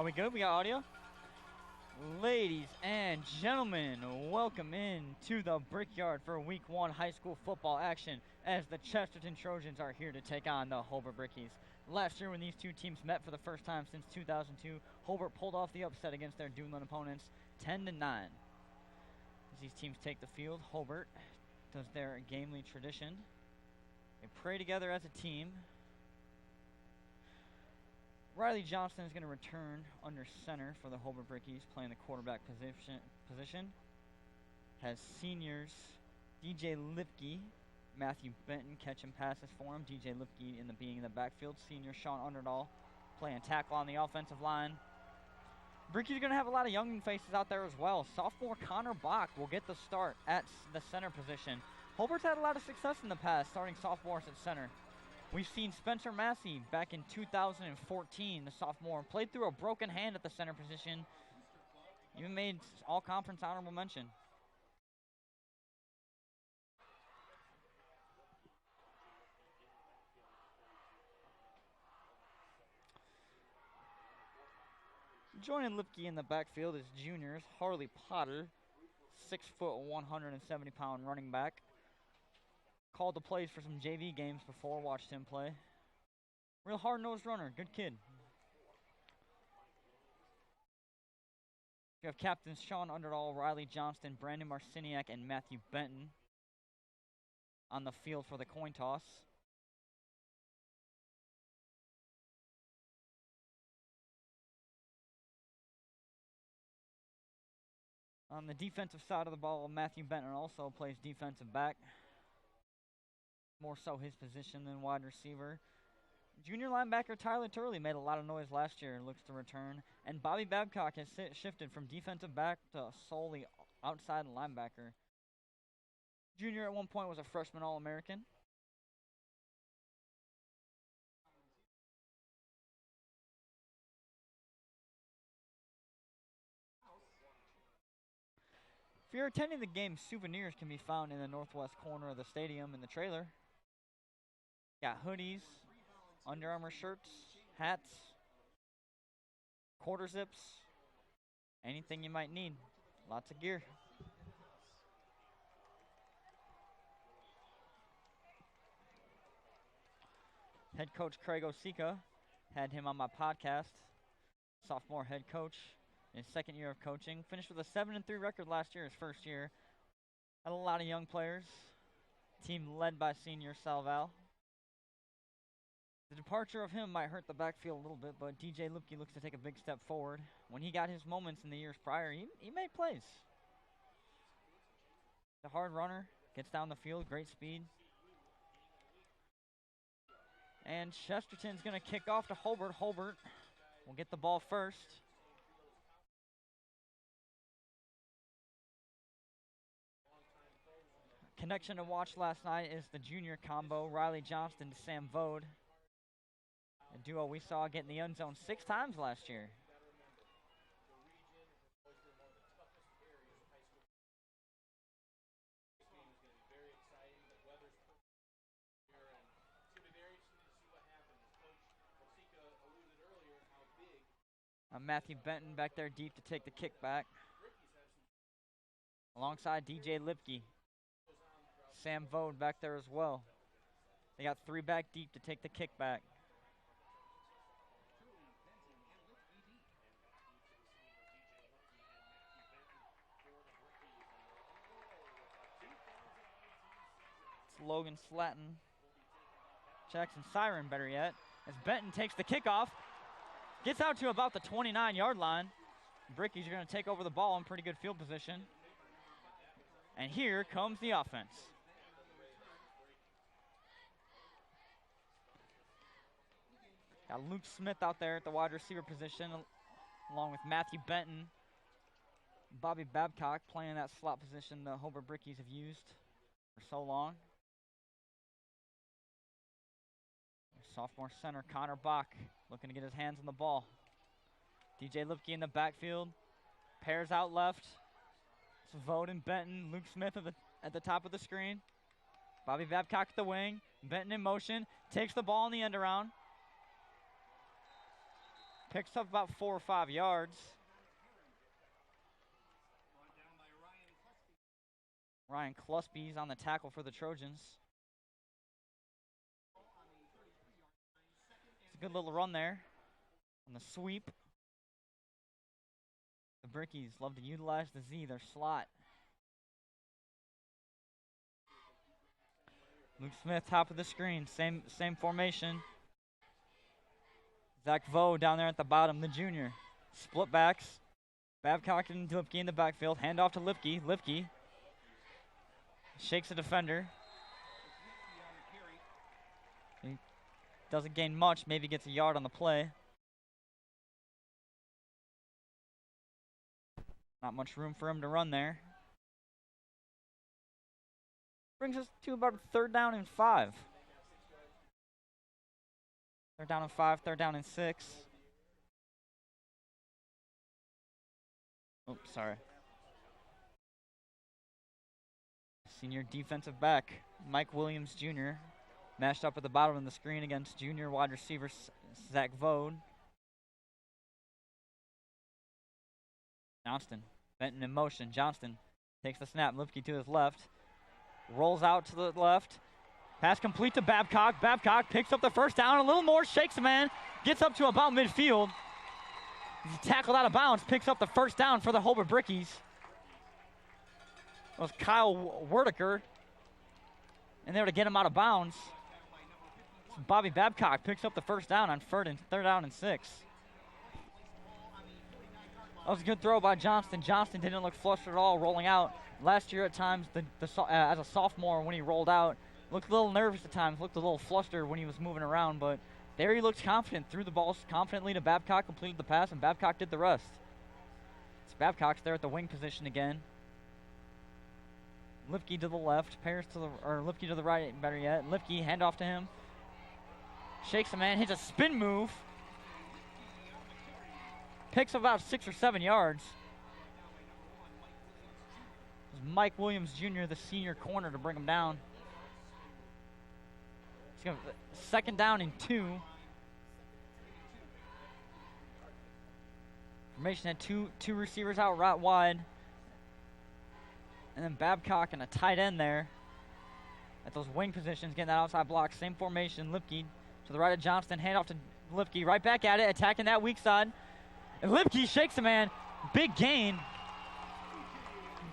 Are we good? We got audio? Ladies and gentlemen, welcome in to the Brickyard for Week 1 high school football action as the Chesterton Trojans are here to take on the Hobart Brickies. Last year when these two teams met for the first time since 2002, Hobart pulled off the upset against their Duneland opponents 10-9. As these teams take the field, Hobart does their gamely tradition. They pray together as a team. Riley Johnston is going to return under center for the Hobart Brickies, playing the quarterback position. Has seniors DJ Lipke, Matthew Benton catching passes for him. DJ Lipke being in the backfield. Senior Sean Underdahl playing tackle on the offensive line. Brickies are going to have a lot of young faces out there as well. Sophomore Connor Bach will get the start at the center position. Hobart's had a lot of success in the past, starting sophomores at center. We've seen Spencer Massey back in 2014, the sophomore, played through a broken hand at the center position. Even made all-conference honorable mention. Joining Lipke in the backfield is juniors Harley Potter, 6 foot, 170-pound running back. Called the plays for some JV games before, watched him play. Real hard-nosed runner, good kid. You have captains Sean Underdahl, Riley Johnston, Brandon Marciniak, and Matthew Benton on the field for the coin toss. On the defensive side of the ball, Matthew Benton also plays defensive back. More so his position than wide receiver. Junior linebacker Tyler Turley made a lot of noise last year and looks to return. And Bobby Babcock has shifted from defensive back to solely outside linebacker. Junior at one point was a freshman All-American. If you're attending the game, souvenirs can be found in the northwest corner of the stadium in the trailer. Got hoodies, Under Armour shirts, hats, quarter zips, anything you might need. Lots of gear. Head coach Craig Osika, had him on my podcast. Sophomore head coach in his second year of coaching. Finished with a 7-3 record last year, his first year. Had a lot of young players. Team led by senior Salval. The departure of him might hurt the backfield a little bit, but DJ Lipke looks to take a big step forward. When he got his moments in the years prior, he made plays. The hard runner, gets down the field, great speed. And Chesterton's going to kick off to Hobart. Hobart will get the ball first. Connection to watch last night is the junior combo, Riley Johnston to Sam Vode. A duo we saw get in the end zone 6 times last year. Matthew Benton back there deep to take the kickback. Alongside DJ Lipke. Sam Vode back there as well. They got 3 back deep to take the kickback. It's Logan Slatton. Jackson Siren, better yet. As Benton takes the kickoff. Gets out to about the 29-yard line. Brickies are going to take over the ball in pretty good field position. And here comes the offense. Got Luke Smith out there at the wide receiver position, along with Matthew Benton. Bobby Babcock playing that slot position the Hobart Brickies have used for so long. Sophomore center Connor Bach looking to get his hands on the ball. DJ Lipke in the backfield. Pairs out left. It's Vode and Benton. Luke Smith at the top of the screen. Bobby Babcock at the wing. Benton in motion. Takes the ball in the end around. Picks up about 4 or 5 yards. Ryan Cluspy's on the tackle for the Trojans. It's a good little run there on the sweep. The Brickies love to utilize the Z, their slot. Luke Smith, top of the screen, same formation. Zach Vo down there at the bottom, the junior. Split backs. Babcock and Lipke in the backfield. Hand off to Lipke. Lipke shakes a defender. He doesn't gain much. Maybe gets a yard on the play. Not much room for him to run there. Brings us to about 3rd down and 5. 3rd down and 5, 3rd down and 6. Oh, sorry. Senior defensive back, Mike Williams Jr., mashed up at the bottom of the screen against junior wide receiver Zach Vode. Johnston, Benton in motion. Johnston takes the snap. Lipke to his left. Rolls out to the left. Pass complete to Babcock. Babcock picks up the 1st down. A little more. Shakes a man. Gets up to about midfield. He's tackled out of bounds. Picks up the 1st down for the Hobart Brickies. That was Kyle Werdiker. And there to get him out of bounds. Bobby Babcock picks up the 1st down on 3rd down and 6. That was a good throw by Johnston. Johnston didn't look flustered at all rolling out. Last year at times, as a sophomore when he rolled out, looked a little nervous at times, looked a little flustered when he was moving around, but there he looked confident, threw the ball confidently to Babcock, completed the pass, and Babcock did the rest. It's Babcock's there at the wing position again. Lipke to the left, Lipke to the right, better yet. Lipke, hand off to him. Shakes a man, hits a spin move. Picks up about 6 or 7 yards. It was Mike Williams Jr., the senior corner, to bring him down. It's going to 2nd down and 2. Formation had two receivers out right wide. And then Babcock and a tight end there at those wing positions, getting that outside block. Same formation. Lipke to the right of Johnston. Hand off to Lipke. Right back at it, attacking that weak side. And Lipke shakes a man. Big gain.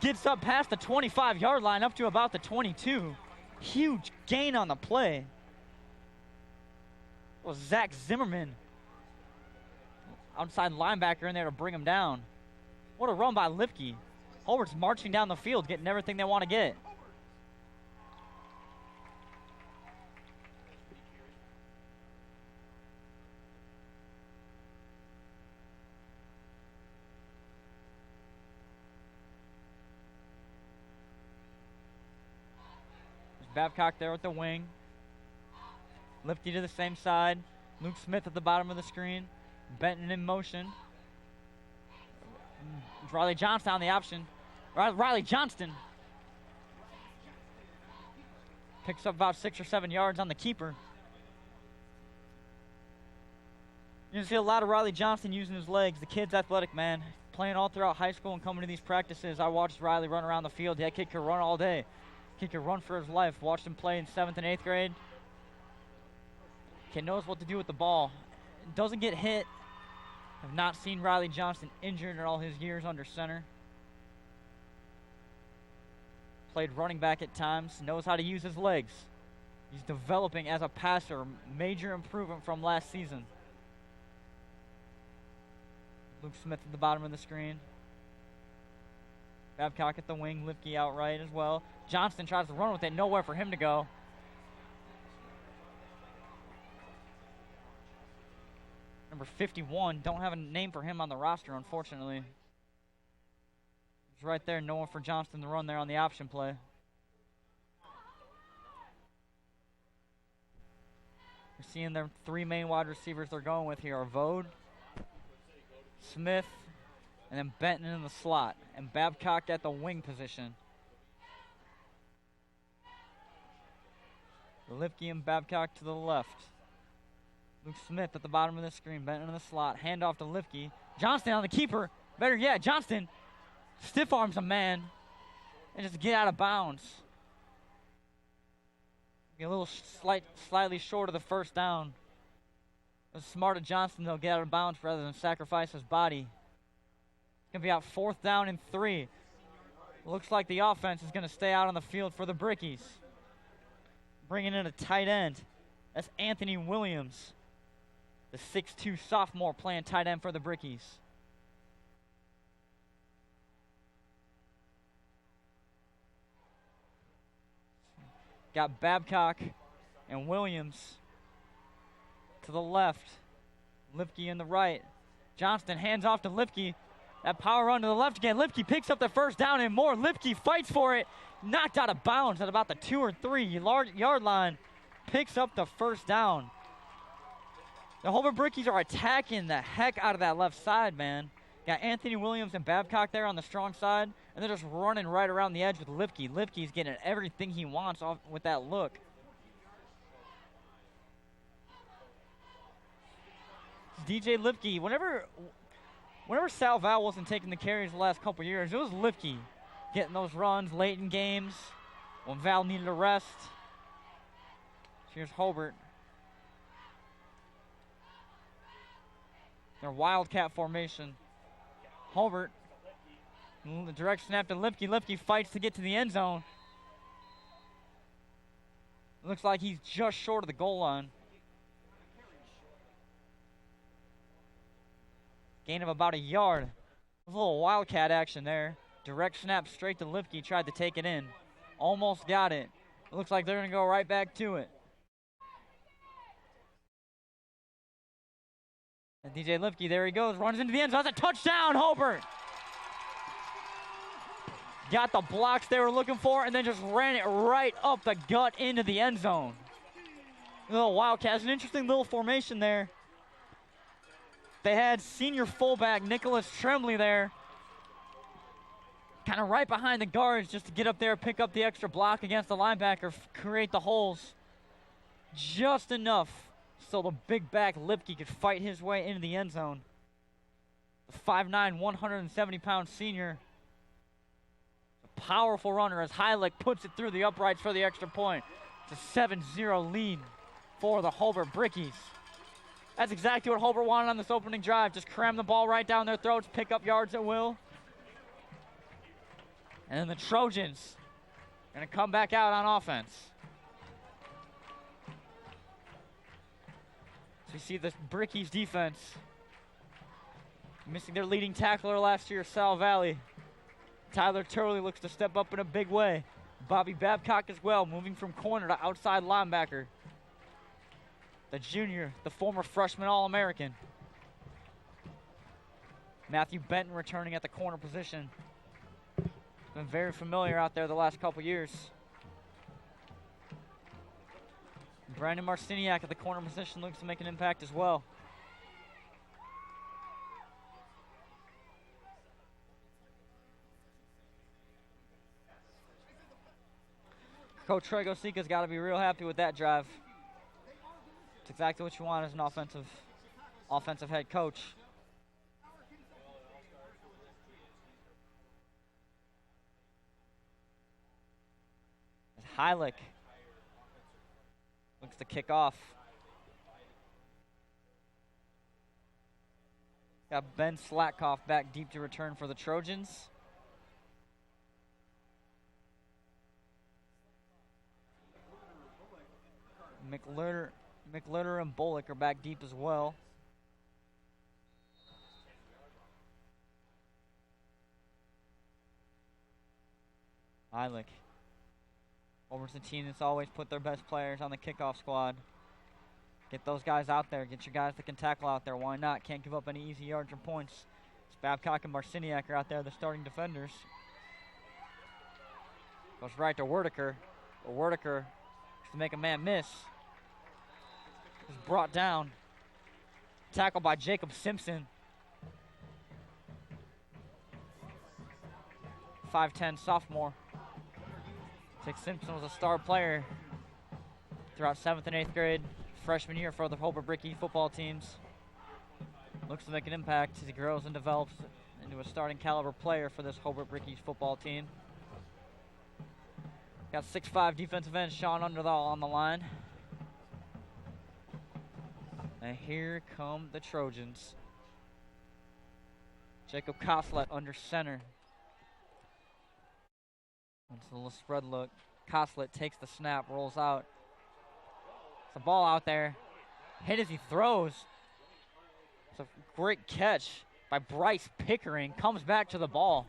Gets up past the 25-yard line, up to about the 22. Huge gain on the play. It was Zach Zimmerman, outside linebacker, in there to bring him down. What a run by Lipke. Hobart's marching down the field, getting everything they want to get. There's Babcock there with the wing. Lipke to the same side. Luke Smith at the bottom of the screen. Benton in motion. Riley Johnston on the option. Riley Johnston picks up about 6 or 7 yards on the keeper. You can see a lot of Riley Johnston using his legs. The kid's athletic, man. Playing all throughout high school and coming to these practices. I watched Riley run around the field. That kid could run all day. Kid could run for his life. Watched him play in 7th and 8th grade. Kid knows what to do with the ball. Doesn't get hit. Have not seen Riley Johnston injured in all his years under center. Played running back at times. Knows how to use his legs. He's developing as a passer. Major improvement from last season. Luke Smith at the bottom of the screen. Babcock at the wing. Lipke outright as well. Johnston tries to run with it. Nowhere for him to go. Number 51, don't have a name for him on the roster, unfortunately. He's right there, no one for Johnston to run there on the option play. We're seeing their 3 main wide receivers they're going with here are Vode, Smith, and then Benton in the slot, and Babcock at the wing position. Lipke and Babcock to the left. Luke Smith at the bottom of the screen, bent into the slot. Handoff to Lifke. Johnston on the keeper. Better yet, Johnston stiff arms a man and just get out of bounds. Be a little slightly short of the first down. It was smart of Johnston, though, get out of bounds rather than sacrifice his body. Going to be out 4th down and 3. Looks like the offense is going to stay out on the field for the Brickies. Bringing in a tight end. That's Anthony Williams, the 6'2 sophomore playing tight end for the Brickies. Got Babcock and Williams to the left. Lifke in the right. Johnston hands off to Lifke. That power run to the left again. Lifke picks up the first down and more. Lifke fights for it. Knocked out of bounds at about the 2 or 3 yard line. Picks up the first down. The Holbrook Brickies are attacking the heck out of that left side, man. Got Anthony Williams and Babcock there on the strong side, and they're just running right around the edge with Lifke. Lifke's getting everything he wants off with that look. DJ Lifke, whenever Sal Val wasn't taking the carries the last couple years, it was Lifke getting those runs late in games when Val needed a rest. Here's Hobart. Their Wildcat formation. Hobart, the direct snap to Lifke. Lifke fights to get to the end zone. Looks like he's just short of the goal line. Gain of about a yard. A little Wildcat action there. Direct snap straight to Lifke. Tried to take it in. Almost got it. It looks like they're going to go right back to it. And DJ Lifke, there he goes, runs into the end zone. That's a touchdown, Hobart! Got the blocks they were looking for and then just ran it right up the gut into the end zone. A little Wildcat. It's an interesting little formation there. They had senior fullback Nicholas Tremblay there, kind of right behind the guards just to get up there, pick up the extra block against the linebacker, create the holes. Just enough so the big back Lifke could fight his way into the end zone. The 5'9", 170-pound senior. A powerful runner as Heilig puts it through the uprights for the extra point. It's a 7-0 lead for the Holbrook Brickies. That's exactly what Holbrook wanted on this opening drive. Just cram the ball right down their throats, pick up yards at will. And then the Trojans are going to come back out on offense. So you see the Brickies defense missing their leading tackler last year, Sal Valley. Tyler Turley looks to step up in a big way. Bobby Babcock as well, moving from corner to outside linebacker. The junior, the former freshman All-American. Matthew Benton returning at the corner position. Been very familiar out there the last couple years. Brandon Marciniak at the corner position looks to make an impact as well. Coach Trego-Sika's got to be real happy with that drive. It's exactly what you want as an offensive head coach. As Heilig looks to kick off. Got Ben Slatkoff back deep to return for the Trojans. McLitter and Bullock are back deep as well. Heilig. Over's the team that's always put their best players on the kickoff squad. Get those guys out there. Get your guys that can tackle out there. Why not? Can't give up any easy yards or points. It's Babcock and Marciniak are out there, the starting defenders. Goes right to Werdeker. But Werdeker, to make a man miss, is brought down. Tackled by Jacob Simpson. 5'10" sophomore. Jake Simpson was a star player throughout 7th and 8th grade. freshman year for the Holbrook Brickies football teams. Looks to make an impact as he grows and develops into a starting caliber player for this Holbrook Brickies football team. Got 6'5" defensive end Sean Underdahl on the line. And here come the Trojans. Jacob Koslet under center. It's a little spread look. Koslet takes the snap, rolls out. It's a ball out there. Hit as he throws. It's a great catch by Bryce Pickering. Comes back to the ball.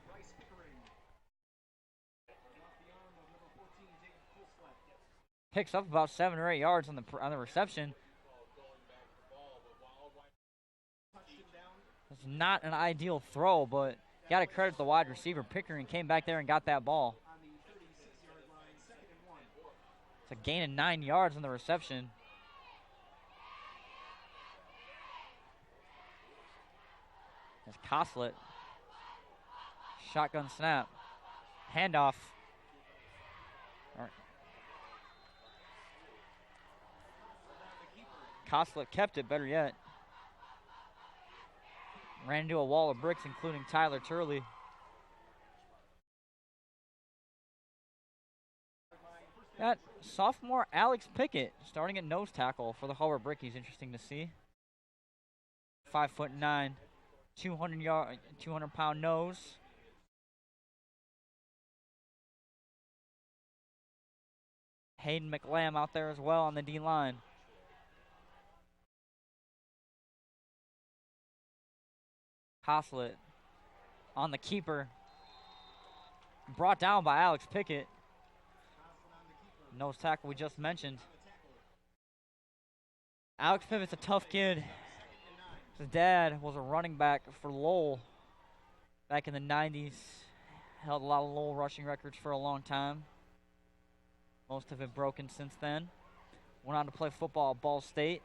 Picks up about 7 or 8 yards on the reception. It's not an ideal throw, but got to credit the wide receiver. Pickering came back there and got that ball. It's a gain of 9 yards on the reception. That's Koslet. Shotgun snap. Handoff. All right. Koslet kept it, better yet. Ran into a wall of bricks, including Tyler Turley. Got sophomore Alex Pickett starting at nose tackle for the Holbrook Brickies. Interesting to see. 5'9", 200-pound nose. Hayden McLam out there as well on the D-line. Koslet on the keeper. Brought down by Alex Pickett. Nose tackle we just mentioned. Alex Pickett's a tough kid. His dad was a running back for Lowell back in the 90s. Held a lot of Lowell rushing records for a long time. Most have been broken since then. Went on to play football at Ball State.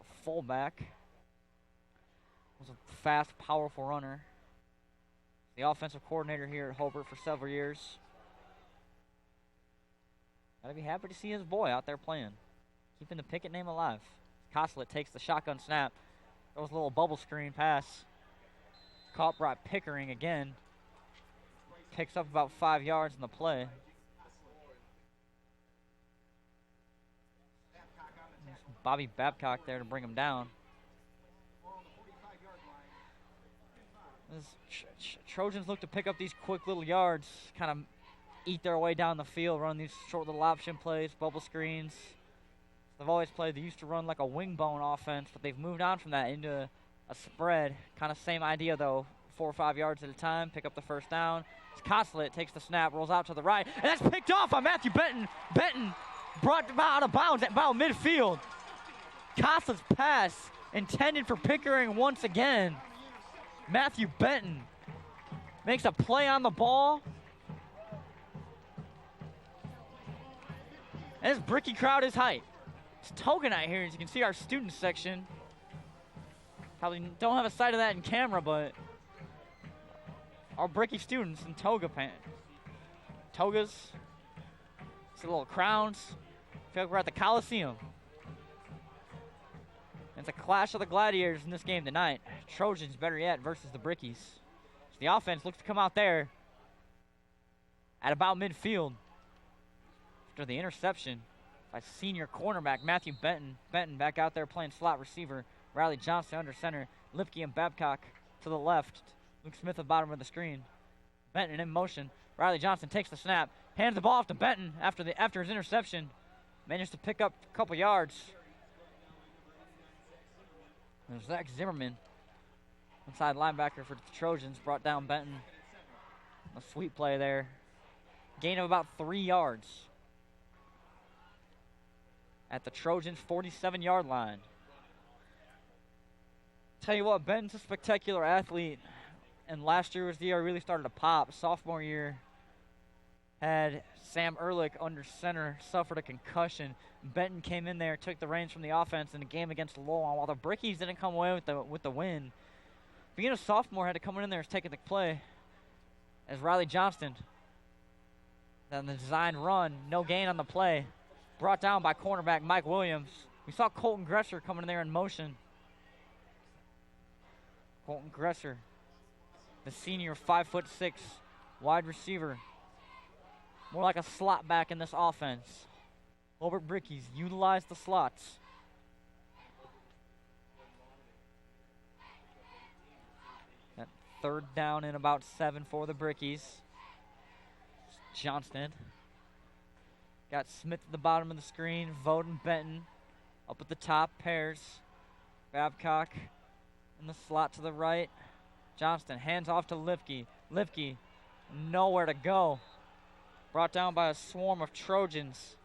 A fullback. Was a fast, powerful runner. The offensive coordinator here at Holbrook for several years. Gotta be happy to see his boy out there playing. Keeping the Pickett name alive. Koslet takes the shotgun snap. Throws a little bubble screen pass. Caught by Pickering again. Picks up about 5 yards in the play. There's Bobby Babcock there to bring him down. Trojans look to pick up these quick little yards, kind of eat their way down the field, run these short little option plays, bubble screens. They've always played, they used to run like a wing bone offense, but they've moved on from that into a spread. Kind of same idea though, 4 or 5 yards at a time, pick up the first down. Koslet takes the snap, rolls out to the right, and that's picked off by Matthew Benton. Benton brought him out of bounds at about midfield. Koslet's pass intended for Pickering once again. Matthew Benton makes a play on the ball. And this Bricky crowd is hype. It's Toga night here, as you can see our student section. Probably don't have a sight of that in camera, but our Bricky students in toga pants. Togas, see little crowns. Feel like we're at the Coliseum. It's a clash of the gladiators in this game tonight. Trojans, better yet, versus the Brickies. So the offense looks to come out there at about midfield after the interception by senior cornerback Matthew Benton. Benton back out there playing slot receiver. Riley Johnson under center. Lipke and Babcock to the left. Luke Smith at the bottom of the screen. Benton in motion. Riley Johnson takes the snap. Hands the ball off to Benton after his interception. Managed to pick up a couple yards. There's Zach Zimmerman, inside linebacker for the Trojans, brought down Benton. A sweet play there. Gain of about 3 yards at the Trojans' 47-yard line. Tell you what, Benton's a spectacular athlete, and last year was the year he really started to pop. Sophomore year had Sam Ehrlich under center, suffered a concussion. Benton came in there, took the reins from the offense in the game against Lowell, while the Brickies didn't come away with the win. Being a sophomore, had to come in there and take the play as Riley Johnston. Then the design run, no gain on the play. brought down by cornerback Mike Williams. We saw Colton Gresser coming in there in motion. Colton Gresser, the senior 5'6" wide receiver. More like a slot back in this offense. Holbrook Brickies utilize the slots. That third down and about 7 for the Brickies. Johnston. Got Smith at the bottom of the screen. Voden Benton up at the top. Pairs. Babcock in the slot to the right. Johnston hands off to Lipke. Lipke nowhere to go. Brought down by a swarm of Trojans,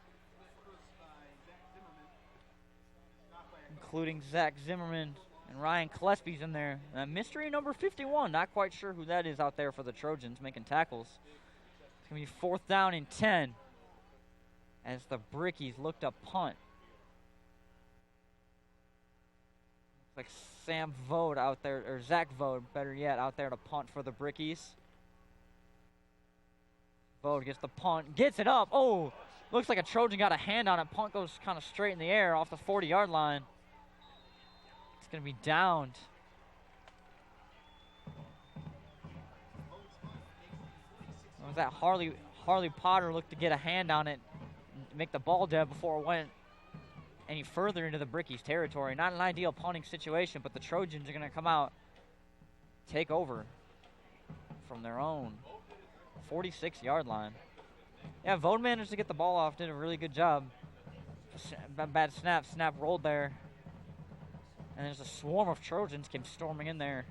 including Zach Zimmerman and Ryan Klesby's in there. Mystery number 51. Not quite sure who that is out there for the Trojans making tackles. It's going to be 4th down and 10 as the Brickies look to punt. Looks like Sam Vode out there, or Zach Vode, better yet, out there to punt for the Brickies. Vode gets the punt, gets it up. Oh, looks like a Trojan got a hand on it. Punt goes kind of straight in the air off the 40-yard line. It's going to be downed. Was that Harley Potter looked to get a hand on it and make the ball dead before it went any further into the Brickies territory. Not an ideal punting situation, but the Trojans are going to come out, take over from their own 46-yard line. Yeah, Vode managed to get the ball off, did a really good job. Bad snap. Snap rolled there. And there's a swarm of Trojans came storming in there.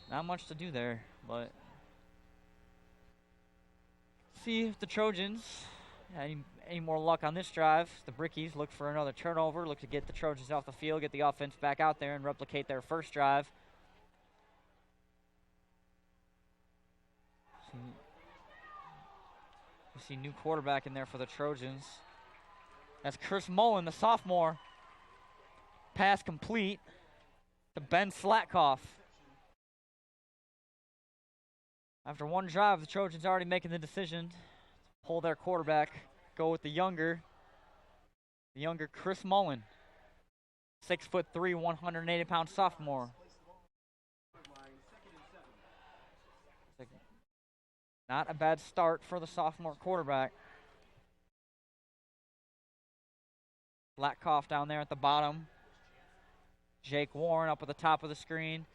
Not much to do there, but see if the Trojans any more luck on this drive. The Brickies look for another turnover, look to get the Trojans off the field, get the offense back out there and replicate their first drive. We see new quarterback in there for the Trojans. That's Chris Mullen, the sophomore. Pass complete to Ben Slatkoff. After one drive, the Trojans already making the decision to pull their quarterback, go with the younger Chris Mullen. 6'3", 180-pound sophomore. Not a bad start for the sophomore quarterback. Slatkoff down there at the bottom. Jake Warren up at the top of the screen.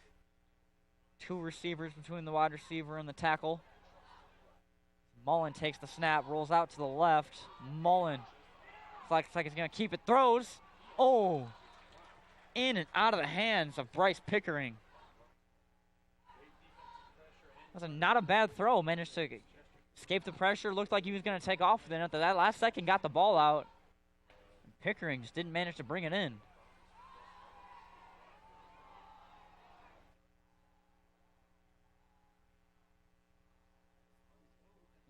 2 receivers between the wide receiver and the tackle. Mullen takes the snap, rolls out to the left. Mullen looks like he's going to keep it, throws. Oh, in and out of the hands of Bryce Pickering. That's not a bad throw. Managed to escape the pressure. Looked like he was going to take off. Then after that last second, got the ball out. Pickering just didn't manage to bring it in.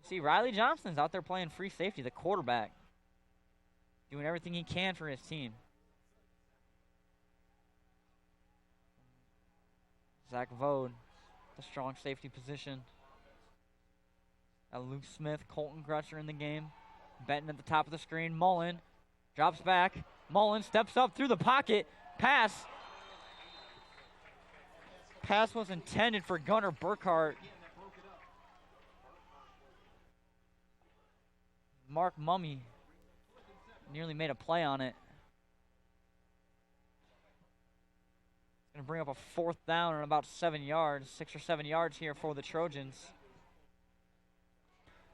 See, Riley Johnston's out there playing free safety, the quarterback. Doing everything he can for his team. Zach Vode, the strong safety position. Luke Smith, Colton Gresser in the game. Benton at the top of the screen. Mullen drops back. Mullen steps up through the pocket. Pass. Pass was intended for Gunnar Burkhart. Mark Mummy nearly made a play on it. Going to bring up a 4th down and about 7 yards, 6 or 7 yards here for the Trojans.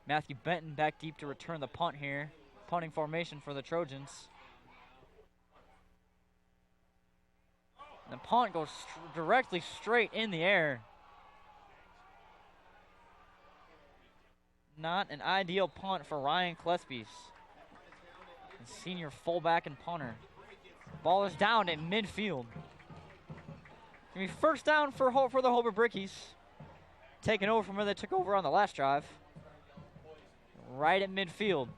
Matthew Benton back deep to return the punt here. Punting formation for the Trojans. And the punt goes directly straight in the air. Not an ideal punt for Ryan Klesby, senior fullback and punter. Ball is down at midfield. Gonna be 1st down for the Holbrook Brickies. Taking over from where they took over on the last drive. Right at midfield.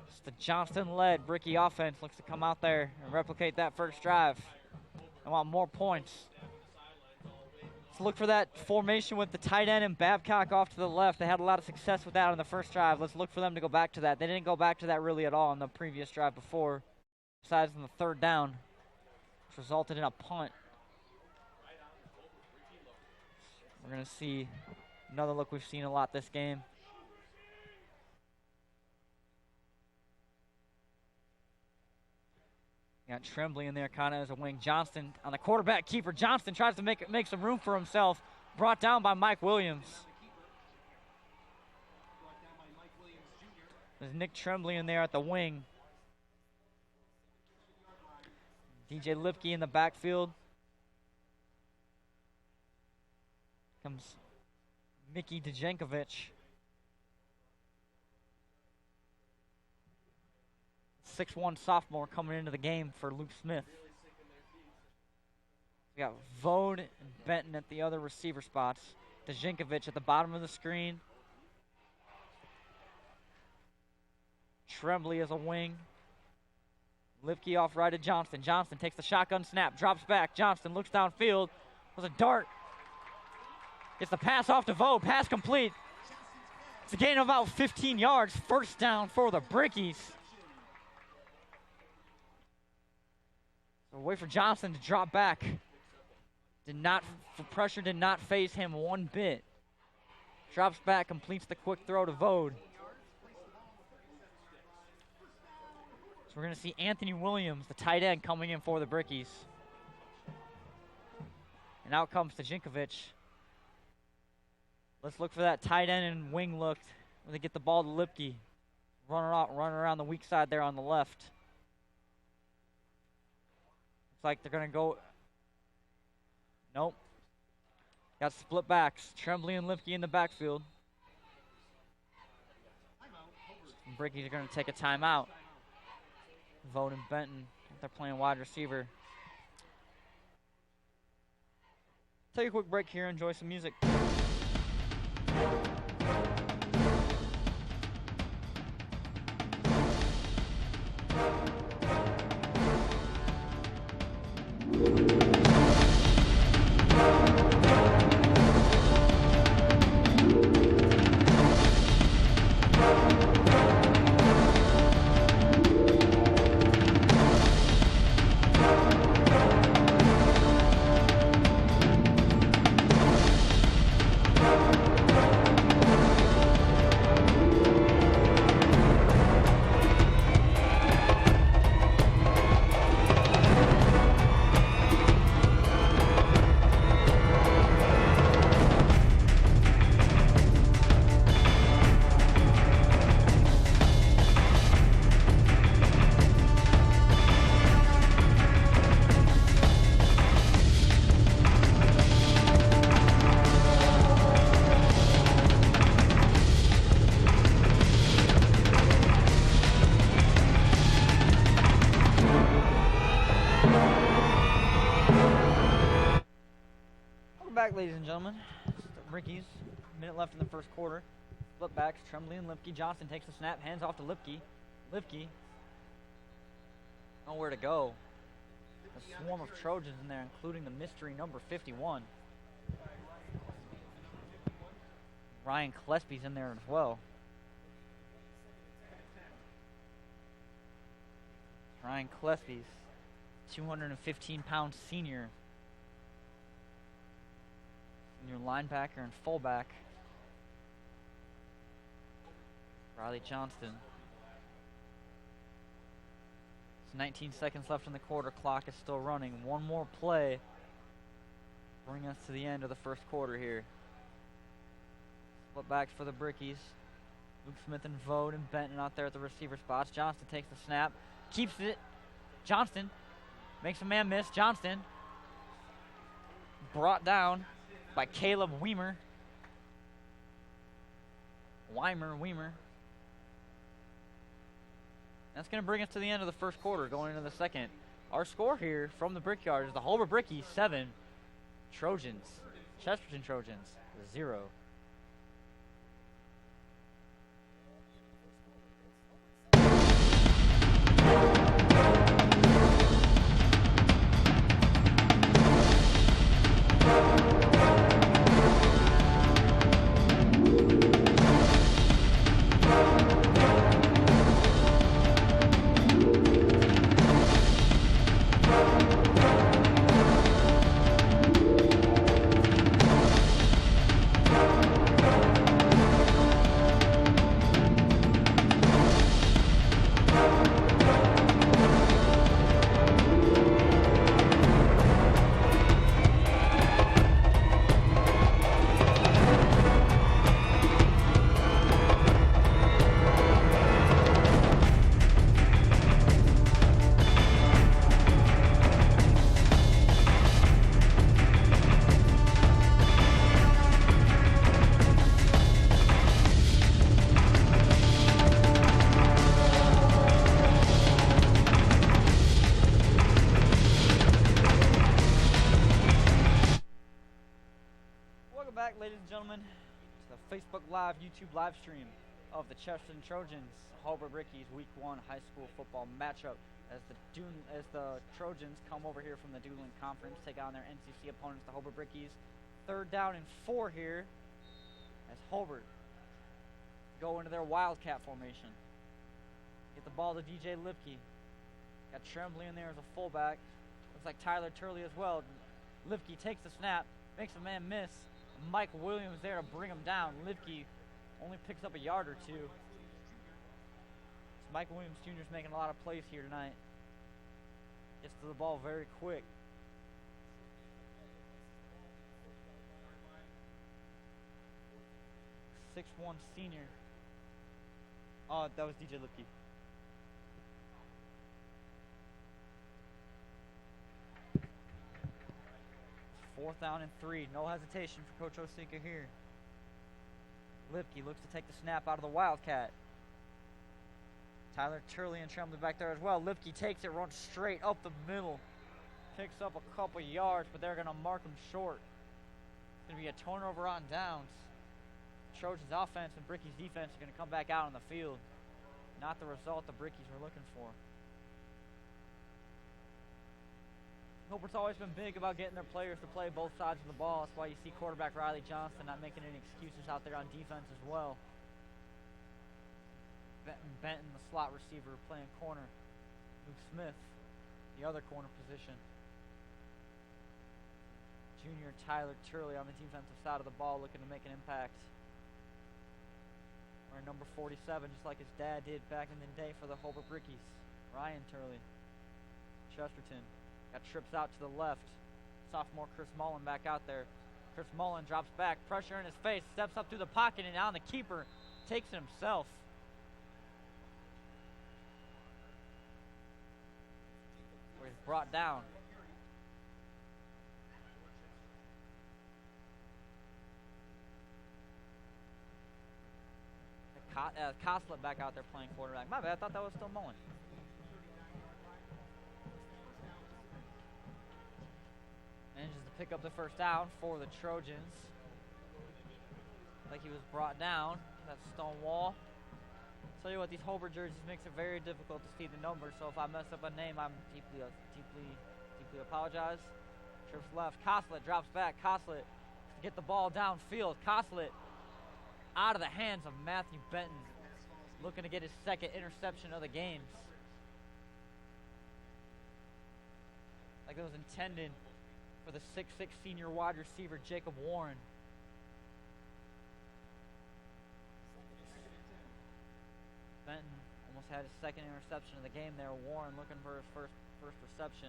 It's the Johnston-led Bricky offense. Looks to come out there and replicate that first drive. They want more points. look for that formation with the tight end and Babcock off to the left. They had a lot of success with that on the first drive. Let's look for them to go back to that. They didn't go back to that really at all on the previous drive before, besides on the third down, which resulted in a punt. We're going to see another look we've seen a lot this game. Got Tremblay in there kind of as a wing. Johnston on the quarterback keeper. Johnston tries to make some room for himself. Brought down by Mike Williams. There's Nick Tremblay in there at the wing. DJ Lipke in the backfield. Comes Mickey Dejankovic. 6'1" sophomore coming into the game for Luke Smith. We got Vode and Benton at the other receiver spots. Dejankovic at the bottom of the screen. Tremblay as a wing. Lipke off right of Johnston. Johnston takes the shotgun snap, drops back. Johnston looks downfield. Was a dart. Gets the pass off to Vode. Pass complete. It's a gain of about 15 yards. First down for the Brickies. So wait for Johnston to drop back. Pressure did not phase him one bit. Drops back, completes the quick throw to Vode. So we're going to see Anthony Williams, the tight end, coming in for the Brickies. And out comes Dejankovic. Let's look for that tight end and wing look when they get the ball to Lipke. Running around the weak side there on the left. Looks like they're going to go. Nope. Got split backs. Tremblay and Lipke in the backfield. And Brickies are going to take a timeout. Vode and Benton, they're playing wide receiver. Take a quick break here, enjoy some music. Ladies and gentlemen, Brickies, minute left in the first quarter. Flip backs, Tremblay and Lipke. Johnston takes the snap, hands off to Lipke. Lipke, nowhere to go. A swarm of Trojans in there, including the mystery number 51. Ryan Klespie's in there as well. Ryan Klespie's 215-pound senior. Your linebacker and fullback, Riley Johnston. It's 19 seconds left in the quarter. Clock is still running. One more play. Bring us to the end of the first quarter here. Flip backs for the Brickies. Luke Smith and Vode and Benton out there at the receiver spots. Johnston takes the snap, keeps it. Johnston makes a man miss. Johnston brought down by Caleb Weimer. That's going to bring us to the end of the first quarter, going into the second. Our score here from the Brickyard is the Holbrook Brickies 7, Chesterton Trojans 0. Facebook Live, YouTube live stream of the Chesterton Trojans, Hobart Brickies Week 1 high school football matchup as the Trojans come over here from the Doolin Conference, take on their NCC opponents, the Hobart Brickies. 3rd down and 4 here as Hobart go into their Wildcat formation. Get the ball to DJ Lipke. Got Tremblay in there as a fullback. Looks like Tyler Turley as well. Lipke takes the snap, makes a man miss. Mike Williams there to bring him down. Lipke only picks up a yard or two. So Mike Williams Jr. is making a lot of plays here tonight. Gets to the ball very quick. .6'1" senior. Oh, that was DJ Lipke. Fourth down and 3. No hesitation for Coach Osinka here. Lipke looks to take the snap out of the Wildcat. Tyler Turley and Tremblay back there as well. Lipke takes it, runs straight up the middle. Picks up a couple yards, but they're going to mark him short. It's going to be a turnover on downs. Trojans offense and Brickies defense are going to come back out on the field. Not the result the Brickies were looking for. Hobart's always been big about getting their players to play both sides of the ball. That's why you see quarterback Riley Johnston not making any excuses out there on defense as well. Benton, the slot receiver, playing corner. Luke Smith, the other corner position. Junior Tyler Turley on the defensive side of the ball looking to make an impact. Wearing number 47, just like his dad did back in the day for the Hobart Brickies. Ryan Turley. Chesterton. Got trips out to the left. Sophomore Chris Mullen back out there. Chris Mullen drops back. Pressure in his face. Steps up through the pocket and down the keeper. Takes it himself. Where he's brought down. Koslet back out there playing quarterback. My bad, I thought that was still Mullen. Manages to pick up the first down for the Trojans. Like he was brought down. That stone wall. Tell you what, these Hobart jerseys makes it very difficult to see the numbers. So if I mess up a name, I'm deeply apologize. Trips left. Koslet drops back. Koslet to get the ball downfield. Koslet out of the hands of Matthew Benton, looking to get his 2nd interception of the game. Like it was intended for the 6'6" senior wide receiver Jacob Warren. Benton almost had his 2nd interception of the game there. Warren looking for his first reception.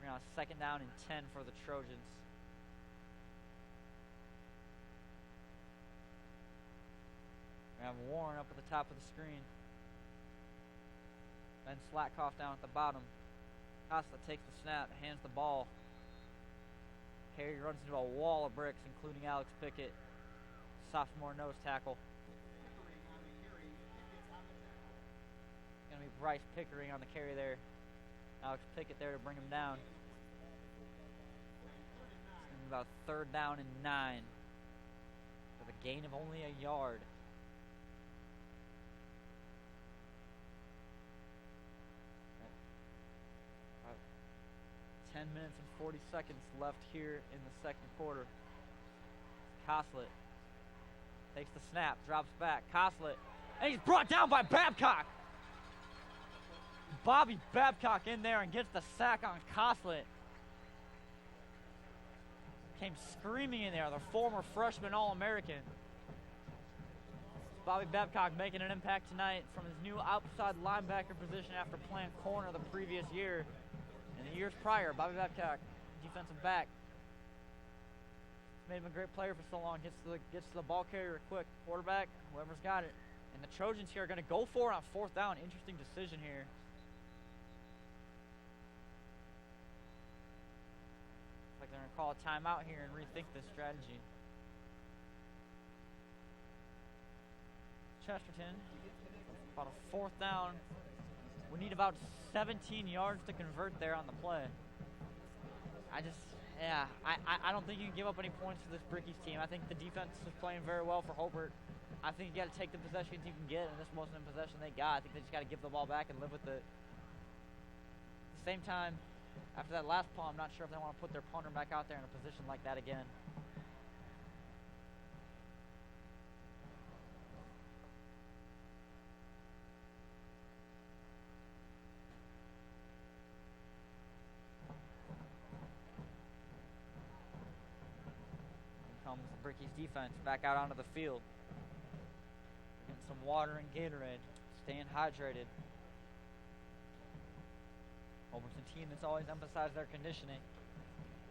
We're on 2nd down and 10 for the Trojans. We have Warren up at the top of the screen. Ben Slatkoff down at the bottom. Costa takes the snap, hands the ball. Carey runs into a wall of bricks, including Alex Pickett, sophomore nose tackle. Going to be Bryce Pickering on the carry there. Alex Pickett there to bring him down. It's going to be about 3rd down and 9 with a gain of only a yard. 10 minutes and 40 seconds left here in the 2nd quarter. Koslet takes the snap, drops back. Koslet, and he's brought down by Babcock. Bobby Babcock in there and gets the sack on Koslet. Came screaming in there, the former freshman All-American. Bobby Babcock making an impact tonight from his new outside linebacker position after playing corner the previous year. In the years prior, Bobby Babcock, defensive back, made him a great player for so long. Gets to the ball carrier quick. Quarterback, whoever's got it. And the Trojans here are going to go for it on 4th down. Interesting decision here. Looks like they're going to call a timeout here and rethink this strategy. Chesterton, about a 4th down. We need about 17 yards to convert there on the play. Yeah, I don't think you can give up any points to this Brickies team. I think the defense is playing very well for Hobart. I think you got to take the possessions you can get, and this wasn't a possession they got. I think they just got to give the ball back and live with it. At the same time, after that last punt, I'm not sure if they want to put their punter back out there in a position like that again. Comes the Brickies defense back out onto the field. Getting some water and Gatorade, staying hydrated. Hobart's a team that's always emphasized their conditioning.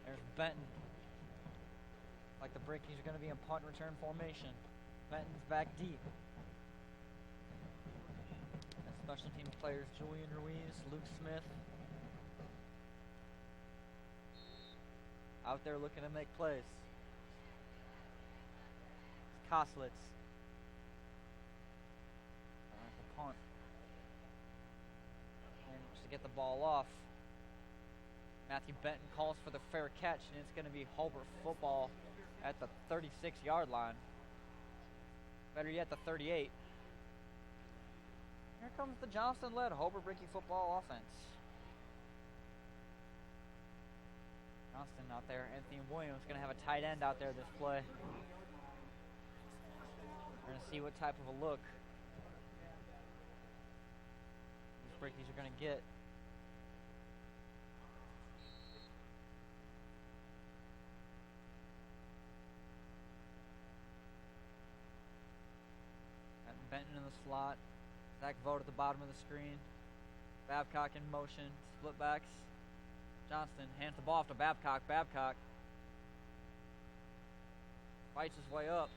There's Benton. Like the Brickies are going to be in punt return formation. Benton's back deep. And special team players Julian Ruiz, Luke Smith. Out there looking to make plays. Koslitz. The punt. And just to get the ball off. Matthew Benton calls for the fair catch, and it's going to be Hobart football at the 36-yard line. Better yet, the 38. Here comes the Johnston-led Hobart Brickie football offense. Johnston out there. Anthony Williams going to have a tight end out there this play. We're going to see what type of a look these Brickies are going to get. Benton in the slot. Zach Vogt at the bottom of the screen. Babcock in motion. Split backs. Johnston hands the ball off to Babcock. Babcock fights his way up.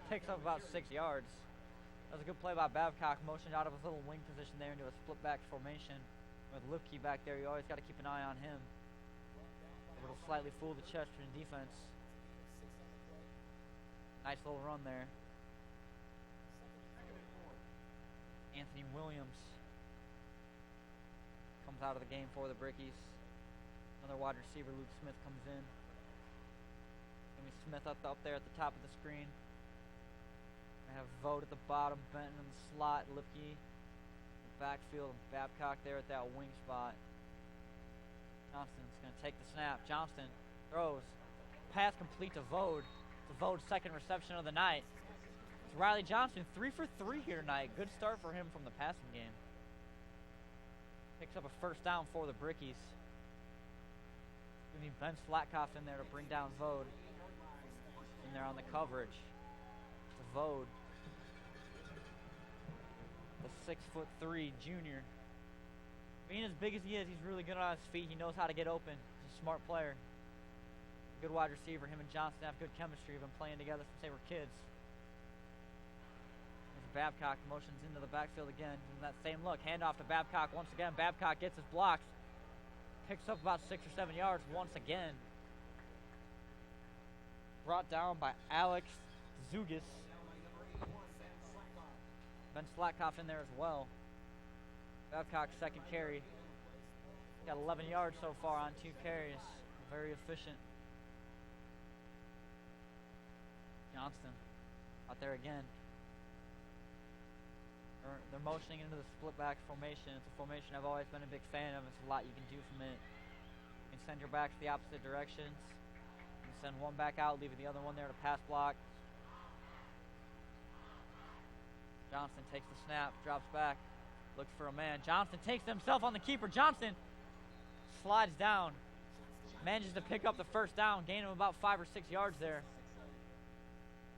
Takes up about 6 yards. That was a good play by Babcock. Motioned out of his little wing position there into a split back formation. With Lipke back there, you always got to keep an eye on him. It'll slightly fool the Chesterton defense. Nice little run there. Anthony Williams comes out of the game for the Brickies. Another wide receiver, Luke Smith, comes in. Gonna be Smith up there at the top of the screen. I have Vogt at the bottom, Benton in the slot, Lipke in the backfield, and Babcock there at that wing spot. Johnston's gonna take the snap. Johnston throws. Pass complete to Vogt. It's Vogt's second reception of the night. Riley Johnston, 3 for 3 here tonight. Good start for him from the passing game. Picks up a first down for the Brickies. We need Ben Slatkoff in there to bring down Vogt. In there on the coverage. To Vogt. The 6'3" junior. Being as big as he is, he's really good on his feet. He knows how to get open. He's a smart player. Good wide receiver. Him and Johnston have good chemistry. They've been playing together since they were kids. Babcock motions into the backfield again. And that same look. Handoff to Babcock once again. Babcock gets his blocks. Picks up about 6 or 7 yards once again. Brought down by Alex Zugis. Ben Slatkoff in there as well. Babcock's second carry. Got 11 yards so far on 2 carries. Very efficient. Johnston out there again. They're motioning into the split back formation. It's a formation I've always been a big fan of. It's a lot you can do from it. You can send your backs the opposite directions. You can send one back out, leaving the other one there to pass block. Johnston takes the snap, drops back, looks for a man. Johnston takes himself on the keeper. Johnston slides down, manages to pick up the first down, gain him about 5 or 6 yards there.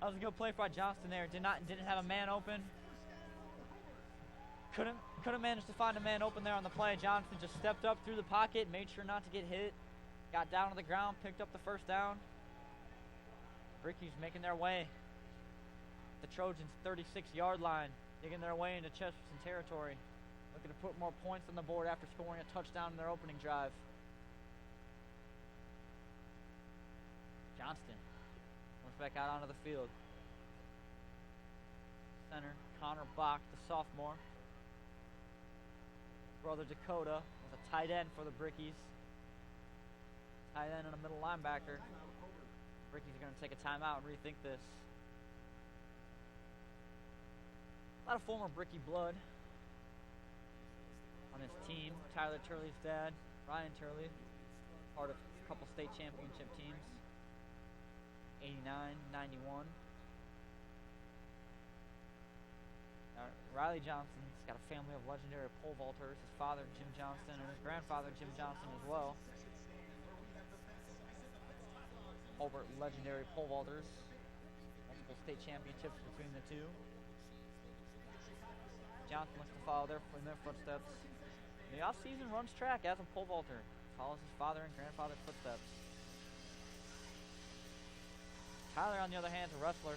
That was a good play by Johnston there. Didn't have a man open. Couldn't manage to find a man open there on the play. Johnston just stepped up through the pocket, made sure not to get hit, got down to the ground, picked up the first down. Brickies making their way. The Trojans' 36-yard line, digging their way into Chesterton territory, looking to put more points on the board after scoring a touchdown in their opening drive. Johnston comes back out onto the field. Center, Connor Bach, the sophomore. Brother Dakota was a tight end for the Brickies. Tight end and a middle linebacker. Brickies are going to take a timeout and rethink this. A lot of former Bricky blood on this team. Tyler Turley's dad, Ryan Turley, part of a couple state championship teams. 89, 91. Riley Johnson's got a family of legendary pole vaulters. His father, Jim Johnston, and his grandfather, Jim Johnston, as well. Holbert legendary pole vaulters. Multiple state championships between the two. Johnson looks to follow in their footsteps. In the off-season, runs track as a pole vaulter. Follows his father and grandfather's footsteps. Tyler, on the other hand, is a wrestler.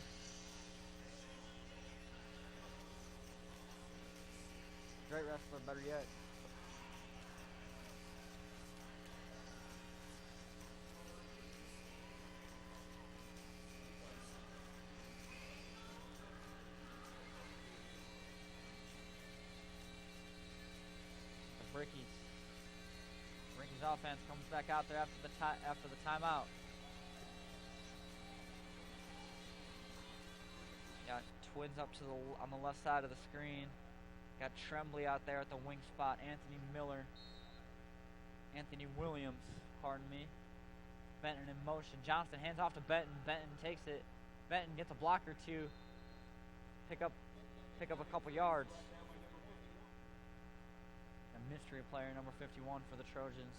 Great wrestler, better yet. Brickies offense comes back out there after the timeout. Got Twins up to on the left side of the screen. Got Tremblay out there at the wing spot. Anthony Williams, pardon me. Benton in motion. Johnston hands off to Benton. Benton takes it. Benton gets a block or two. Pick up a couple yards. A mystery player, number 51 for the Trojans.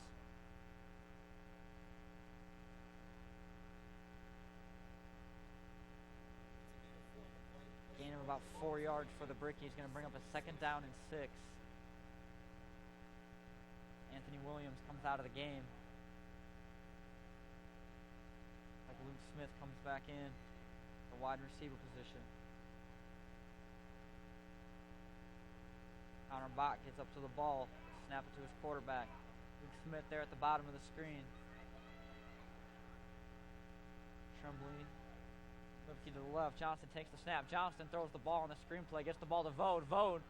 Gain of about 4 yards for the Brickies. Going to bring up a 2nd down and 6. Anthony Williams comes out of the game. Like Luke Smith comes back in, the wide receiver position. Connor Bach gets up to the ball, snap it to his quarterback. Luke Smith there at the bottom of the screen. Tremblay. Lifty to the left. Johnston takes the snap. Johnston throws the ball on the screenplay. Gets the ball to Vode. Vode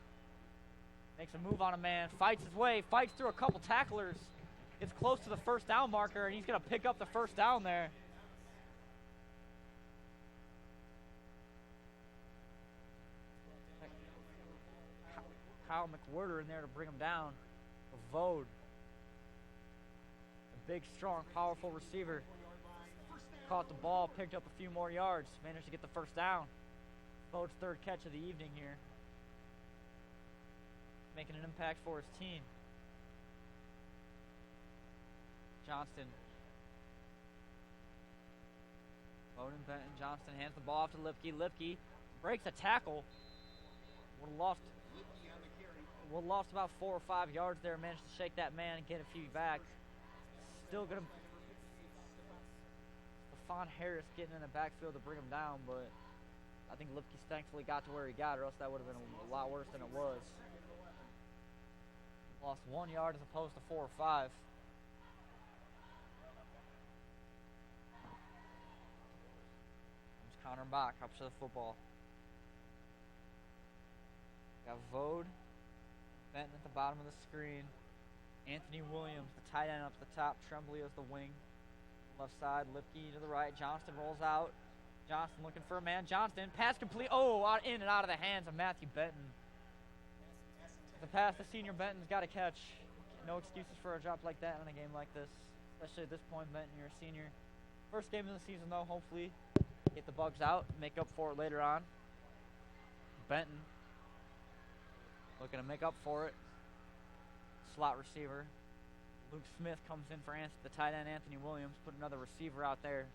makes a move on a man. Fights his way. Fights through a couple tacklers. Gets close to the 1st down marker, and he's going to pick up the 1st down there. Kyle McWhirter in there to bring him down. Vode. A big, strong, powerful receiver. Caught the ball, picked up a few more yards, managed to get the 1st down. Vode's 3rd catch of the evening here. Making an impact for his team. Johnston. Vode and Benton. Johnston hands the ball off to Lipke. Lipke breaks a tackle. Would have lost about 4 or 5 yards there. Managed to shake that man and get a few back. Still going to... Stephon Harris getting in the backfield to bring him down, but I think Lipke thankfully got to where he got, or else that would have been a lot worse than it was. Lost 1 yard as opposed to 4 or 5. There's Connor Bach up to the football. Got Vode. Benton at the bottom of the screen. Anthony Williams, the tight end, up the top. Tremblay as the wing. Left side, Lipke to the right. Johnston rolls out. Johnston looking for a man. Johnston, pass complete. Oh, in and out of the hands of Matthew Benton. The pass the senior Benton's got to catch. No excuses for a drop like that in a game like this. Especially at this point, Benton, you're a senior. First game of the season, though. Hopefully get the bugs out, make up for it later on. Benton looking to make up for it. Slot receiver. Luke Smith comes in for the tight end, Anthony Williams. Put another receiver out there.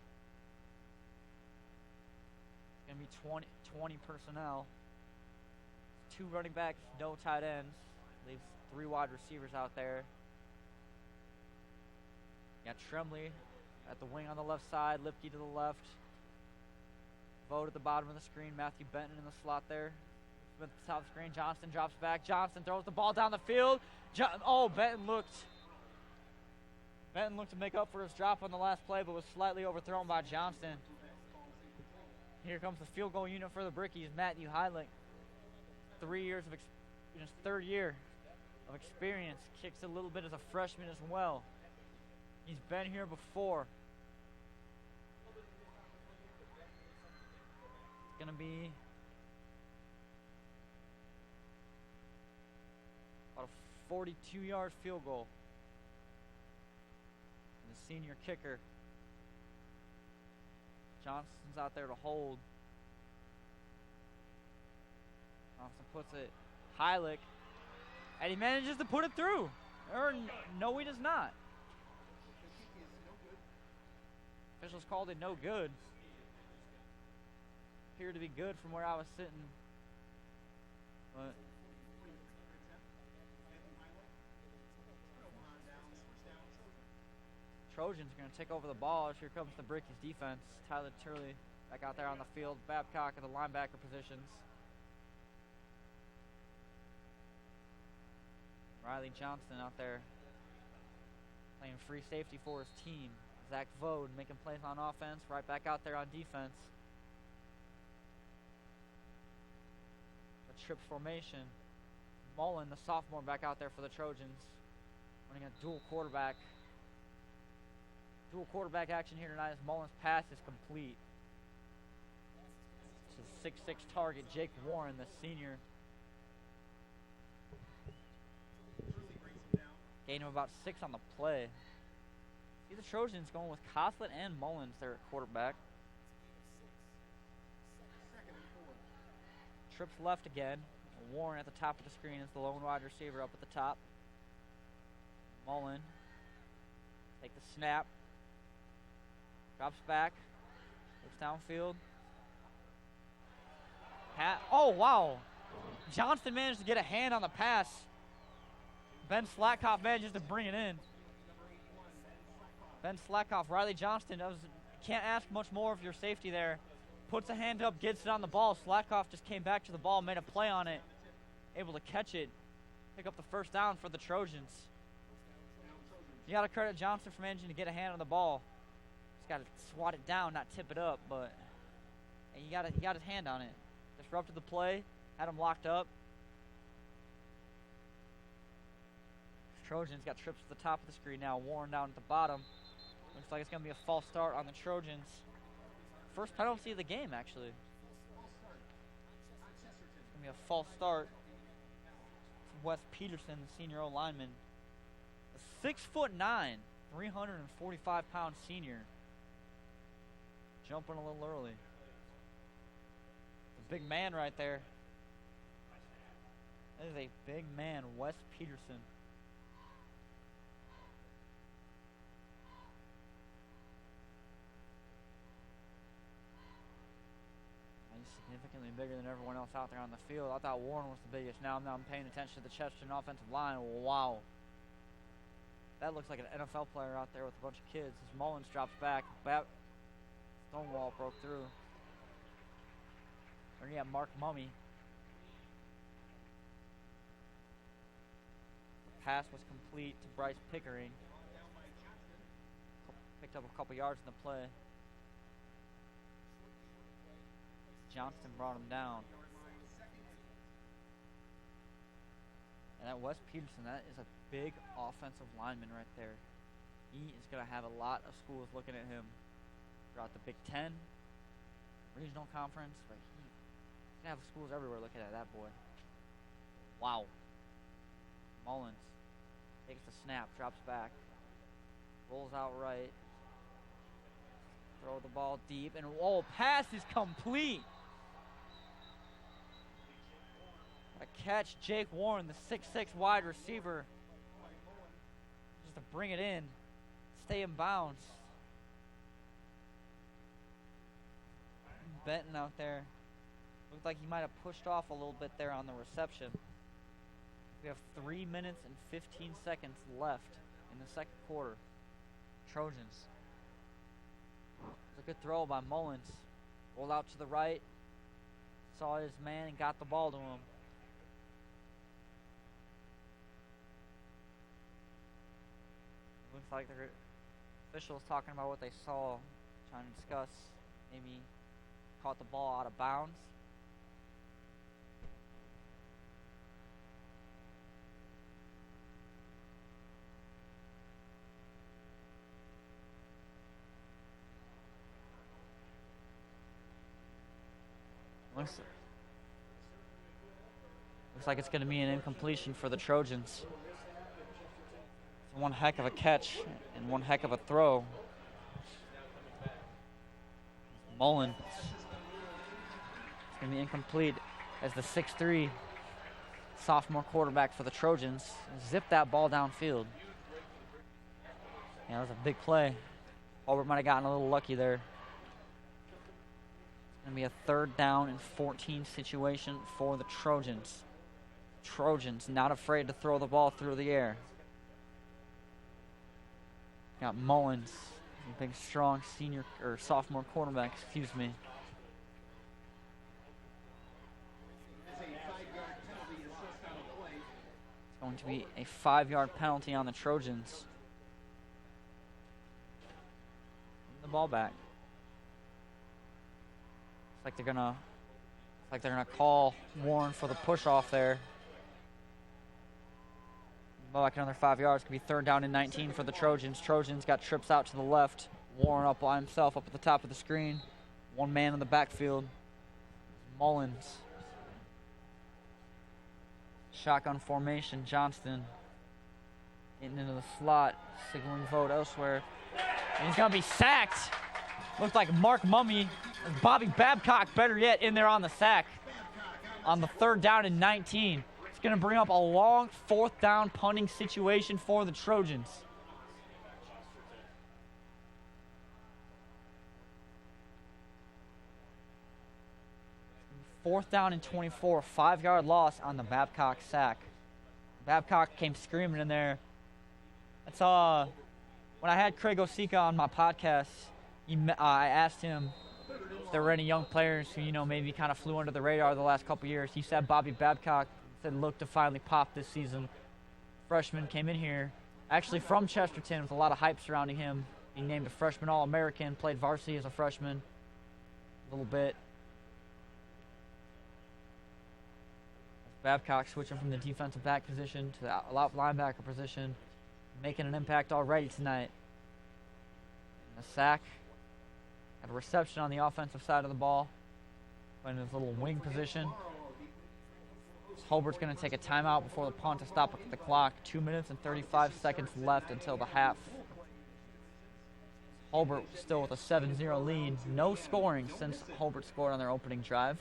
It's going to be 20 personnel. 2 running backs, no tight ends. Leaves 3 wide receivers out there. Got Tremblay at the wing on the left side. Lipke to the left. Vode at the bottom of the screen. Matthew Benton in the slot there. Smith at the top of the screen. Johnston drops back. Johnston throws the ball down the field. Benton looked to make up for his drop on the last play, but was slightly overthrown by Johnston. Here comes the field goal unit for the Brickies, Matthew Heilich. 3 years of in his 3rd year of experience. Kicks a little bit as a freshman as well. He's been here before. It's going to be about a 42-yard field goal. And the senior kicker, Johnston's out there to hold. Johnston puts it, Heilig, and he manages to put it through. Or no, he does not. Officials called it no good. Appeared to be good from where I was sitting. But Trojans are going to take over the ball. Here comes the Brickies defense. Tyler Turley back out there on the field. Babcock in the linebacker positions. Riley Johnston out there playing free safety for his team. Zach Vode making plays on offense, right back out there on defense. A trips formation. Mullen, the sophomore, back out there for the Trojans. Running a dual quarterback. Dual quarterback action here tonight as Mullen's pass is complete. To 6'6" target, Jake Warren, the senior. Gain of about 6 on the play. See the Trojans going with Coslet and Mullins there at quarterback. Trips left again. Warren at the top of the screen is the lone wide receiver up at the top. Mullen take the snap. Drops back. Looks downfield. Oh, wow. Johnston managed to get a hand on the pass. Ben Slatkoff manages to bring it in. Ben Slatkoff, Riley Johnston, can't ask much more of your safety there. Puts a hand up, gets it on the ball. Slatkoff just came back to the ball, made a play on it. Able to catch it, pick up the first down for the Trojans. You got to credit Johnston for managing to get a hand on the ball. Just got to swat it down, not tip it up, but he got his hand on it. Disrupted the play, had him locked up. Trojans got trips at the top of the screen now. Warren down at the bottom. Looks like it's going to be a false start on the Trojans. First penalty of the game, actually. It's going to be a false start. It's Wes Peterson, the senior O-lineman. A 6'9", 345-pound senior. Jumping a little early. A big man right there. That is a big man, Wes Peterson. Significantly bigger than everyone else out there on the field. I thought Warren was the biggest. Now I'm paying attention to the Chesterton offensive line. Wow. That looks like an NFL player out there with a bunch of kids. As Mullins drops back. Stonewall broke through. Then you have Mark Mummy. The pass was complete to Bryce Pickering. Picked up a couple yards in the play. Johnston brought him down. And that Wes Peterson, that is a big offensive lineman right there. He is going to have a lot of schools looking at him throughout the Big Ten, regional conference. But he's going to have schools everywhere looking at that boy. Wow. Mullins takes the snap, drops back, rolls out right. Throw the ball deep, and pass is complete. A catch, Jake Warren, the 6'6" wide receiver. Just to bring it in, stay in bounds. Benton out there. Looked like he might have pushed off a little bit there on the reception. We have 3 minutes and 15 seconds left in the second quarter. Trojans. It's a good throw by Mullins. Rolled out to the right. Saw his man and got the ball to him. Looks like the officials talking about what they saw, trying to discuss. Maybe caught the ball out of bounds. Looks like it's going to be an incompletion for the Trojans. It's one heck of a catch and one heck of a throw. Mullen. It's going to be incomplete as the 6'3" sophomore quarterback for the Trojans zipped that ball downfield. Yeah, that was a big play. Holbert might have gotten a little lucky there. It's going to be a 3rd down and 14 situation for the Trojans. Trojans not afraid to throw the ball through the air. Got Mullins, a big, strong sophomore quarterback, excuse me. It's going to be a 5-yard penalty on the Trojans. The ball back. Looks like they're gonna call Warren for the push off there. Ball back another 5 yards. Could be 3rd down and 19 for the Trojans. Trojans got trips out to the left. Warren up by himself up at the top of the screen. One man in the backfield. Mullins. Shotgun formation. Johnston getting into the slot, signaling vote elsewhere. And he's going to be sacked. Looks like Mark Mummy, Bobby Babcock, better yet, in there on the sack. On the 3rd down and 19. It's going to bring up a long 4th down punting situation for the Trojans. Fourth down and 24, 5-yard loss on the Babcock sack. Babcock came screaming in there. That's when I had Craig Osika on my podcast, I asked him if there were any young players who, maybe kind of flew under the radar the last couple years. He said Bobby Babcock said looked to finally pop this season. Freshman came in here, actually from Chesterton, with a lot of hype surrounding him. He named a freshman All-American, played varsity as a freshman a little bit. Babcock switching from the defensive back position to the linebacker position, making an impact already tonight. And a sack, and a reception on the offensive side of the ball, playing his little wing position. Holbert's going to take a timeout before the punt to stop the clock. 2 minutes and 35 seconds left until the half. Holbert still with a 7-0 lead. No scoring since Holbert scored on their opening drive.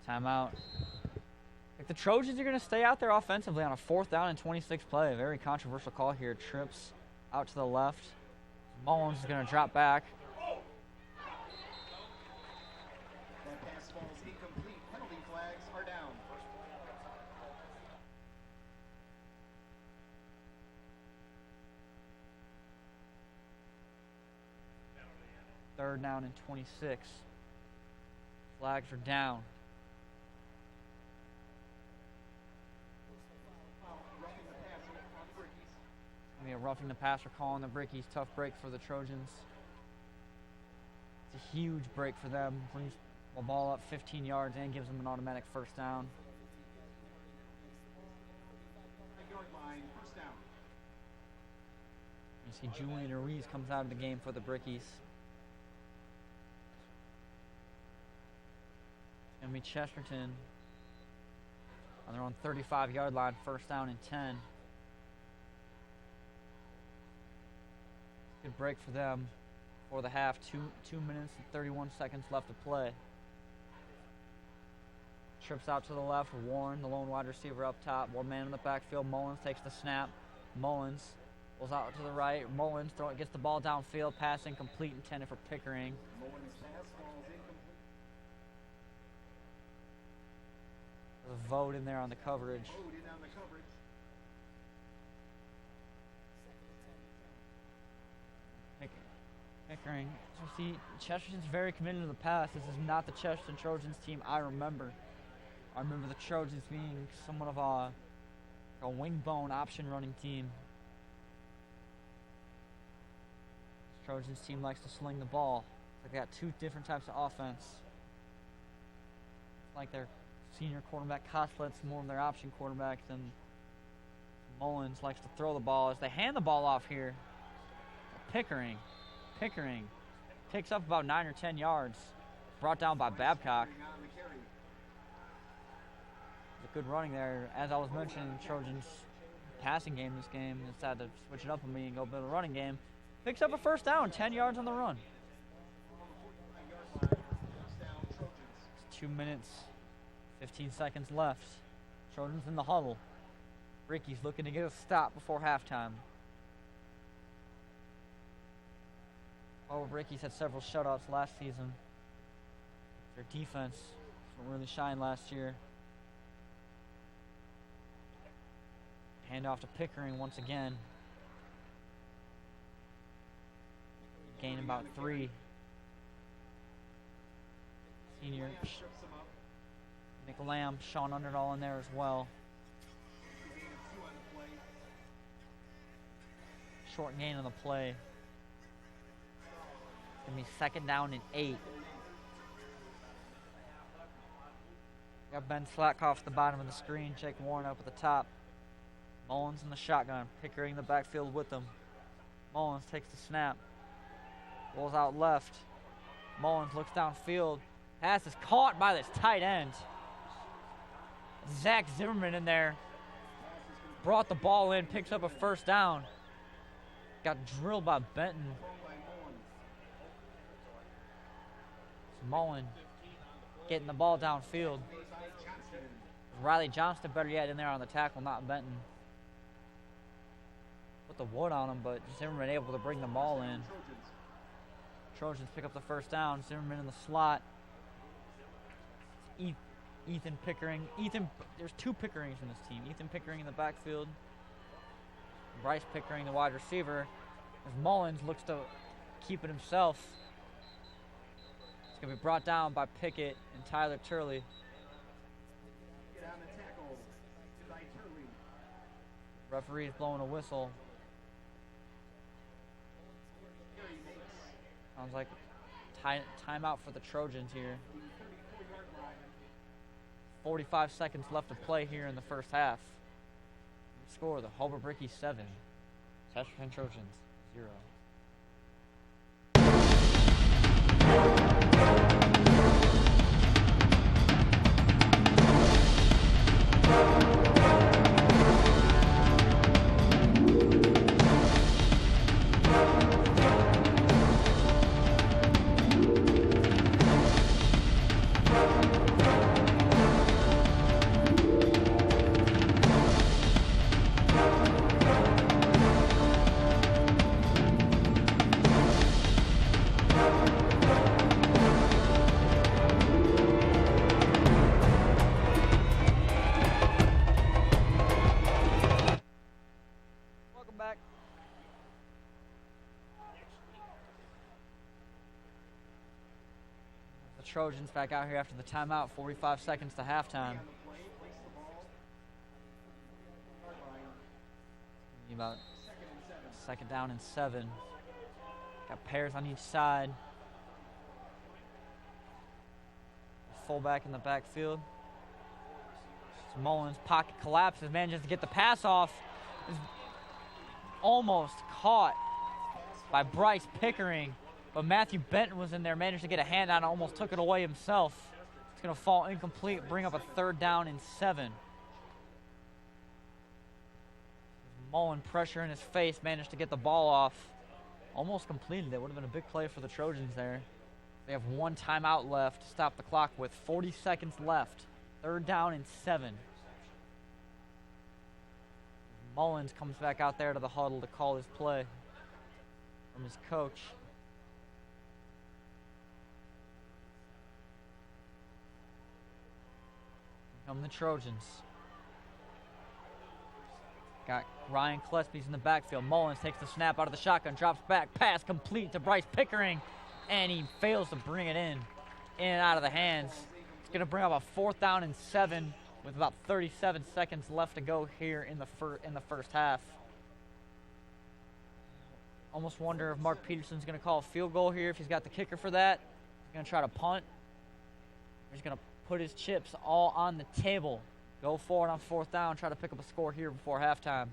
Timeout. If the Trojans are going to stay out there offensively on a 4th down and 26 play, a very controversial call here. Trips out to the left. Mullins is going to drop back. That pass falls incomplete. Penalty flags are down. 3rd down and 26. Flags are down. A roughing the passer call on the Brickies. Tough break for the Trojans. It's a huge break for them. Brings the ball up 15 yards and gives them an automatic 1st down. You see Julian Ruiz comes out of the game for the Brickies. It's going to be Chesterton on their own 35-yard line. 1st down and 10. Good break for them for the half. 2 minutes and 31 seconds left to play. Trips out to the left. Warren, the lone wide receiver up top. One man in the backfield. Mullins takes the snap. Mullins goes out to the right. Mullins gets the ball downfield. Pass incomplete, intended for Pickering. There's a vote in there on the coverage. Pickering. So see, Chesterton's very committed to the pass. This is not the Chesterton Trojans team I remember. I remember the Trojans being somewhat of a wing bone option running team. This Trojans team likes to sling the ball. Like they got two different types of offense. Like their senior quarterback Koslet's more of their option quarterback than Mullins likes to throw the ball. As they hand the ball off here, Pickering picks up about 9 or 10 yards. Brought down by Babcock. A good running there. As I was mentioning, Trojans passing game this game. Decided to switch it up on me and go build a running game. Picks up a first down, 10 yards on the run. 2 minutes, 15 seconds left. Trojans in the huddle. Brickies looking to get a stop before halftime. Brickies had several shutouts last season. Their defense didn't really shine last year. Hand off to Pickering once again. Gain about 3. Senior Nick Lamb, Sean Underdahl in there as well. Short gain on the play. It's going to be 2nd down and 8. Got Ben Slatkoff at the bottom of the screen. Jake Warren up at the top. Mullins in the shotgun. Pickering in the backfield with them. Mullins takes the snap. Rolls out left. Mullins looks downfield. Pass is caught by this tight end. Zach Zimmerman in there. Brought the ball in. Picks up a first down. Got drilled by Benton. Mullen getting the ball downfield. Riley Johnston, better yet, in there on the tackle, not Benton. Put the wood on him, but Zimmerman able to bring the ball in. Trojans pick up the first down. Zimmerman in the slot. Ethan Pickering. There's 2 Pickerings in this team. Ethan Pickering in the backfield. Bryce Pickering, the wide receiver. As Mullins looks to keep it himself. It's going to be brought down by Pickett and Tyler Turley. Referee's blowing a whistle. Sounds like timeout for the Trojans here. 45 seconds left to play here in the first half. Score, the Holbrook Brickies 7. Chesterton Trojans 0. Trojans back out here after the timeout. 45 seconds to halftime. About 2nd down and 7. Got pairs on each side. Fullback in the backfield. Mullins pocket collapses, manages to get the pass off. Is almost caught by Bryce Pickering. But Matthew Benton was in there, managed to get a hand on it, almost took it away himself. It's going to fall incomplete, bring up a 3rd down and 7. Mullen pressure in his face, managed to get the ball off. Almost completed it. Would have been a big play for the Trojans there. They have 1 timeout left to stop the clock with 40 seconds left. 3rd down and 7. Mullins comes back out there to the huddle to call his play from his coach. Come the Trojans. Got Ryan Klespie's in the backfield. Mullins takes the snap out of the shotgun, drops back, pass complete to Bryce Pickering, and he fails to bring it in and out of the hands. It's going to bring up a 4th down and 7 with about 37 seconds left to go here in the first half. Almost wonder if Mark Peterson's going to call a field goal here, if he's got the kicker for that. He's going to try to punt. He's going to put his chips all on the table. Go forward on 4th down, try to pick up a score here before halftime.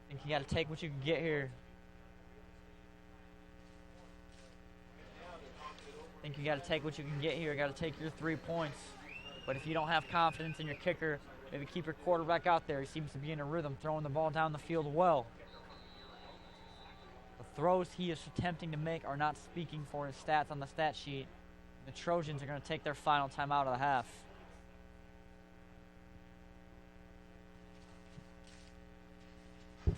I think you got to take what you can get here. I think you got to take what you can get here. You got to take your 3 points. But if you don't have confidence in your kicker, maybe keep your quarterback out there. He seems to be in a rhythm, throwing the ball down the field well. The throws he is attempting to make are not speaking for his stats on the stat sheet. The Trojans are going to take their final timeout of the half. The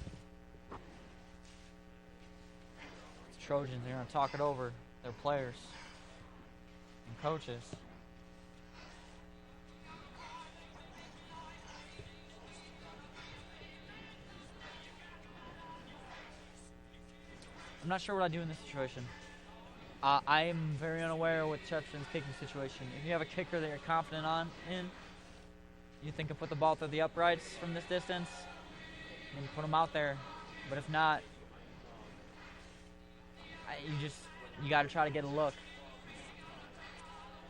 Trojans are going to talk it over their players and coaches. I'm not sure what I do in this situation. I am very unaware with Chesterton's kicking situation. If you have a kicker that you're confident in, you think of put the ball through the uprights from this distance, and you put him out there. But if not, you got to try to get a look.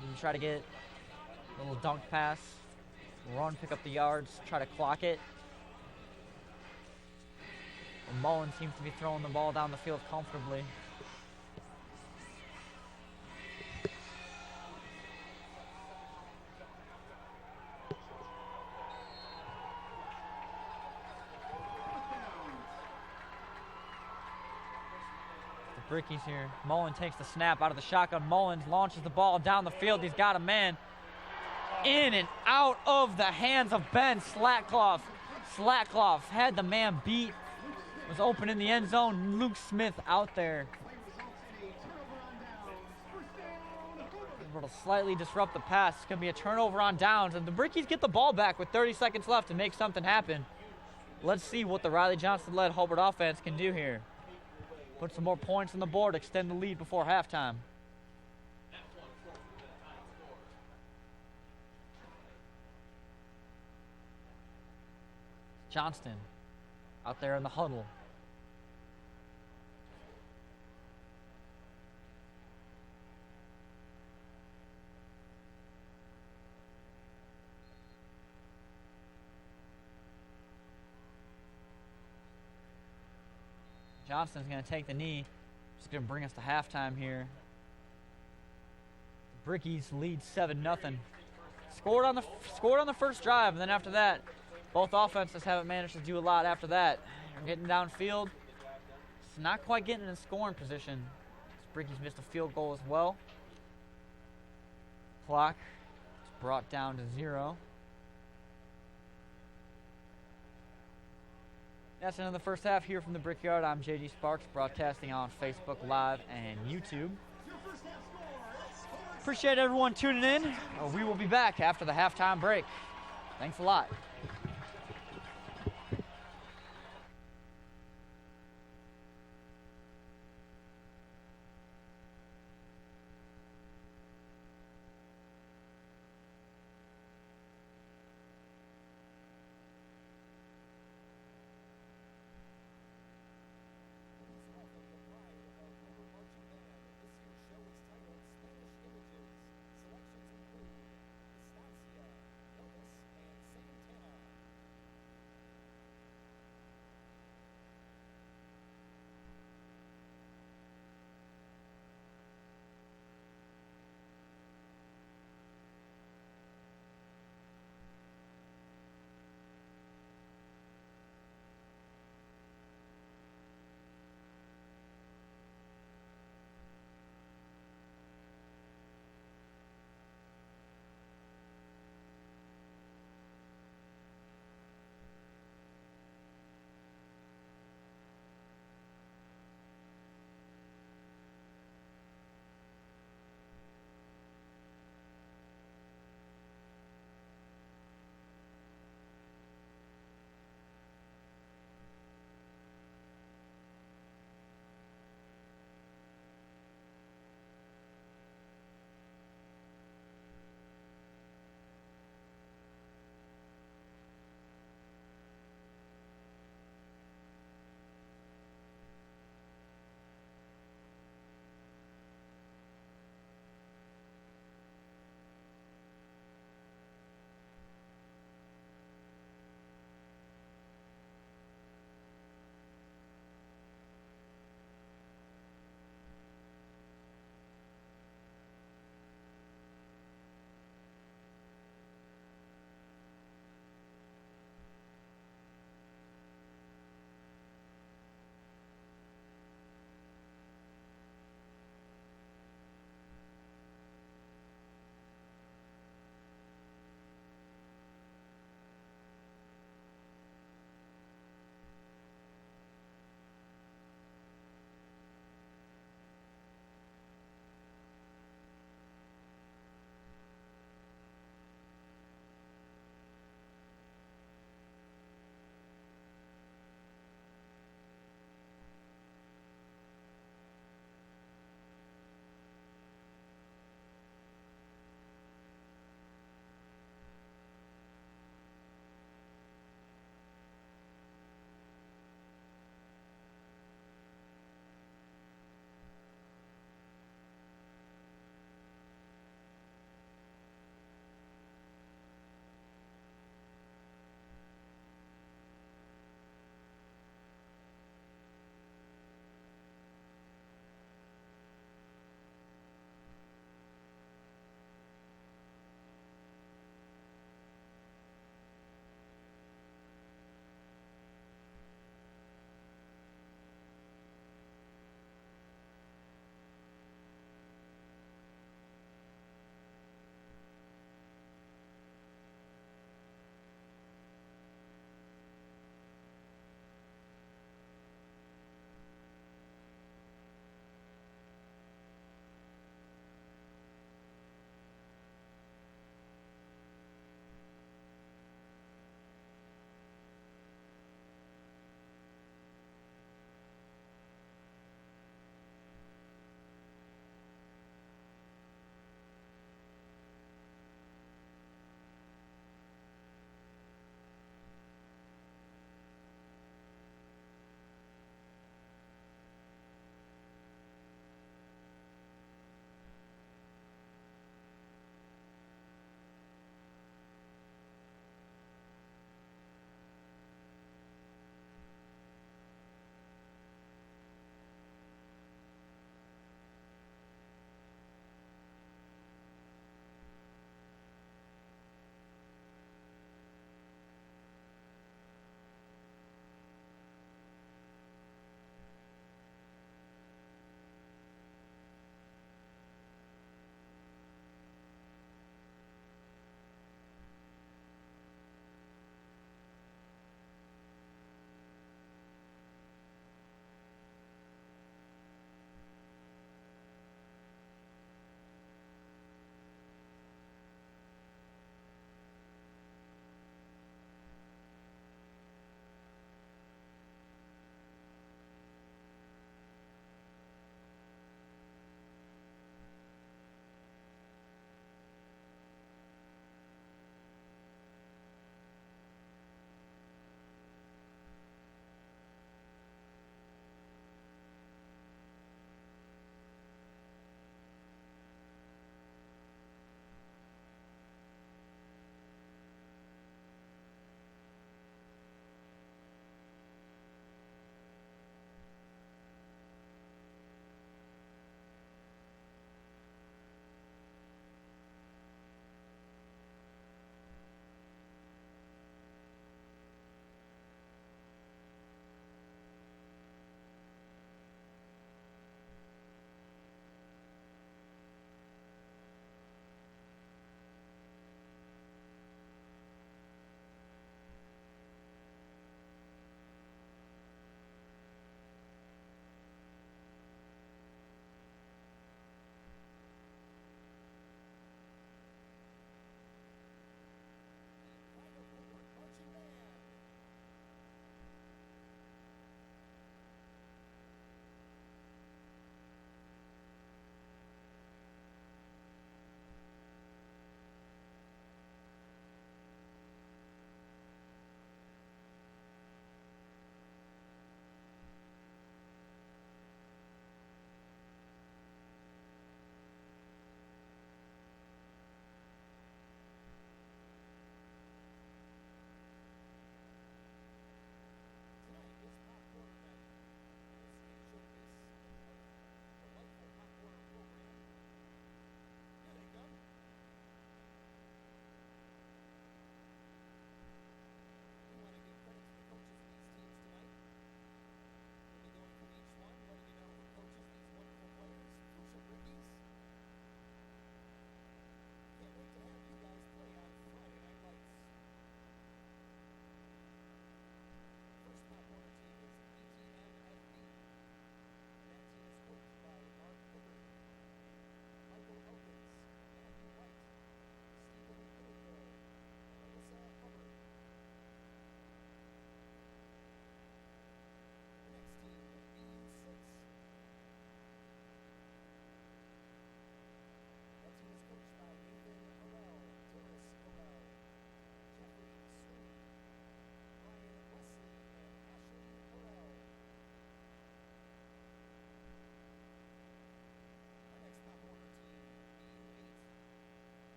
You try to get a little dunk pass, run, pick up the yards, try to clock it. And Mullins seems to be throwing the ball down the field comfortably. Brickies here. Mullins takes the snap out of the shotgun. Mullins launches the ball down the field. He's got a man in and out of the hands of Ben Slackcloth. Slackcloth had the man beat. Was open in the end zone. Luke Smith out there. Able to slightly disrupt the pass. It's going to be a turnover on downs. And the Brickies get the ball back with 30 seconds left to make something happen. Let's see what the Riley Johnson-led Hobart offense can do here. Put some more points on the board, extend the lead before halftime. Johnston out there in the huddle. Johnston's going to take the knee. Just going to bring us to halftime here. The Brickies lead 7-0. Scored on the first drive, and then after that, both offenses haven't managed to do a lot after that. They're getting downfield. It's not quite getting in a scoring position. The Brickies missed a field goal as well. Clock is brought down to 0. That's the end of the first half here from the Brickyard. I'm JD Sparks, broadcasting on Facebook Live and YouTube. Appreciate everyone tuning in. We will be back after the halftime break. Thanks a lot.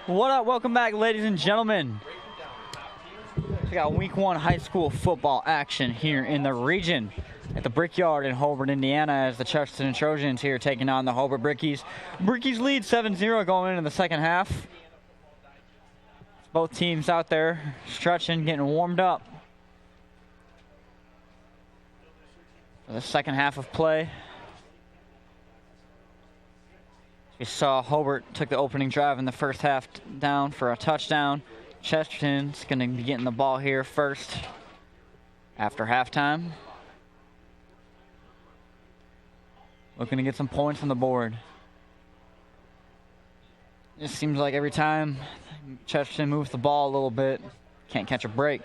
What up? Welcome back, ladies and gentlemen. We got week 1 high school football action here in the region at the Brickyard in Hobart, Indiana, as the Brickies Trojans here taking on the Hobart Brickies. Brickies lead 7-0 going into the second half. Both teams out there stretching, getting warmed up for the second half of play. We saw Hobart took the opening drive in the first half down for a touchdown. Chesterton's going to be getting the ball here first after halftime. Looking to get some points on the board. It seems like every time Chesterton moves the ball a little bit, can't catch a break.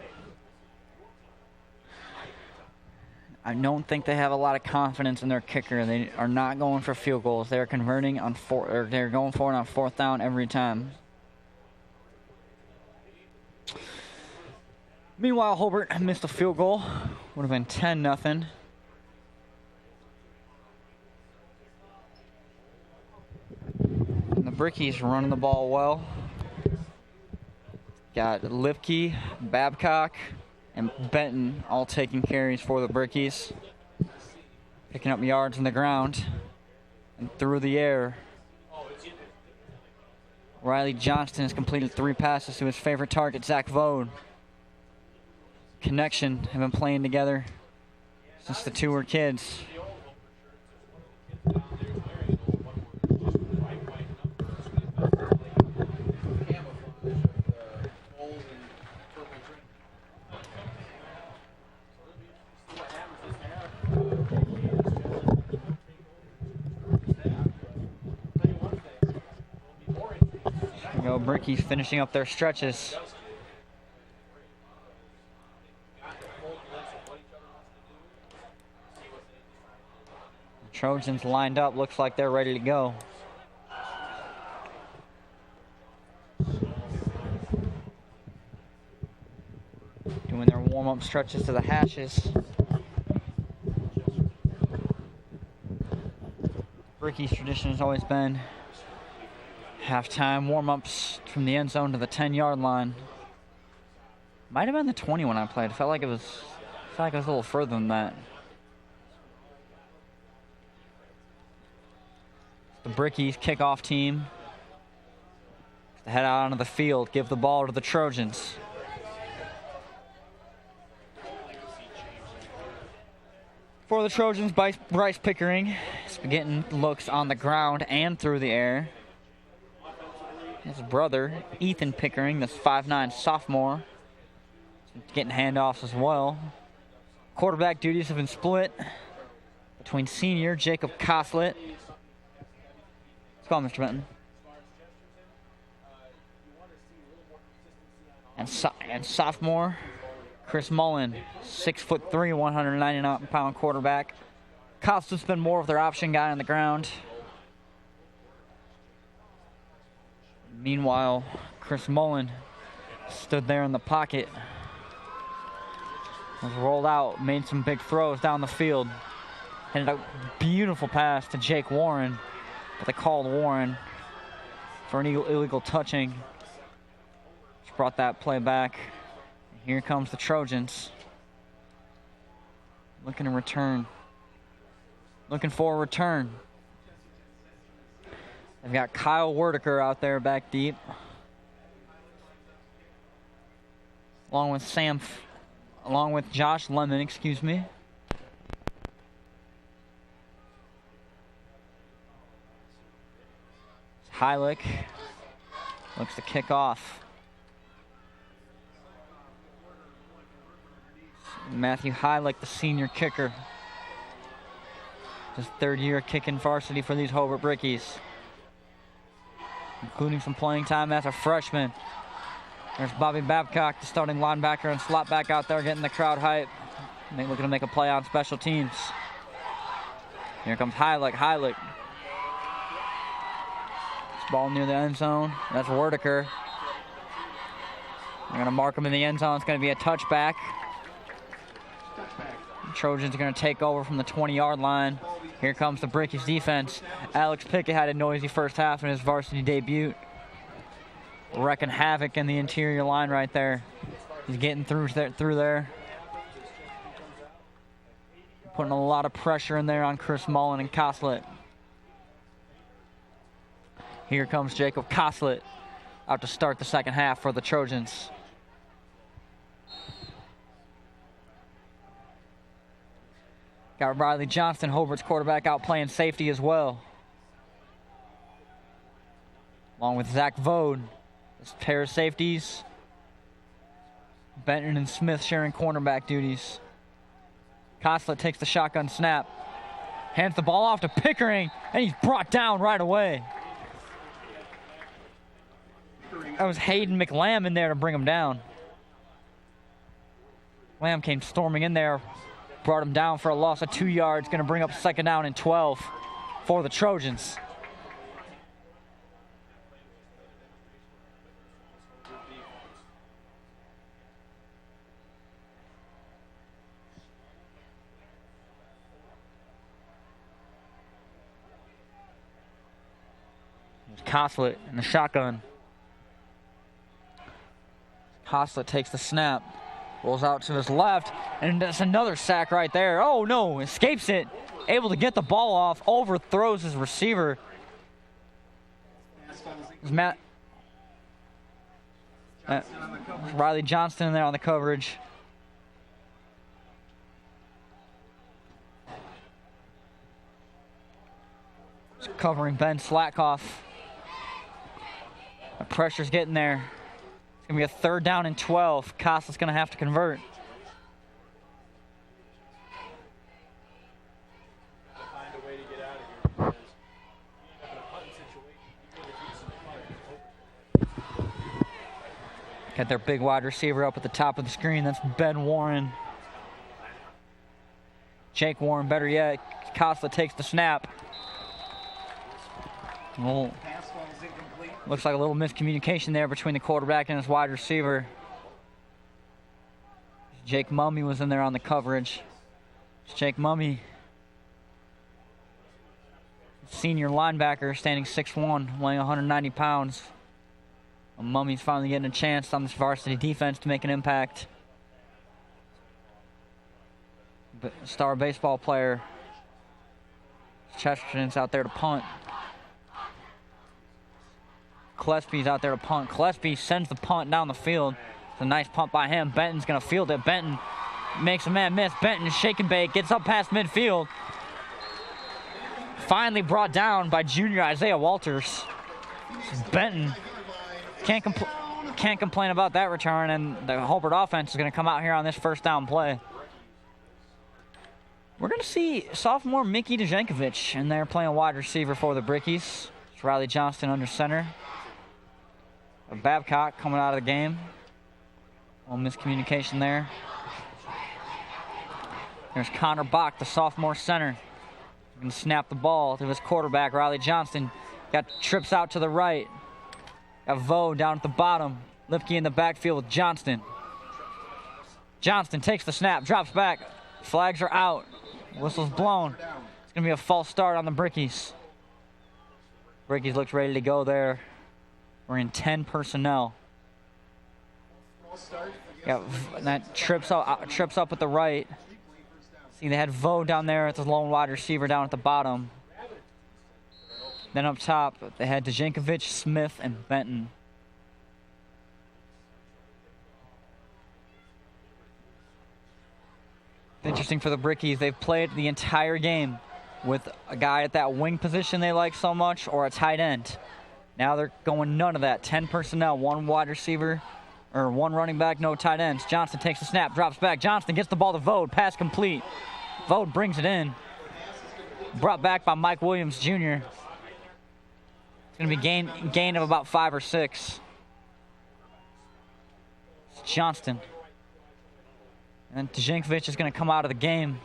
I don't think they have a lot of confidence in their kicker. They are not going for field goals. They're converting on they're going for it on 4th down every time. Meanwhile, Hobart missed a field goal. Would have been 10-0. And the Brickies running the ball well. Got Lipke, Babcock, and Benton all taking carries for the Brickies. Picking up yards on the ground and through the air. Riley Johnston has completed 3 passes to his favorite target, Zach Vode. Connection have been playing together since the two were kids. Brickies finishing up their stretches. Trojans lined up, looks like they're ready to go. Doing their warm-up stretches to the hashes. Brickies' tradition has always been halftime warm-ups from the end zone to the 10-yard line. Might have been the 20 when I played. Felt like it was a little further than that. The Brickies kickoff team to head out onto the field, give the ball to the Trojans. For the Trojans, Bryce Pickering is getting looks on the ground and through the air. His brother, Ethan Pickering, this 5'9" sophomore, getting handoffs as well. Quarterback duties have been split between senior Jacob Coslett. Let's go, Mr. Benton. And sophomore Chris Mullen, 6'3", 199-pound quarterback. Coslett's been more of their option guy on the ground. Meanwhile, Chris Mullen stood there in the pocket. Was rolled out, made some big throws down the field. Handed a beautiful pass to Jake Warren. But they called Warren for an illegal touching. Just brought that play back. Here comes the Trojans. Looking to return. Looking for a return. They've got Kyle Werdiker out there back deep. Along with Josh Lemon, excuse me. Heilich looks to kick off. Matthew Heilich, the senior kicker. His 3rd year kicking varsity for these Hobart Brickies, including some playing time as a freshman. There's Bobby Babcock, the starting linebacker and slot back out there getting the crowd hype. Looking to make a play on special teams. Here comes Heilich. Ball near the end zone. That's Werdiker. They're going to mark him in the end zone. It's going to be a touchback. Trojans are going to take over from the 20-yard line. Here comes the Brickies defense. Alex Pickett had a noisy first half in his varsity debut. wrecking havoc in the interior line right there. He's getting through there. Putting a lot of pressure in there on Chris Mullen and Koslett. Here comes Jacob Koslett out to start the second half for the Trojans. Got Riley Johnston, Hobart's quarterback, out playing safety as well. Along with Zach Vode. This pair of safeties. Benton and Smith sharing cornerback duties. Koslett takes the shotgun snap. Hands the ball off to Pickering, and he's brought down right away. That was Hayden McLam in there to bring him down. Lamb came storming in there, brought him down for a loss of 2 yards. Going to bring up second down and 12 for the Trojans. Koslett in the shotgun. Koslett takes the snap, rolls out to his left, and that's another sack right there. Oh no, escapes it, able to get the ball off, overthrows his receiver. Riley Johnston there on the coverage. Just covering Ben Slatkoff. The pressure's getting there. It's going to be a third down and 12. Costa's going to have to convert. Find a way to get out of here because in a punting situation, Got their big wide receiver up at the top of the screen. That's Ben Warren. Jake Warren, better yet. Costa takes the snap. Oh. Looks like a little miscommunication there between the quarterback and his wide receiver. Jake Mummy was in there on the coverage. It's Jake Mummy, senior linebacker, standing 6'1", weighing 190 pounds. Mummy's finally getting a chance on this varsity defense to make an impact. But star baseball player. Chesterton's out there to punt. Gillespie's out there to punt. Gillespie sends the punt down the field. It's a nice punt by him. Benton's going to field it. Benton makes a man miss. Benton, shake and bake, gets up past midfield. Finally brought down by junior Isaiah Walters. Benton can't complain about that return, and the Hobart offense is going to come out here on this first down play. We're going to see sophomore Mickey Dejankovic in there playing wide receiver for the Brickies. It's Riley Johnston under center. Babcock coming out of the game. A little miscommunication there. There's Connor Bach, the sophomore center. He's going to snap the ball to his quarterback, Riley Johnston. Got trips out to the right. Got Vo down at the bottom. Lipke in the backfield with Johnston. Johnston takes the snap, drops back. Flags are out. Whistle's blown. It's going to be a false start on the Brickies. Brickies looks ready to go there. We're in 10 personnel. Got that trips up at the right. See, they had Vo down there at the lone wide receiver down at the bottom. Then up top, they had Dejankovic, Smith, and Benton. Interesting for the Brickies, they've played the entire game with a guy at that wing position they like so much or a tight end. Now they're going none of that. 10 personnel, one wide receiver, or one running back, no tight ends. Johnston takes the snap, drops back. Johnston gets the ball to Vode, pass complete. Vode brings it in. Brought back by Mike Williams, Jr. It's going to be gain of about 5 or 6. It's Johnston. And Dejankovic is going to come out of the game.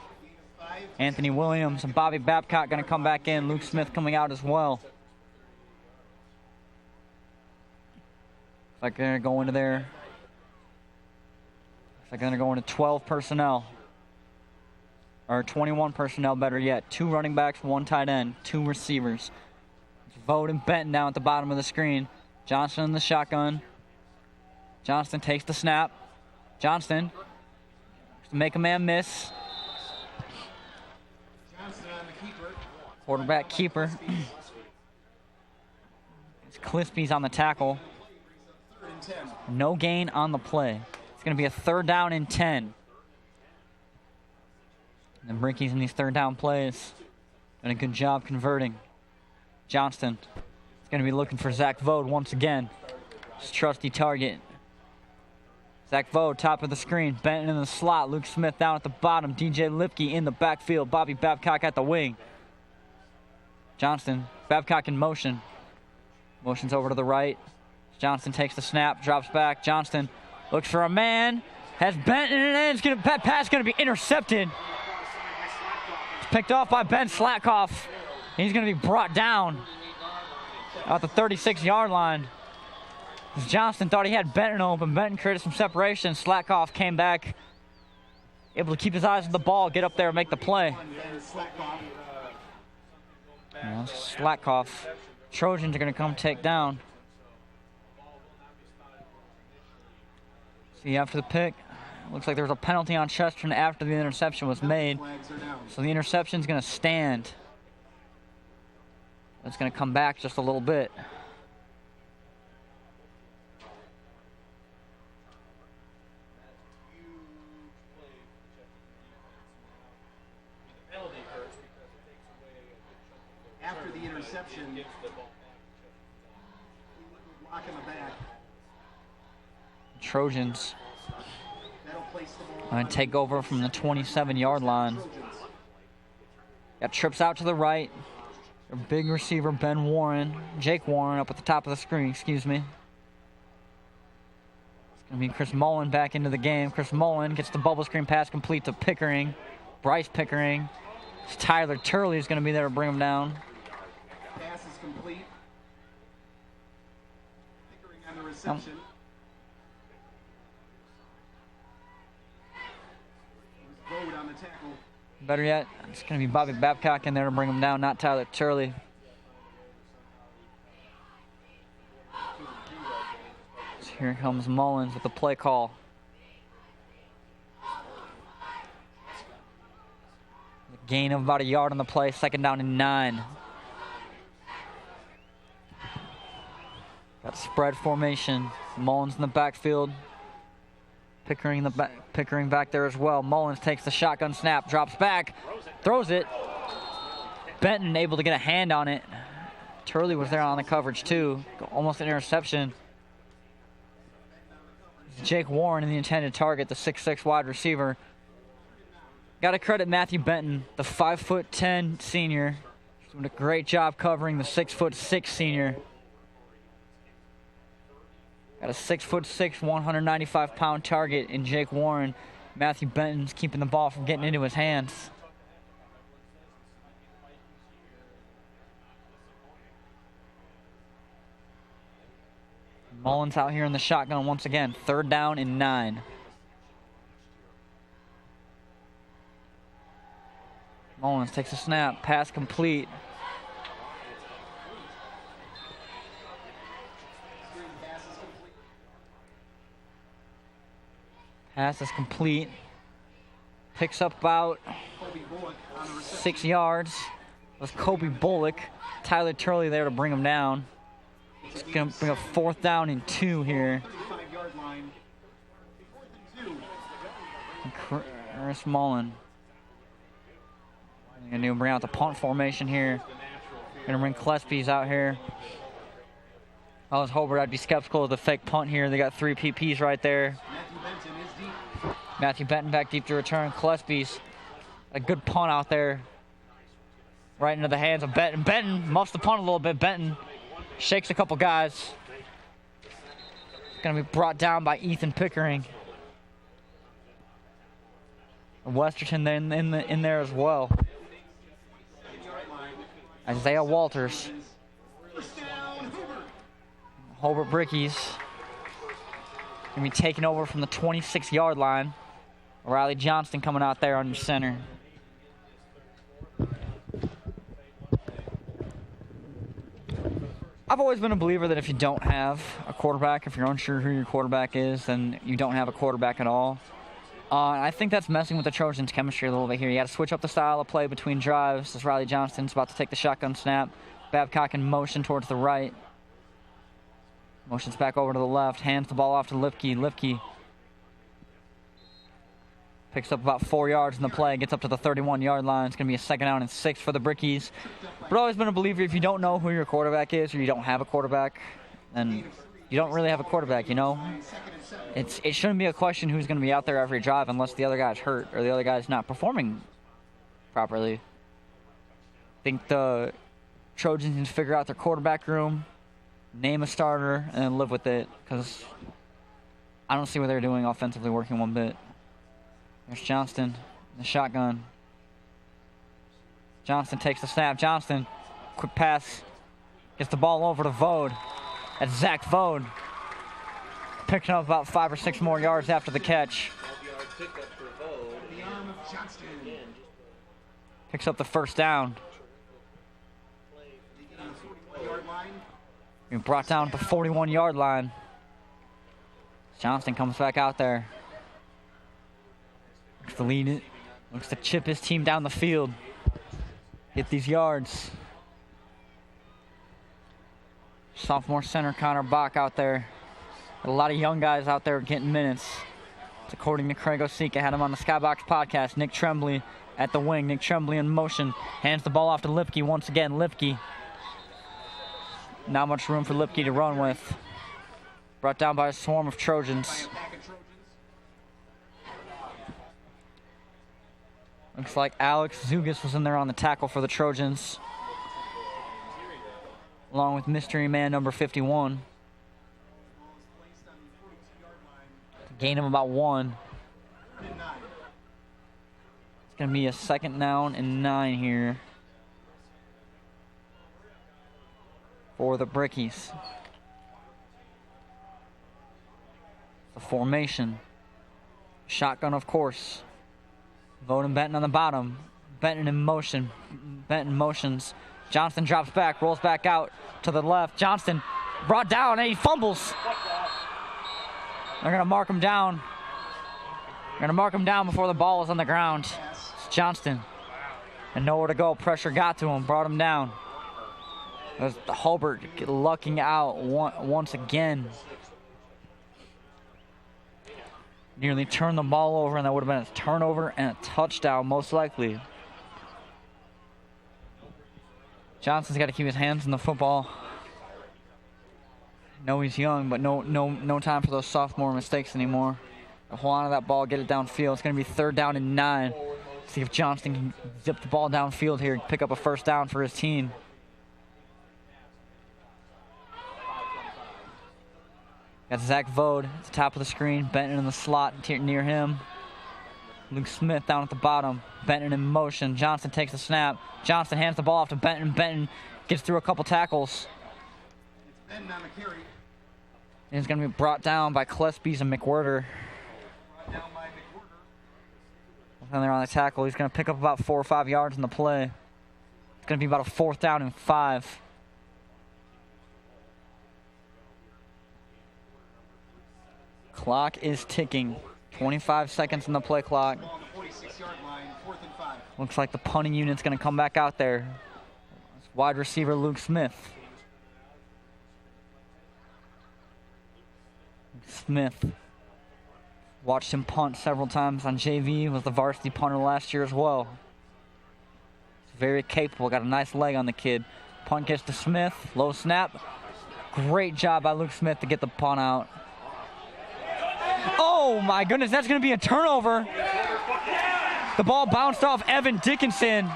Anthony Williams and Bobby Babcock going to come back in. Luke Smith coming out as well. Looks like they're going to go into there. Looks like they're going to go into 12 personnel. Or 21 personnel, better yet. 2 running backs, 1 tight end, 2 receivers. It's Vode and Benton down at the bottom of the screen. Johnston in the shotgun. Johnston takes the snap. Johnston to make a man miss. Johnson on the keeper. Quarterback keeper. It's Clispy's on the tackle. 3rd and 10. No gain on the play. It's going to be a 3rd down and 10. And the Brickies in these 3rd down plays done a good job converting. Johnston is going to be looking for Zach Vode once again. His trusty target. Zach Vode, top of the screen. Benton in the slot. Luke Smith down at the bottom. DJ Lipke in the backfield. Bobby Babcock at the wing. Johnston, Babcock in motion. Motions over to the right. Johnston takes the snap, drops back. Johnston looks for a man. Has Benton in it. Pass going to be intercepted. It's picked off by Ben Slatkoff. He's going to be brought down at the 36-yard line. Johnston thought he had Benton open. Benton created some separation. Slatkoff came back, able to keep his eyes on the ball, get up there and make the play. Slatkoff. Trojans are going to come take down. See, after the pick, looks like there was a penalty on Chesterton after the interception was made. So the interception's going to stand. It's going to come back just a little bit. After the interception, lock in the back. Trojans That'll place the ball going to take over from the 27-yard line. Got trips out to the right. Their big receiver, Ben Warren. Jake Warren up at the top of the screen, excuse me. It's going to be Chris Mullen back into the game. Chris Mullen gets the bubble screen pass complete to Pickering. Bryce Pickering. It's Tyler Turley is going to be there to bring him down. Pass is complete. Pickering on the reception. Vode on the tackle. Better yet, it's going to be Bobby Babcock in there to bring him down, not Tyler Turley. So here comes Mullins with the play call. The gain of about a yard on the play, 2nd down and 9. Got spread formation. Mullins in the backfield. Pickering back there as well. Mullins takes the shotgun snap, drops back, throws it. Benton able to get a hand on it. Turley was there on the coverage too. Almost an interception. Jake Warren in the intended target, the 6'6" wide receiver. Got to credit Matthew Benton, the 5'10" senior. He's doing a great job covering the 6'6" senior. Got a 6'6", 195-pound target in Jake Warren. Matthew Benton's keeping the ball from getting into his hands. Mullins out here in the shotgun once again. 3rd down and 9. Mullins takes a snap. Pass complete. Pass is complete. Picks up about 6 yards. With Kobe Bullock. Tyler Turley there to bring him down. It's going to bring a 4th down and 2 here. Chris Mullen. They're going to bring out the punt formation here. Going to bring Klespies out here. If I was Hobart, I'd be skeptical of the fake punt here. They got 3 PPs right there. Matthew Benton back deep to return. Klespies. A good punt out there. Right into the hands of Benton. Benton muffs the punt a little bit. Benton shakes a couple guys. It's going to be brought down by Ethan Pickering. Westerton in there as well. Isaiah Walters. Hobart Brickies going to be taking over from the 26-yard line. Riley Johnston coming out there under center. I've always been a believer that if you don't have a quarterback, if you're unsure who your quarterback is, then you don't have a quarterback at all. I think that's messing with the Trojans' chemistry a little bit here. You got to switch up the style of play between drives as Riley Johnston's about to take the shotgun snap. Babcock in motion towards the right. Motions back over to the left. Hands the ball off to Lipke. Lipke picks up about 4 yards in the play. Gets up to the 31-yard line. It's going to be a 2nd down and 6 for the Brickies. But I've always been a believer if you don't know who your quarterback is or you don't have a quarterback, then you don't really have a quarterback, you know? It shouldn't be a question who's going to be out there every drive unless the other guy's hurt or the other guy's not performing properly. I think the Trojans need to figure out their quarterback room, name a starter, and then live with it, because I don't see what they're doing offensively working one bit. There's Johnston, the shotgun. Johnston takes the snap. Johnston, quick pass, gets the ball over to Vode. That's Zach Vode, picking up about 5 or 6 more yards after the catch. Picks up the 1st down. Being brought down at the 41-yard line. Johnston comes back out there. Looks to lead it. Looks to chip his team down the field. Get these yards. Sophomore center Connor Bach out there. A lot of young guys out there getting minutes. It's according to Craig Osika. Had him on the Skybox podcast. Nick Tremblay at the wing. Nick Tremblay in motion. Hands the ball off to Lipke once again. Lipke. Not much room for Lipke to run with. Brought down by a swarm of Trojans. Looks like Alex Zugas was in there on the tackle for the Trojans, along with mystery man number 51. Gain of about 1. It's going to be a 2nd down and 9 here for the Brickies. The formation. Shotgun, of course. Vode and Benton on the bottom. Benton in motion. Benton motions. Johnston drops back, rolls back out to the left. Johnston brought down and he fumbles. They're going to mark him down. They're going to mark him down before the ball is on the ground. It's Johnston. And nowhere to go. Pressure got to him, brought him down. It was Hobart lucking out once again. Nearly turned the ball over, and that would have been a turnover and a touchdown, most likely. Johnson's got to keep his hands on the football. know he's young, but no time for those sophomore mistakes anymore. Hold on to that ball, get it downfield. It's going to be 3rd down and 9. See if Johnston can zip the ball downfield here and pick up a 1st down for his team. Got Zach Vode at the top of the screen. Benton in the slot near him. Luke Smith down at the bottom. Benton in motion. Johnston takes the snap. Johnston hands the ball off to Benton. Benton gets through a couple tackles. And it's going to be brought down by Klespies and McWhirter. And they're on the tackle. He's going to pick up about 4 or 5 yards in the play. It's going to be about a 4th down and 5. Clock is ticking. 25 seconds in the play clock. Looks like the punting unit's going to come back out there. It's wide receiver Luke Smith. Smith. Watched him punt several times on JV. Was the varsity punter last year as well. He's very capable. Got a nice leg on the kid. Punt gets to Smith. Low snap. Great job by Luke Smith to get the punt out. Oh my goodness, that's going to be a turnover. The ball bounced off Evan Dickinson.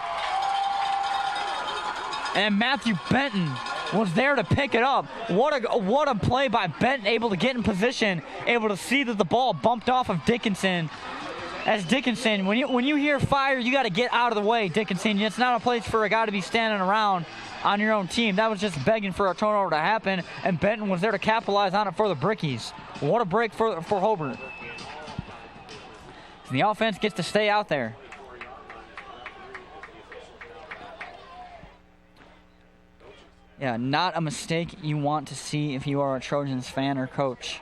And Matthew Benton was there to pick it up. What a play by Benton, able to get in position, able to see that the ball bumped off of Dickinson. As Dickinson, when you hear fire, you got to get out of the way, Dickinson. It's not a place for a guy to be standing around on your own team. That was just begging for a turnover to happen, and Benton was there to capitalize on it for the Brickies. What a break for Hobart. The offense gets to stay out there. Yeah, not a mistake you want to see if you are a Trojans fan or coach.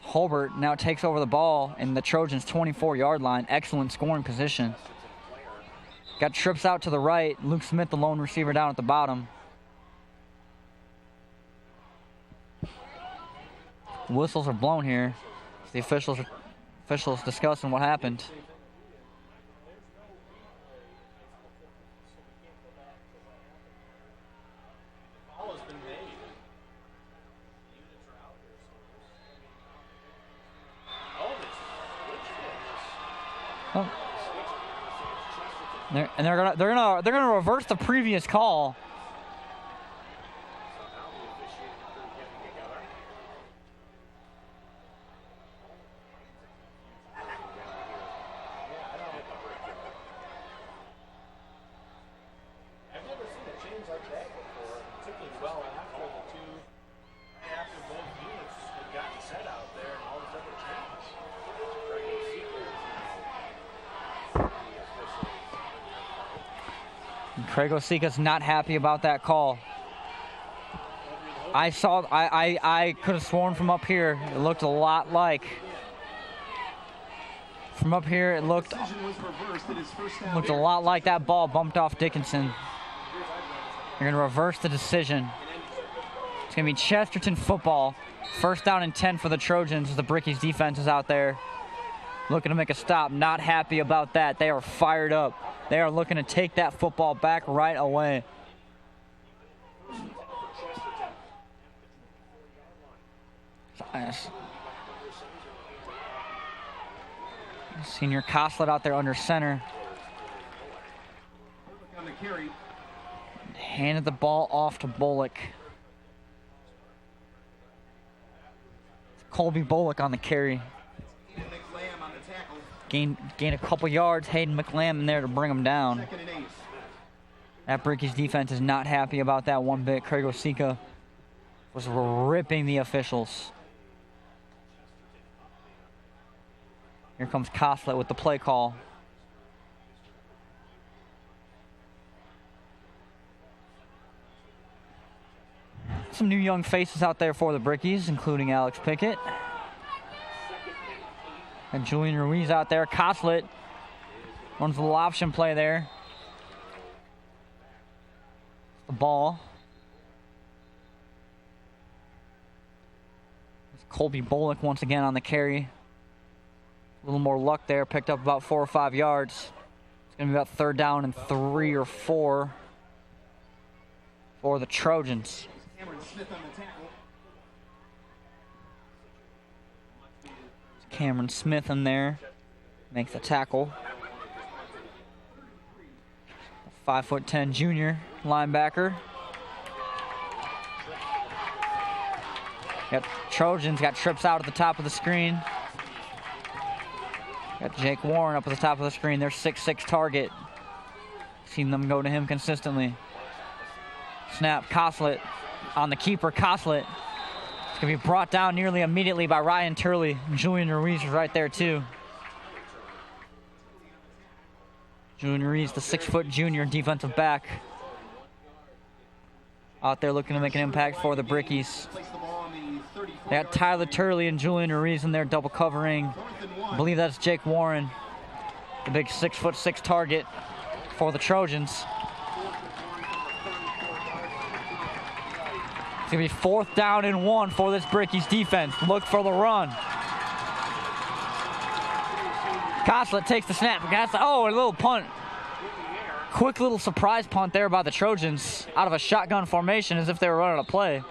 Holbert now takes over the ball in the Trojans' 24-yard line. Excellent scoring position. Got trips out to the right. Luke Smith, the lone receiver, down at the bottom. Whistles are blown here. The officials discussing what happened. Oh. They're gonna reverse the previous call. Craig Osika's not happy about that call. I could have sworn from up here it looked a lot like. From up here it looked a lot like that ball bumped off Dickinson. They're going to reverse the decision. It's going to be Chesterton football. First down and 10 for the Trojans as the Brickies defense is out there looking to make a stop. Not happy about that. They are fired up. They are looking to take that football back right away. Nice. Senior Coslet out there under center. Handed the ball off to Bullock. Colby Bullock on the carry. Gain a couple yards. Hayden McLam in there to bring him down. That Brickies defense is not happy about that one bit. Craig Osika was ripping the officials. Here comes Coslet with the play call. Some new young faces out there for the Brickies, including Alex Pickett. And Julian Ruiz out there. Coslet runs a little option play there. The ball. It's Colby Bullock once again on the carry. A little more luck there. Picked up about 4 or 5 yards. It's going to be about third down and 3 or 4 for the Trojans. Cameron Smith in there makes the tackle. 5'10" junior linebacker. Got Trojans got trips out at the top of the screen. Got Jake Warren up at the top of the screen. Their 6'6" target. Seen them go to him consistently. Snap, Coslet on the keeper. Coslet. It's going to be brought down nearly immediately by Ryan Turley. Julian Ruiz is right there, too. Julian Ruiz, the 6' junior defensive back. Out there looking to make an impact for the Brickies. They got Tyler Turley and Julian Ruiz in there double covering. I believe that's Jake Warren, the big 6'6" target for the Trojans. It's going to be 4th down and 1 for this Brickies defense. Look for the run. Coslet takes the snap. Oh, a little punt. Quick little surprise punt there by the Trojans out of a shotgun formation as if they were running a play.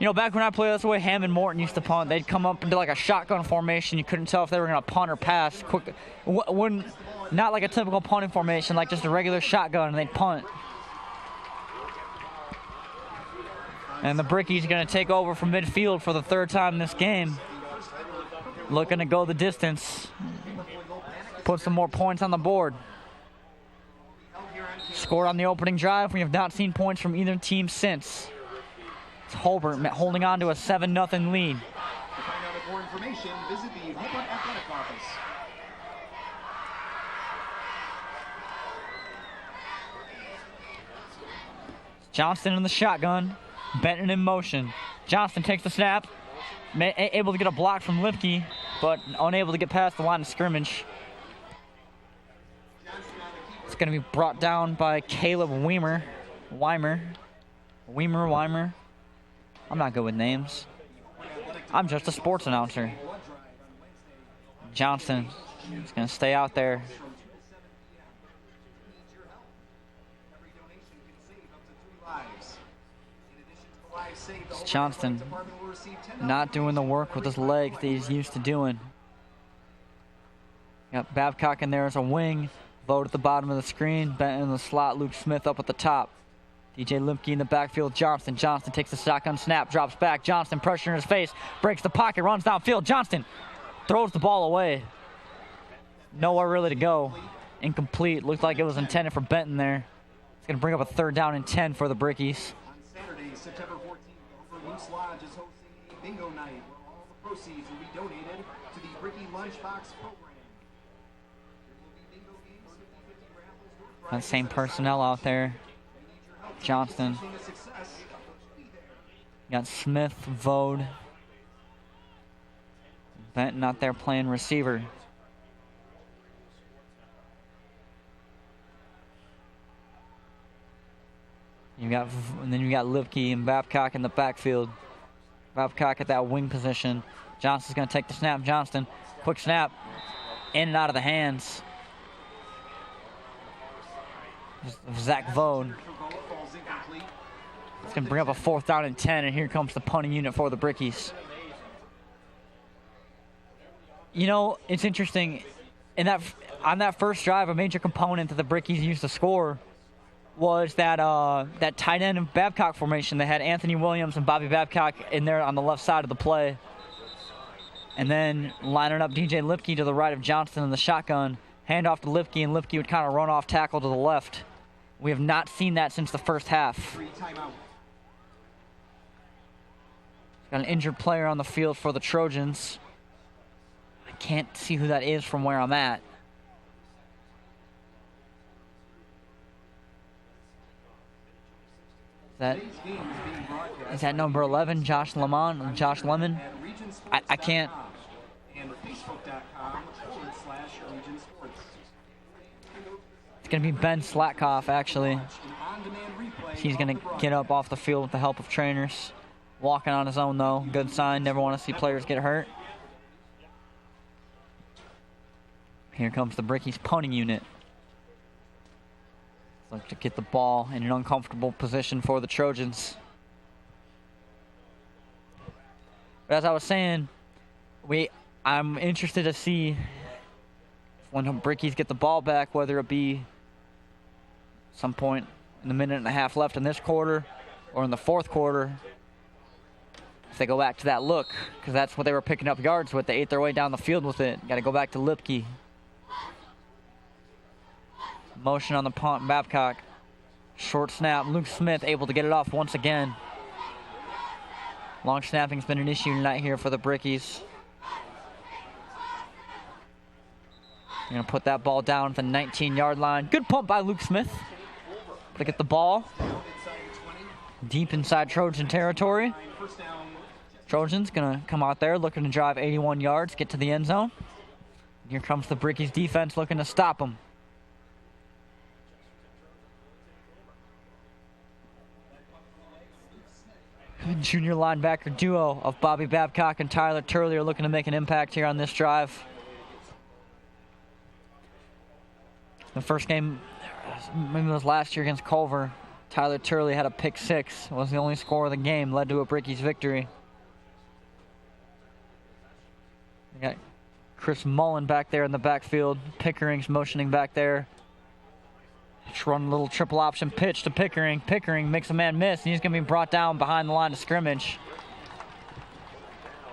You know, back when I played, that's the way Ham and Morton used to punt. They'd come up into like a shotgun formation. You couldn't tell if they were going to punt or pass. Quick, not like a typical punting formation, like just a regular shotgun, and they'd punt. And the Brickies are going to take over from midfield for the 3rd time in this game. Looking to go the distance. Put some more points on the board. Scored on the opening drive. We have not seen points from either team since. It's Holbert holding on to a 7-0 lead. To find out more information, visit the Holbert Athletic Office. Johnston in the shotgun. Benton in motion. Johnston takes the snap. Able to get a block from Lipke, but unable to get past the line of scrimmage. It's going to be brought down by Caleb Weimer. Weimer. I'm not good with names. I'm just a sports announcer. Johnston is going to stay out there. It's Johnston not doing the work with his legs that he's used to doing. Got Babcock in there as a wing. Vote at the bottom of the screen. Benton in the slot. Luke Smith up at the top. DJ Lipke in the backfield. Johnston takes the shotgun snap. Drops back. Johnston pressure in his face. Breaks the pocket. Runs downfield. Johnston throws the ball away. Nowhere really to go. Incomplete. Looked like it was intended for Benton there. It's going to bring up a 3rd down and 10 for the Brickies. On Saturday, September 14th, Over Moose Lodge is hosting a bingo night where all the proceeds will be donated to the Bricky Lunchbox program. That same personnel out there. Johnston. Got Smith, Vode. Benton out there playing receiver. And then you got Lipke and Babcock in the backfield. Babcock at that wing position. Johnston's going to take the snap. Johnston, quick snap, in and out of the hands of Zach Vode. It's going to bring up a 4th down and 10, and here comes the punting unit for the Brickies. You know, it's interesting. On that first drive, a major component that the Brickies used to score was that tight end of Babcock formation. They had Anthony Williams and Bobby Babcock in there on the left side of the play. And then lining up DJ Lipke to the right of Johnston in the shotgun. Hand off to Lipke, and Lipke would kind of run off tackle to the left. We have not seen that since the first half. Got an injured player on the field for the Trojans. I can't see who that is from where I'm at. Is that number 11, Josh Lemon? Josh Lemon? I can't. It's going to be Ben Slatkoff, actually. He's going to get up off the field with the help of trainers. Walking on his own, though. Good sign. Never want to see players get hurt. Here comes the Brickies punting unit. Look to get the ball in an uncomfortable position for the Trojans. But as I was saying, I'm interested to see when the Brickies get the ball back, whether it be some point in the minute and a half left in this quarter or in the 4th quarter, if they go back to that look, because that's what they were picking up yards with. They ate their way down the field with it. Got to go back to Lipke. Motion on the punt, Babcock. Short snap, Luke Smith able to get it off once again. Long snapping's been an issue tonight here for the Brickies. You're going to put that ball down at the 19-yard line. Good pump by Luke Smith to get the ball deep inside Trojan territory. Trojans going to come out there looking to drive 81 yards, get to the end zone. Here comes the Brickies defense looking to stop them. Junior linebacker duo of Bobby Babcock and Tyler Turley are looking to make an impact here on this drive. The first game, maybe it was last year against Culver, Tyler Turley had a pick 6. It was the only score of the game, led to a Brickies victory. We got Chris Mullen back there in the backfield. Pickering's motioning back there. Just run a little triple option pitch to Pickering. Pickering makes a man miss, and he's going to be brought down behind the line of scrimmage.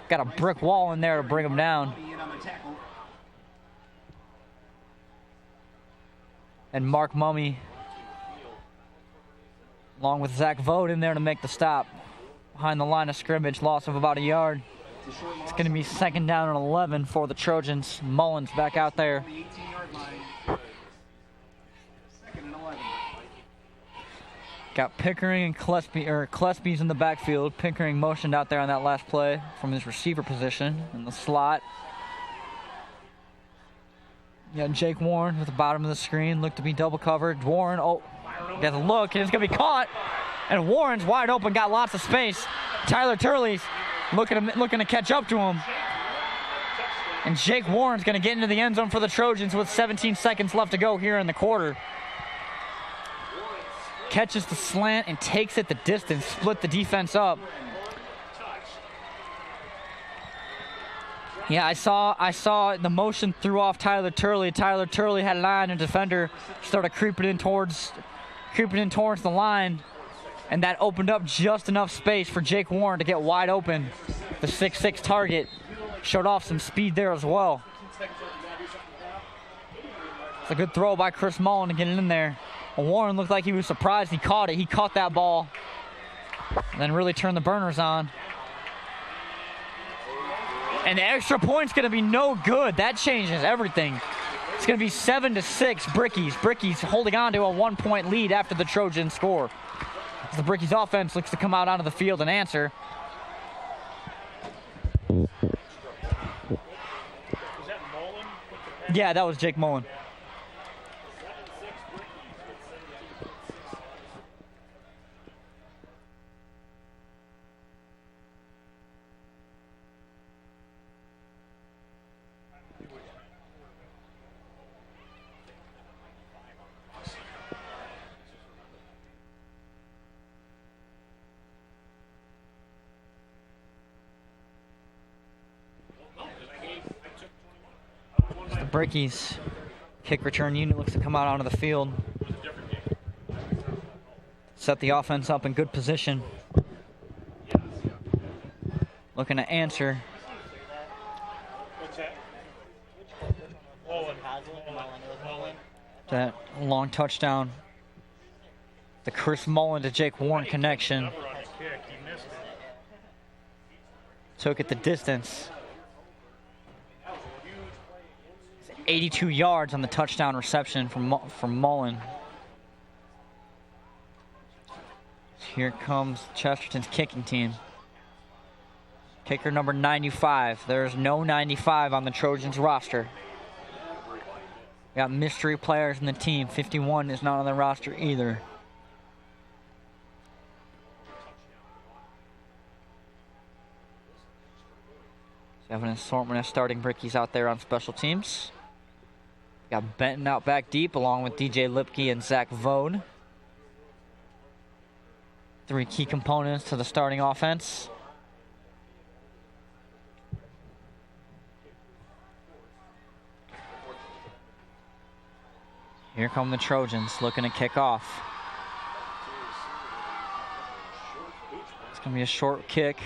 Got a brick wall in there to bring him down. And Mark Mummy, along with Zach Vode, in there to make the stop. Behind the line of scrimmage, loss of about a yard. It's going to be 2nd down and 11 for the Trojans. Mullins back out there. Got Pickering and Klespies in the backfield. Pickering motioned out there on that last play from his receiver position in the slot. You got Jake Warren with the bottom of the screen. Looked to be double covered. Warren, gets a look, and it's going to be caught. And Warren's wide open, got lots of space. Tyler Turley's looking to catch up to him. And Jake Warren's going to get into the end zone for the Trojans with 17 seconds left to go here in the quarter. Catches the slant and takes it the distance, split the defense up. Yeah, I saw the motion threw off Tyler Turley. Tyler Turley had an eye on a defender, started creeping in towards the line, and that opened up just enough space for Jake Warren to get wide open. The 6'6" target showed off some speed there as well. It's a good throw by Chris Mullen to get it in there. Warren looked like he was surprised he caught it. He caught that ball and then really turned the burners on. And the extra point's going to be no good. That changes everything. It's going to be 7-6 Brickies. Brickies holding on to a 1-point lead after the Trojans score. As the Brickies offense looks to come out onto the field and answer. Was that Mullen? Yeah, that was Jake Mullen. Brickies kick return unit looks to come out onto the field. Set the offense up in good position. Looking to answer. That long touchdown. The Chris Mullen to Jake Warren connection. Took it the distance. 82 yards on the touchdown reception from Mullen. Here comes Chesterton's kicking team. Kicker number 95. There's no 95 on the Trojans roster. We got mystery players in the team. 51 is not on the roster either. So we have an assortment of starting Brickies out there on special teams. Got Benton out back deep along with DJ Lipke and Zach Vode. Three key components to the starting offense. Here come the Trojans looking to kick off. It's going to be a short kick.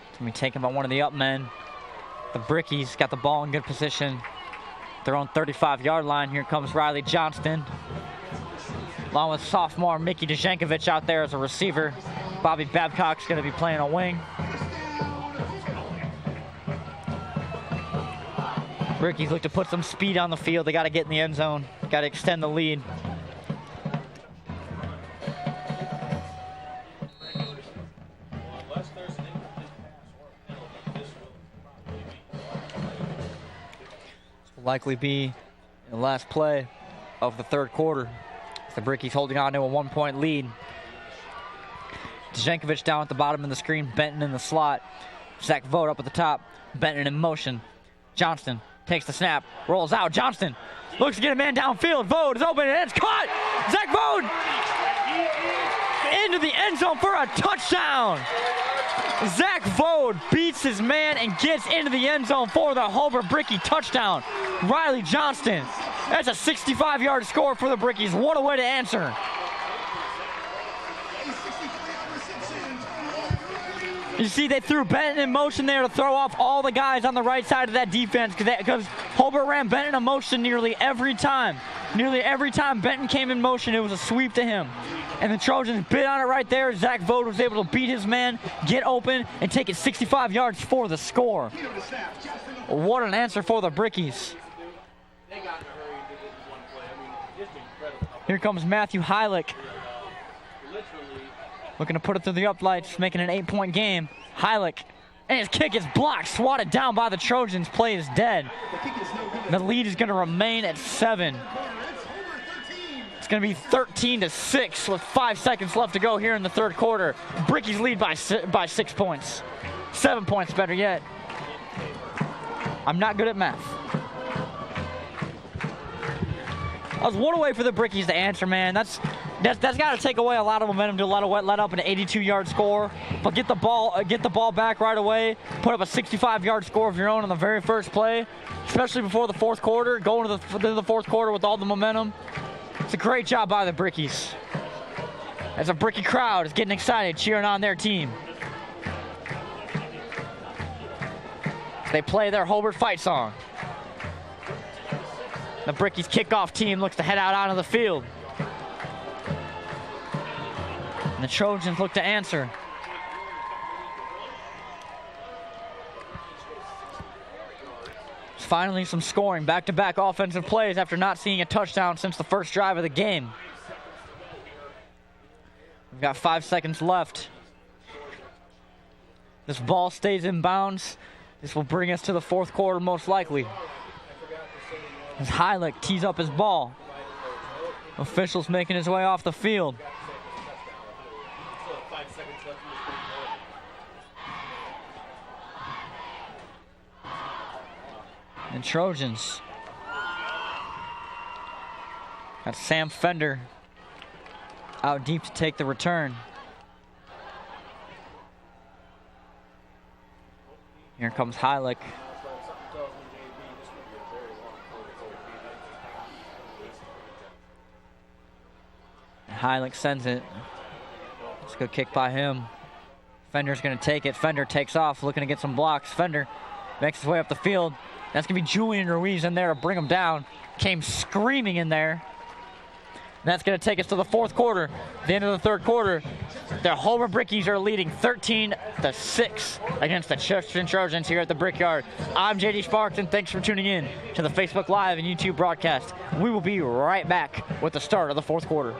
It's going to be taken by one of the up men. The Brickies got the ball in good position. Their own 35-yard line. Here comes Riley Johnston. Along with sophomore Mickey Dejankovic out there as a receiver. Bobby Babcock's going to be playing a wing. Brickies look to put some speed on the field. They got to get in the end zone. Got to extend the lead. Likely be the last play of the third quarter. The Brickies holding on to a 1-point lead. Dejankovic down at the bottom of the screen. Benton in the slot. Zach Vode up at the top. Benton in motion. Johnston takes the snap. Rolls out. Johnston looks to get a man downfield. Vode is open and it's caught. Zach Vode into the end zone for a touchdown. Zach Vode beats his man and gets into the end zone for the Holbert Bricky touchdown. Riley Johnston. That's a 65-yard score for the Brickies. What a way to answer. You see, they threw Benton in motion there to throw off all the guys on the right side of that defense because Holbert ran Benton in motion nearly every time. Nearly every time Benton came in motion, it was a sweep to him. And the Trojans bid on it right there. Zach Vode was able to beat his man, get open, and take it 65 yards for the score. What an answer for the Brickies. Here comes Matthew Heilich. Looking to put it through the uplights, making an 8-point game. Heilich, and his kick is blocked, swatted down by the Trojans. Play is dead. The lead is going to remain at 7. It's going to be 13-6 with 5 seconds left to go here in the third quarter. Brickies lead by 6 points. 7 points, better yet. I'm not good at math. I was one away for the Brickies to answer, man. That's got to take away a lot of momentum to let up an 82-yard score. But get the ball back right away. Put up a 65-yard score of your own on the very first play, especially before the fourth quarter. Going to the fourth quarter with all the momentum. It's a great job by the Brickies. As a Brickie crowd is getting excited, cheering on their team. They play their Hobart fight song. The Brickies kickoff team looks to head out onto the field. And the Trojans look to answer. There's finally some scoring. Back-to-back offensive plays after not seeing a touchdown since the first drive of the game. We've got 5 seconds left. This ball stays in bounds. This will bring us to the fourth quarter most likely. As Heilich tees up his ball. Officials making his way off the field. And Trojans. Got Sam Fender out deep to take the return. Here comes Heilich. Heilich sends it. It's a good kick by him. Fender's going to take it. Fender takes off, looking to get some blocks. Fender makes his way up the field. That's going to be Julian Ruiz in there to bring him down. Came screaming in there. That's going to take us to the fourth quarter. The end of the third quarter. The Hobart Brickies are leading 13-6 against the Chester Trojans here at the Brickyard. I'm JD Sparks, and thanks for tuning in to the Facebook Live and YouTube broadcast. We will be right back with the start of the fourth quarter.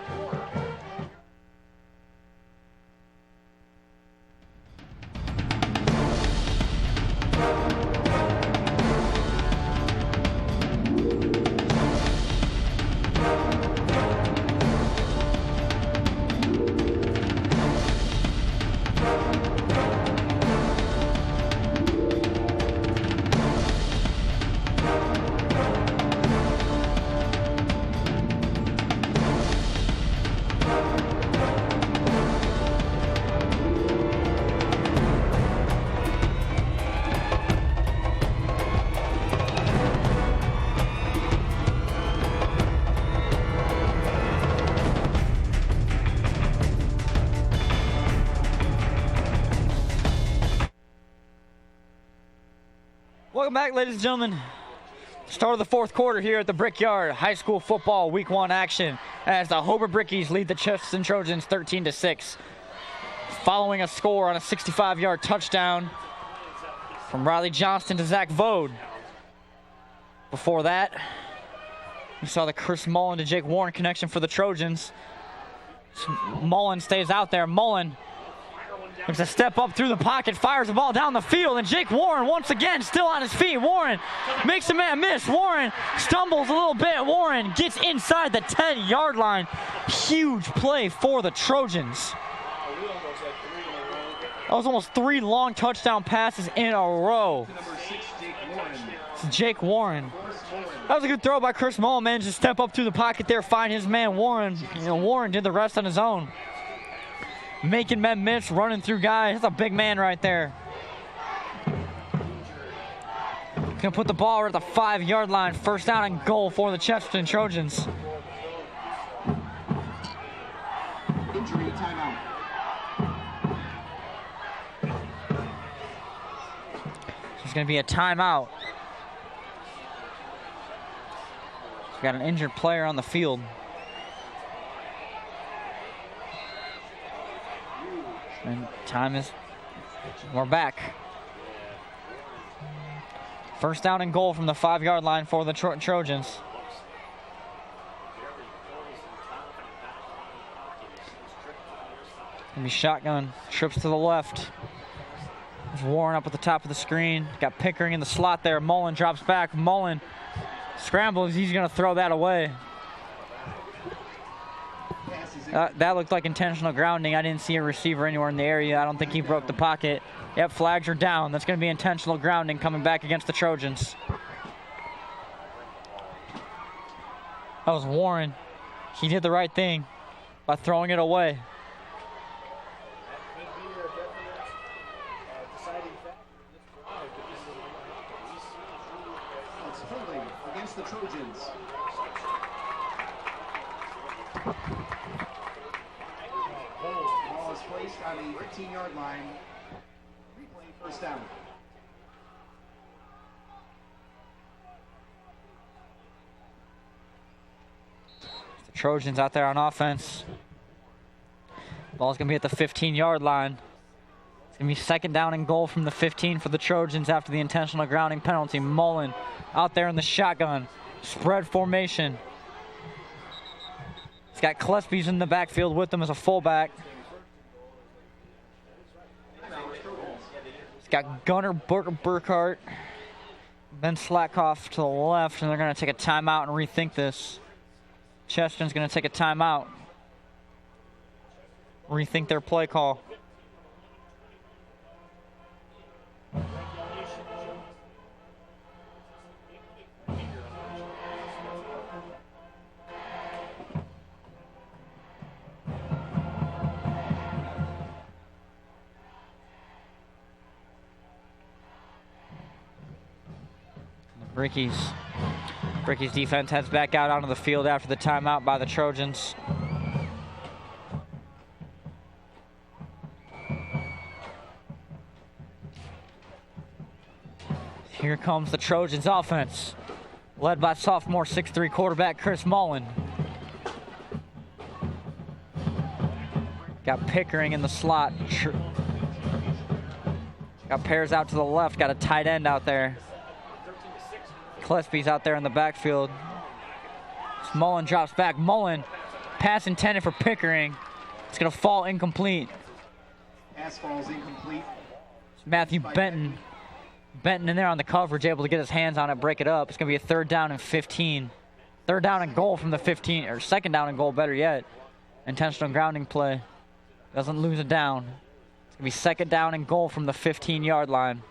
Welcome back, ladies and gentlemen. Start of the fourth quarter here at the Brickyard. High school football week 1 action as the Hobart Brickies lead the Chester Trojans 13-6. Following a score on a 65-yard touchdown from Riley Johnston to Zach Vode. Before that, we saw the Chris Mullen to Jake Warren connection for the Trojans. Mullen stays out there. Mullen looks to step up through the pocket, fires the ball down the field, and Jake Warren once again still on his feet. Warren makes a man miss. Warren stumbles a little bit. Warren gets inside the 10-yard line. Huge play for the Trojans. That was almost 3 long touchdown passes in a row. It's Jake Warren. That was a good throw by Chris Mullen. Managed to step up through the pocket there, find his man Warren. Warren did the rest on his own. Making men miss, running through guys. That's a big man right there. Gonna put the ball at the 5-yard line. First down and goal for the Chester Trojans. Injury timeout. There's gonna be a timeout. We've got an injured player on the field. And we're back. First down and goal from the 5-yard line for the Trojans. Gonna be shotgun. Trips to the left. There's Warren up at the top of the screen. Got Pickering in the slot there. Mullen drops back. Mullen scrambles. He's gonna throw that away. That looked like intentional grounding. I didn't see a receiver anywhere in the area. I don't think he broke the pocket. Yep, flags are down. That's going to be intentional grounding coming back against the Trojans. That was Warren. He did the right thing by throwing it away. It's holding against the Trojans. Ball is placed on the 15-yard line. Replay first down. The Trojans out there on offense. Ball's going to be at the 15-yard line. It's going to be second down and goal from the 15 for the Trojans after the intentional grounding penalty. Mullen out there in the shotgun. Spread formation. He's got Klespies in the backfield with him as a fullback. He's got Gunnar Burkhart, Ben Slackhoff to the left, and they're going to take a timeout and rethink this. Chesterton's going to take a timeout. Rethink their play call. Brickies defense heads back out onto the field after the timeout by the Trojans. Here comes the Trojans offense, led by sophomore 6'3" quarterback Chris Mullen. Got Pickering in the slot. Got Pears out to the left, got a tight end out there. Klespies out there in the backfield. Mullen drops back. Mullen, pass intended for Pickering. It's going to fall incomplete. Pass falls incomplete. It's Matthew Benton. Benton in there on the coverage, able to get his hands on it, break it up. It's going to be a third down and 15. Third down and goal from the 15, or second down and goal, better yet. Intentional grounding play. Doesn't lose it down. It's going to be second down and goal from the 15-yard line.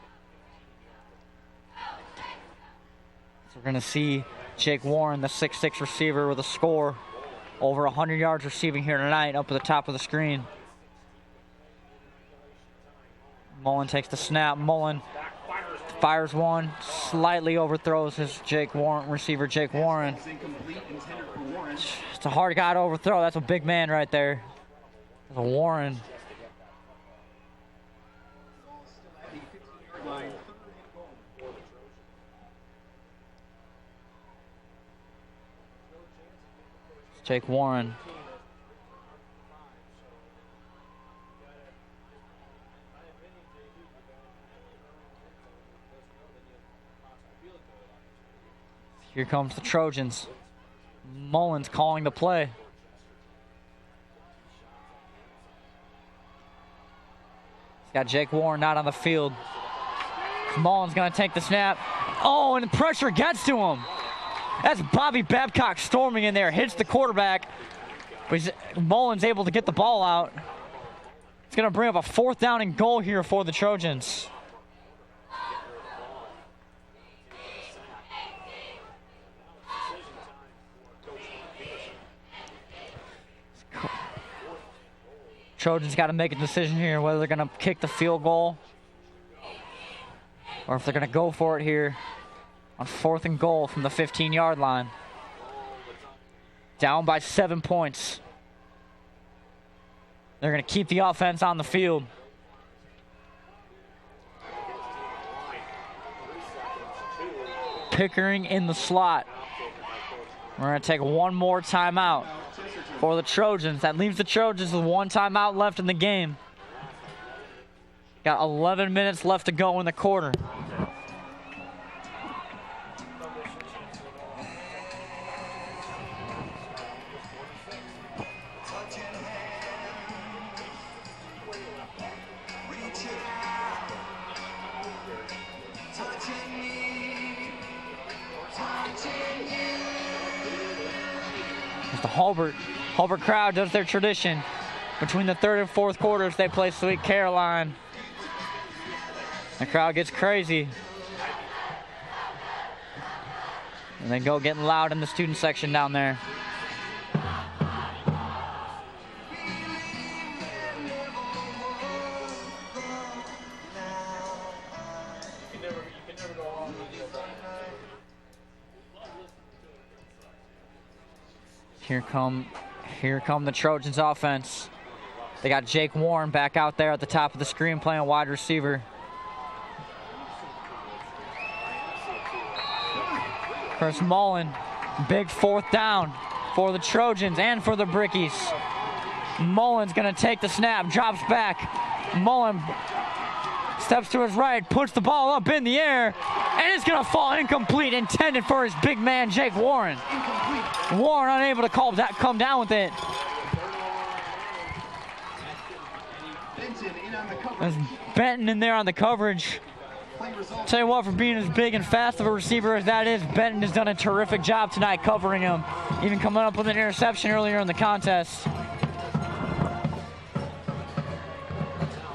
So we're going to see Jake Warren, the 6'6" receiver with a score. Over 100 yards receiving here tonight up at the top of the screen. Mullen takes the snap. Mullen fires one, slightly overthrows his receiver Jake Warren. It's a hard guy to overthrow. That's a big man right there. That's a Warren. It's Jake Warren. Here comes the Trojans. Mullen's calling the play. He's got Jake Warren not on the field. Mullen's going to take the snap. Oh, and the pressure gets to him. That's Bobby Babcock storming in there. Hits the quarterback. But Mullen's able to get the ball out. It's going to bring up a fourth down and goal here for the Trojans. Trojans got to make a decision here whether they're going to kick the field goal or if they're going to go for it here on fourth and goal from the 15-yard line. Down by 7 points. They're going to keep the offense on the field. Pickering in the slot. We're going to take one more timeout for the Trojans. That leaves the Trojans with one timeout left in the game. Got 11 minutes left to go in the quarter. comes the Hulbert. Hulbert crowd does their tradition. Between the third and fourth quarters, they play Sweet Caroline. The crowd gets crazy. And they go getting loud in the student section down there. Here come the Trojans offense. They got Jake Warren back out there at the top of the screen playing wide receiver. Chris Mullen, big fourth down for the Trojans and for the Brickies. Mullen's gonna take the snap, drops back. Mullen steps to his right, puts the ball up in the air, and it's gonna fall incomplete, intended for his big man, Jake Warren. Warren unable to come down with it. There's Benton in there on the coverage. Tell you what, for being as big and fast of a receiver as that is, Benton has done a terrific job tonight covering him, even coming up with an interception earlier in the contest.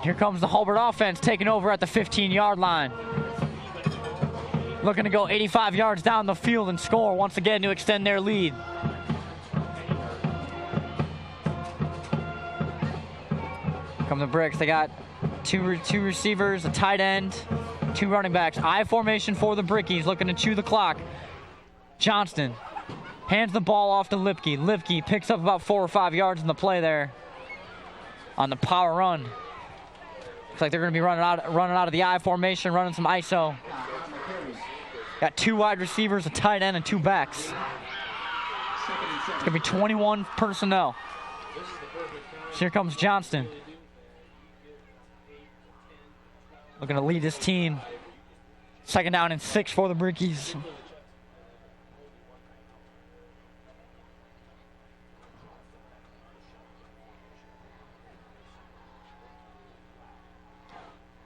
Here comes the Hulbert offense taking over at the 15-yard line. Looking to go 85 yards down the field and score once again to extend their lead. Come the Bricks. They got two receivers, a tight end, 2 running backs. I formation for the Brickies, looking to chew the clock. Johnston hands the ball off to Lipke. Lipke picks up about 4 or 5 yards in the play there on the power run. Looks like they're going to be running out of the I formation, running some ISO. Got 2 wide receivers, a tight end, and 2 backs. It's going to be 21 personnel. So here comes Johnston. Looking to lead his team. 2nd down and 6 for the Brickies.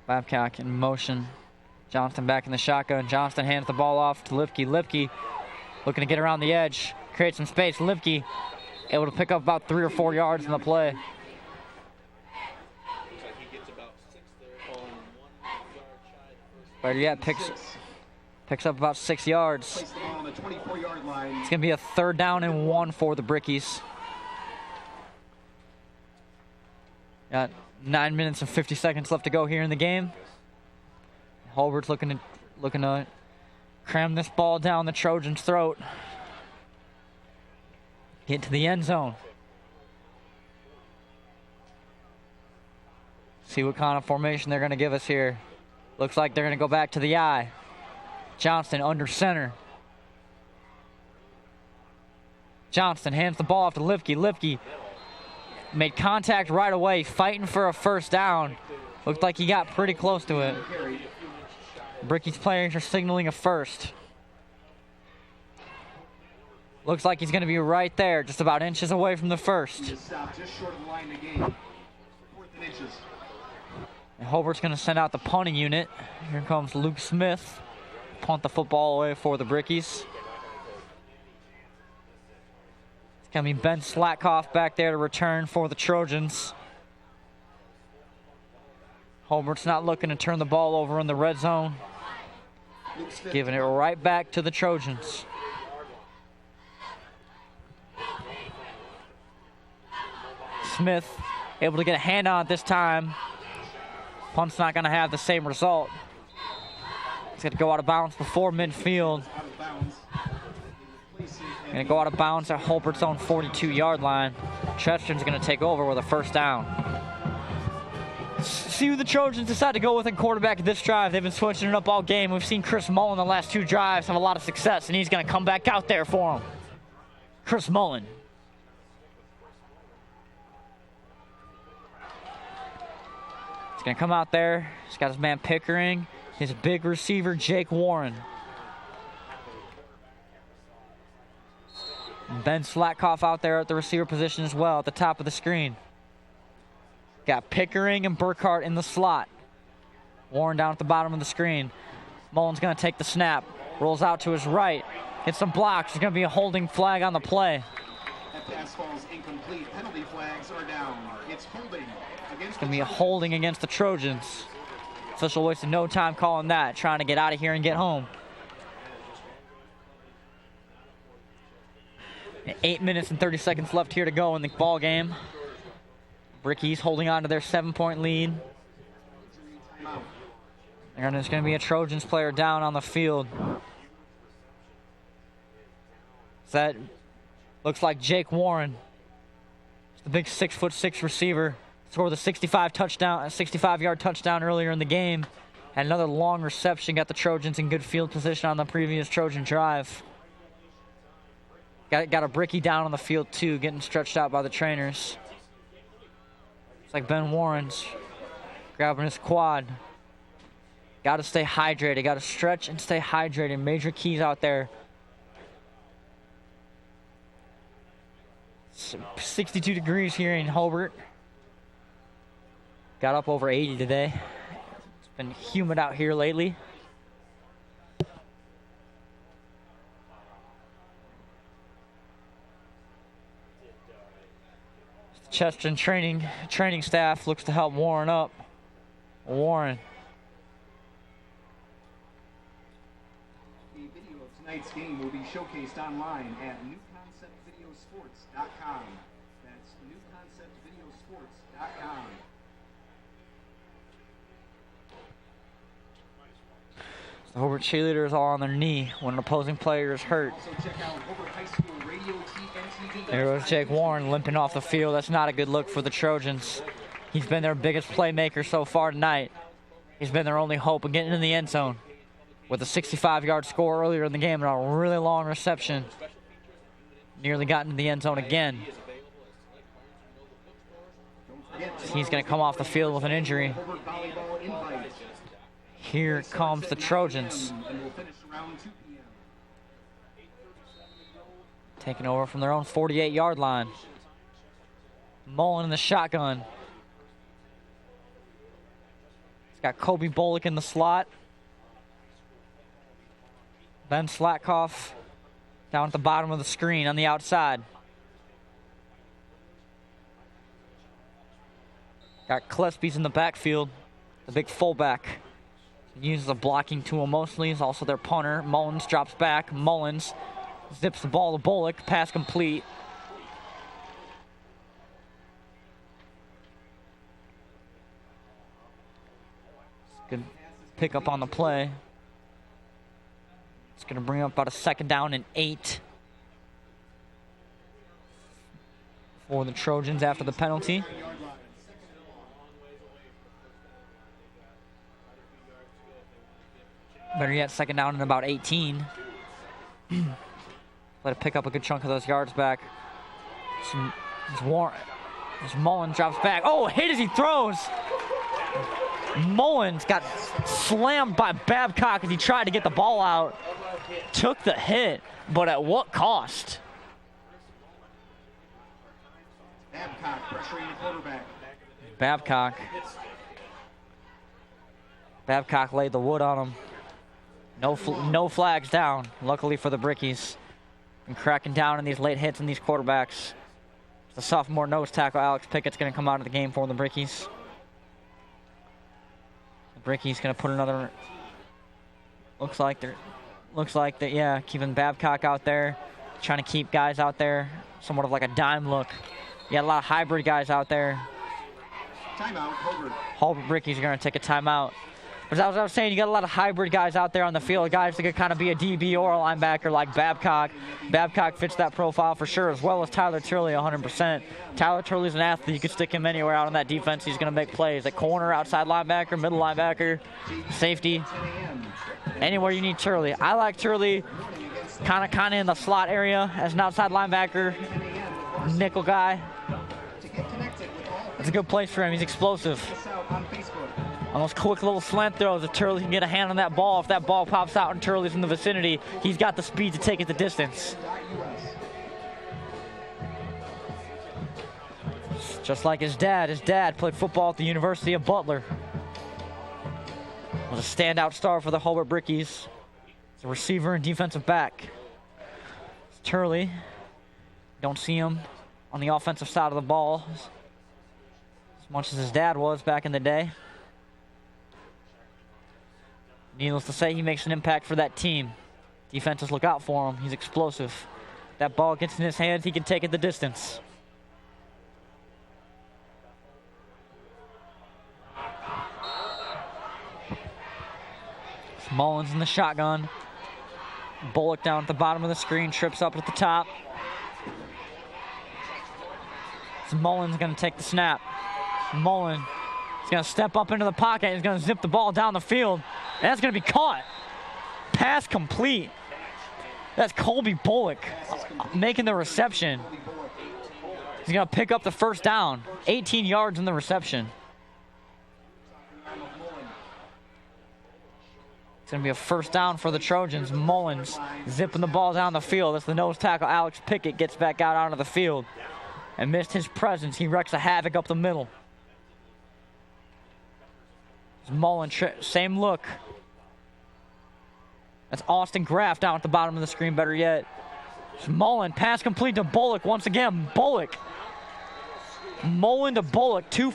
Babcock in motion. Johnston back in the shotgun. Johnston hands the ball off to Lipke. Lipke looking to get around the edge, create some space. Lipke able to pick up about 3 or 4 yards in the play. Better yet, picks up about 6 yards. It's going to be a 3rd down and 1 for the Brickies. Got 9 minutes and 50 seconds left to go here in the game. Hulbert's looking to cram this ball down the Trojans' throat. Get to the end zone. See what kind of formation they're going to give us here. Looks like they're going to go back to the I. Johnston under center. Johnston hands the ball off to Lipke. Lipke made contact right away, fighting for a 1st down. Looked like he got pretty close to it. Brickies players are signaling a 1st. Looks like he's going to be right there, just about inches away from the 1st. And Hulbert's going to send out the punting unit. Here comes Luke Smith. Punt the football away for the Brickies. It's going to be Ben Slatkoff back there to return for the Trojans. Hulbert's not looking to turn the ball over in the red zone. Giving it right back to the Trojans. Smith able to get a hand on it this time. Punt's not going to have the same result. It's going to go out of bounds before midfield. Going to go out of bounds at Hulbert's own 42-yard line. Chesterton's going to take over with a 1st down. See who the Trojans decide to go with in quarterback this drive. They've been switching it up all game. We've seen Chris Mullen the last 2 drives have a lot of success, and he's going to come back out there for him. Chris Mullen. He's going to come out there. He's got his man Pickering, his big receiver Jake Warren. And Ben Slatkoff out there at the receiver position as well at the top of the screen. Got Pickering and Burkhart in the slot. Warren down at the bottom of the screen. Mullen's going to take the snap. Rolls out to his right. Hits some blocks. There's going to be a holding flag on the play. Pass falls incomplete. Penalty flags are down. It's holding against It's going to be a holding against the Trojans. Official wasted no time calling that, trying to get out of here and get home. 8 minutes and 30 seconds left here to go in the ball game. Brickies holding on to their 7-point lead. And there's going to be a Trojans player down on the field. That looks like Jake Warren. The big 6'6" receiver. Scored the 65-yard touchdown earlier in the game. Had another long reception, got the Trojans in good field position on the previous Trojan drive. Got a Bricky down on the field too, getting stretched out by the trainers. It's like Ben Warren's grabbing his quad. Got to stay hydrated. Got to stretch and stay hydrated. Major keys out there. 62 degrees here in Hobart. Got up over 80 today. It's been humid out here lately. Chester training staff looks to help Warren up. Warren. The video of tonight's game will be showcased online at newconceptvideosports.com. That's newconceptvideosports.com. The Hobart cheerleaders all on their knee when an opposing player is hurt. Also check out Hobart High School Radio and TV. There goes Jake Warren limping off the field. That's not a good look for the Trojans. He's been their biggest playmaker so far tonight. He's been their only hope of getting in the end zone with a 65-yard score earlier in the game and a really long reception. Nearly got into the end zone again. He's going to come off the field with an injury. Here comes the Trojans. Taking over from their own 48-yard line. Mullen in the shotgun. He's got Kobe Bullock in the slot. Ben Slatkoff down at the bottom of the screen on the outside. Got Klespies in the backfield, the big fullback. He uses a blocking tool mostly. He's also their punter. Mullins drops back. Mullins zips the ball to Bullock. Pass complete. Good pick up on the play. It's going to bring up about a 2nd down and 8 for the Trojans after the penalty. Better yet, 2nd down and about 18. Let it pick up a good chunk of those yards back. As Mullen drops back. Oh, hit as he throws. Mullins got slammed by Babcock as he tried to get the ball out. Took the hit, but at what cost? Babcock pressuring the quarterback. Babcock laid the wood on him. No flags down, luckily for the Brickies. And cracking down on these late hits and these quarterbacks. The sophomore nose tackle, Alex Pickett's going to come out of the game for the Brickies. The Brickies going to put another... Looks like they're, yeah, keeping Babcock out there. Trying to keep guys out there. Somewhat of like a dime look. You got a lot of hybrid guys out there. Timeout, Hobart. Hobart Brickies are going to take a timeout. But as I was saying, you got a lot of hybrid guys out there on the field, guys that could kind of be a DB or a linebacker like Babcock. Babcock fits that profile for sure, as well as Tyler Turley 100%. Tyler Turley's an athlete. You can stick him anywhere out on that defense. He's going to make plays. At corner, outside linebacker, middle linebacker, safety. Anywhere you need Turley. I like Turley kind of in the slot area as an outside linebacker, nickel guy. It's a good place for him. He's explosive. On those quick little slant throws, if Turley can get a hand on that ball, if that ball pops out and Turley's in the vicinity, he's got the speed to take it the distance. Just like his dad. His dad played football at the University of Butler. Was a standout star for the Hobart Brickies. He's a receiver and defensive back. It's Turley. Don't see him on the offensive side of the ball, as much as his dad was back in the day. Needless to say, he makes an impact for that team. Defenses look out for him. He's explosive. That ball gets in his hands, he can take it the distance. It's Mullins in the shotgun. Bullock down at the bottom of the screen, trips up at the top. So Mullins going to take the snap. Mullins is going to step up into the pocket. He's going to zip the ball down the field. And that's going to be caught. Pass complete. That's Colby Bullock making the reception. He's going to pick up the first down. 18 yards in the reception. It's going to be a first down for the Trojans. Mullins zipping the ball down the field as the nose tackle Alex Pickett gets back out onto the field. And missed his presence. He wrecks a havoc up the middle. Mullins, same look. That's Austin Graff down at the bottom of the screen, better yet. Mullen, pass complete to Bullock once again. Bullock. Mullen to Bullock, two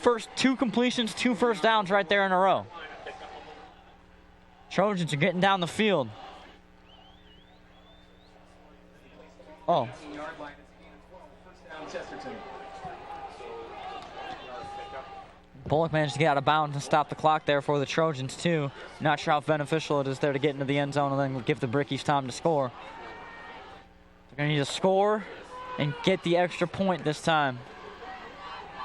completions, 2 first downs right there in a row. Trojans are getting down the field. Oh. Bullock managed to get out of bounds and stop the clock there for the Trojans too. Not sure how beneficial it is there to get into the end zone and then give the Brickies time to score. They're going to need to score and get the extra point this time.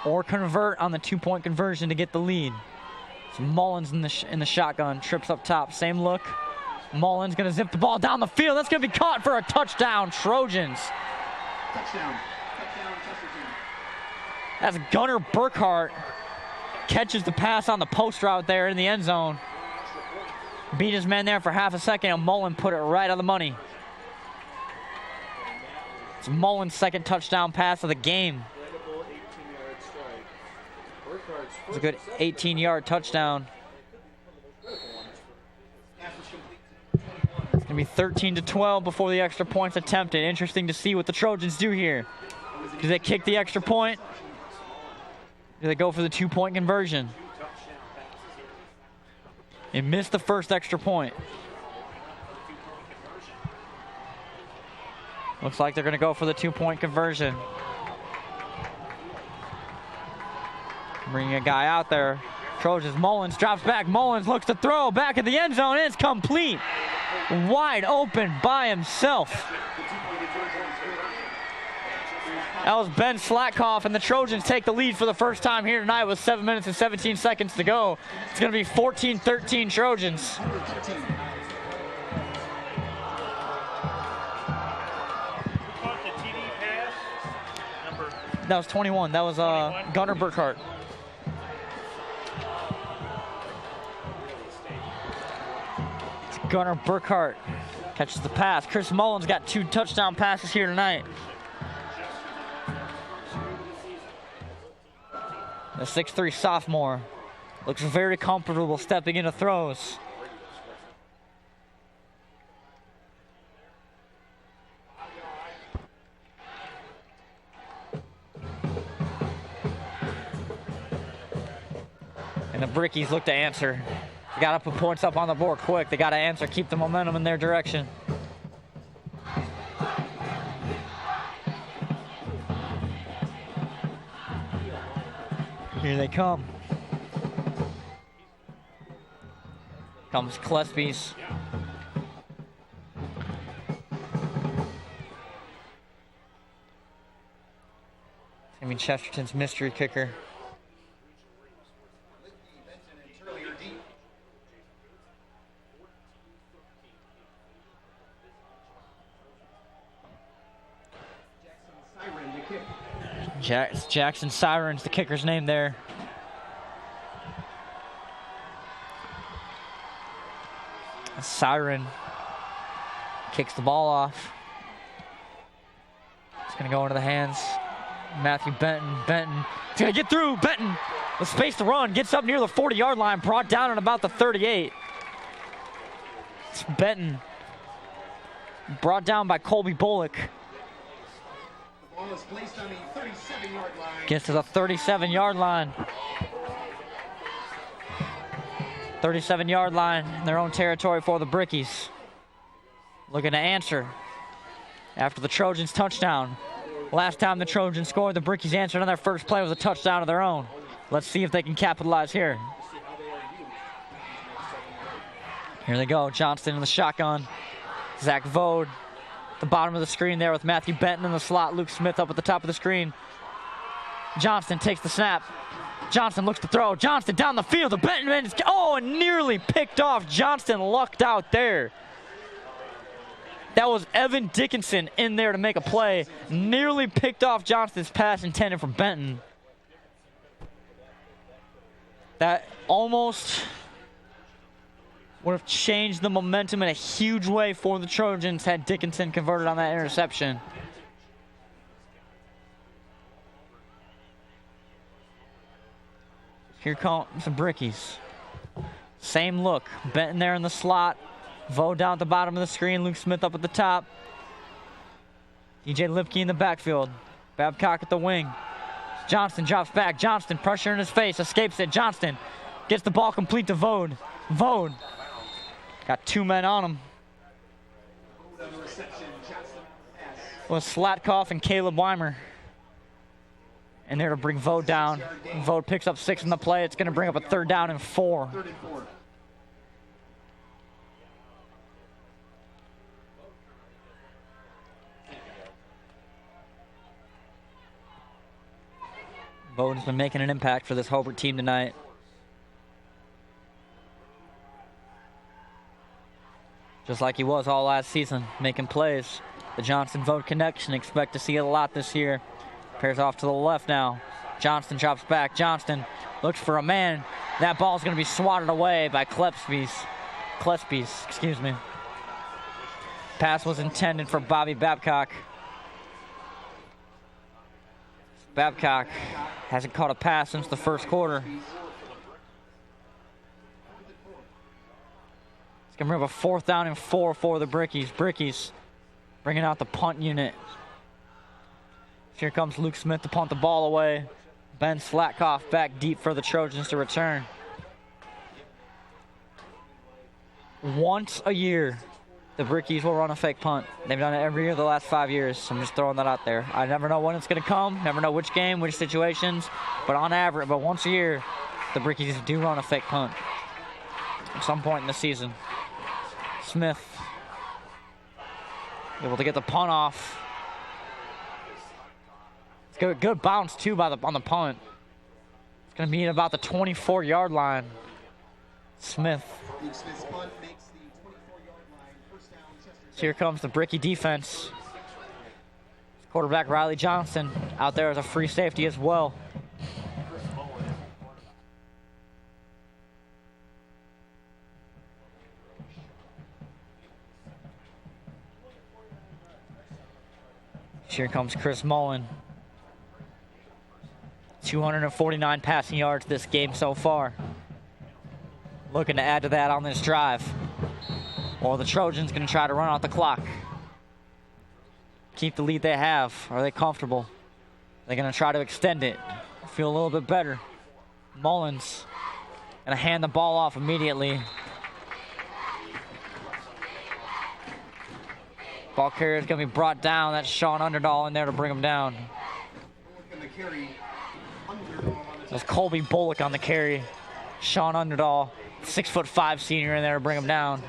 Or convert on the 2-point conversion to get the lead. So Mullins in the shotgun, trips up top, same look. Mullins going to zip the ball down the field. That's going to be caught for a touchdown, Trojans. Touchdown. That's Gunnar Burkhart. Catches the pass on the post route there in the end zone. Beat his man there for half a second, and Mullen put it right on the money. It's Mullen's second touchdown pass of the game. It's a good 18-yard touchdown. It's going to be 13-12 before the extra point's attempted. Interesting to see what the Trojans do here. Do they kick the extra point? Do they go for the 2-point conversion? They missed the first extra point. Looks like they're going to go for the 2-point conversion. Bringing a guy out there. Trojans, Mullins drops back. Mullins looks to throw back in the end zone. And it's complete. Wide open by himself. That was Ben Slatkoff, and the Trojans take the lead for the first time here tonight with 7 minutes and 17 seconds to go. It's going to be 14-13 Trojans. That was 21. That was Gunnar Burkhart. It's Gunnar Burkhart catches the pass. Chris Mullins got 2 touchdown passes here tonight. The 6'3" sophomore looks very comfortable stepping into throws. And the Brickies look to answer. They got to put points up on the board quick. They got to answer, keep the momentum in their direction. Here they come. Comes Klesby's. I mean, Chesterton's mystery kicker. Jackson Sirens, the kicker's name there. Siren kicks the ball off. It's going to go into the hands. Matthew Benton. It's going to get through. Benton with space to run. Gets up near the 40-yard line. Brought down at about the 38. It's Benton. Brought down by Colby Bullock. ball is placed on the 37-yard line. Gets to the 37-yard line. 37-yard line in their own territory for the Brickies. Looking to answer after the Trojans touchdown. Last time the Trojans scored, the Brickies answered on their first play with a touchdown of their own. Let's see if they can capitalize here. Here they go, Johnston in the shotgun. Zach Vode, the bottom of the screen there with Matthew Benton in the slot. Luke Smith up at the top of the screen. Johnston takes the snap. Johnston looks to throw. Johnston down the field. The Benton is, and nearly picked off. Johnston lucked out there. That was Evan Dickinson in there to make a play. Nearly picked off Johnston's pass intended for Benton. That almost would have changed the momentum in a huge way for the Trojans had Dickinson converted on that interception. Here comes the Brickies. Same look. Benton there in the slot. Vo down at the bottom of the screen. Luke Smith up at the top. DJ Lipke in the backfield. Babcock at the wing. Johnston drops back. Johnston, pressure in his face. Escapes it. Johnston gets the ball complete to Vode. Vode got two men on him. With Slatkoff and Caleb Weimer. And there to bring Vode down. Vode picks up 6 in the play. It's going to bring up a 3rd down and 4. 3rd and 4. Vode's been making an impact for this Hobart team tonight. Just like he was all last season, making plays. The Johnson-Vode connection, expect to see it a lot this year. Pairs off to the left now. Johnston drops back. Johnston looks for a man. That ball's going to be swatted away by Klespes, excuse me. Pass was intended for Bobby Babcock. Babcock hasn't caught a pass since the first quarter. It's going to bring up a 4th down and 4 for the Brickies. Brickies bringing out the punt unit. Here comes Luke Smith to punt the ball away. Ben Slatkoff back deep for the Trojans to return. Once a year, the Brickies will run a fake punt. They've done it every year the last 5 years, so I'm just throwing that out there. I never know when it's going to come, never know which game, which situations, but on average, once a year, the Brickies do run a fake punt at some point in the season. Smith able to get the punt off. Good bounce, too, on the punt. It's going to be at about the 24-yard line. Smith. So here comes the Bricky defense. Quarterback Riley Johnson out there as a free safety as well. Here comes Chris Mullen. 249 passing yards this game so far. Looking to add to that on this drive. Or the Trojans going to try to run out the clock. Keep the lead they have. Are they comfortable? They're going to try to extend it. Feel a little bit better. Mullins going to hand the ball off immediately. Ball carrier is going to be brought down. That's Sean Underdahl in there to bring him down. That's Colby Bullock on the carry. Sean Underdahl, 6'5" senior in there to bring him down.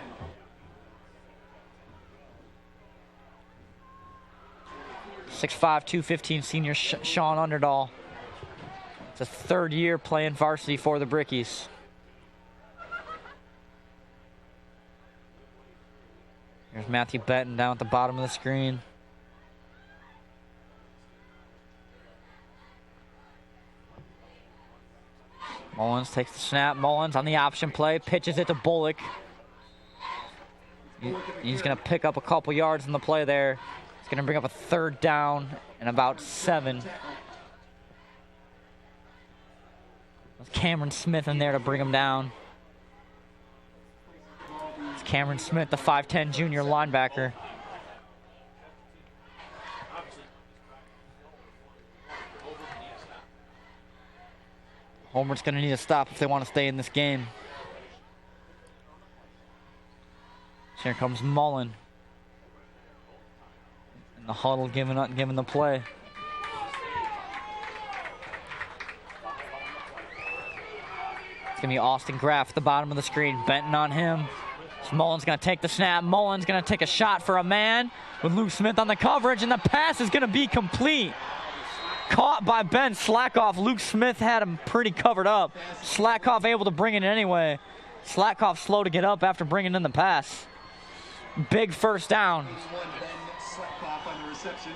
.6'5", 215 senior Sean Underdahl. It's a 3rd year playing varsity for the Brickies. Here's Matthew Benton down at the bottom of the screen. Mullins takes the snap. Mullins on the option play, pitches it to Bullock. He's going to pick up a couple yards in the play there. It's going to bring up a 3rd down and about 7. There's Cameron Smith in there to bring him down. It's Cameron Smith, the 5'10" junior linebacker. Homer's going to need a stop if they want to stay in this game. Here comes Mullen. In the huddle, giving the play. It's going to be Austin Graff at the bottom of the screen, Benton on him. So Mullen's going to take the snap. Mullen's going to take a shot for a man with Luke Smith on the coverage, and the pass is going to be complete. Caught by Ben Slackoff. Luke Smith had him pretty covered up. Slackoff able to bring it in anyway. Slackoff slow to get up after bringing in the pass. Big first down. Slackoff on the reception.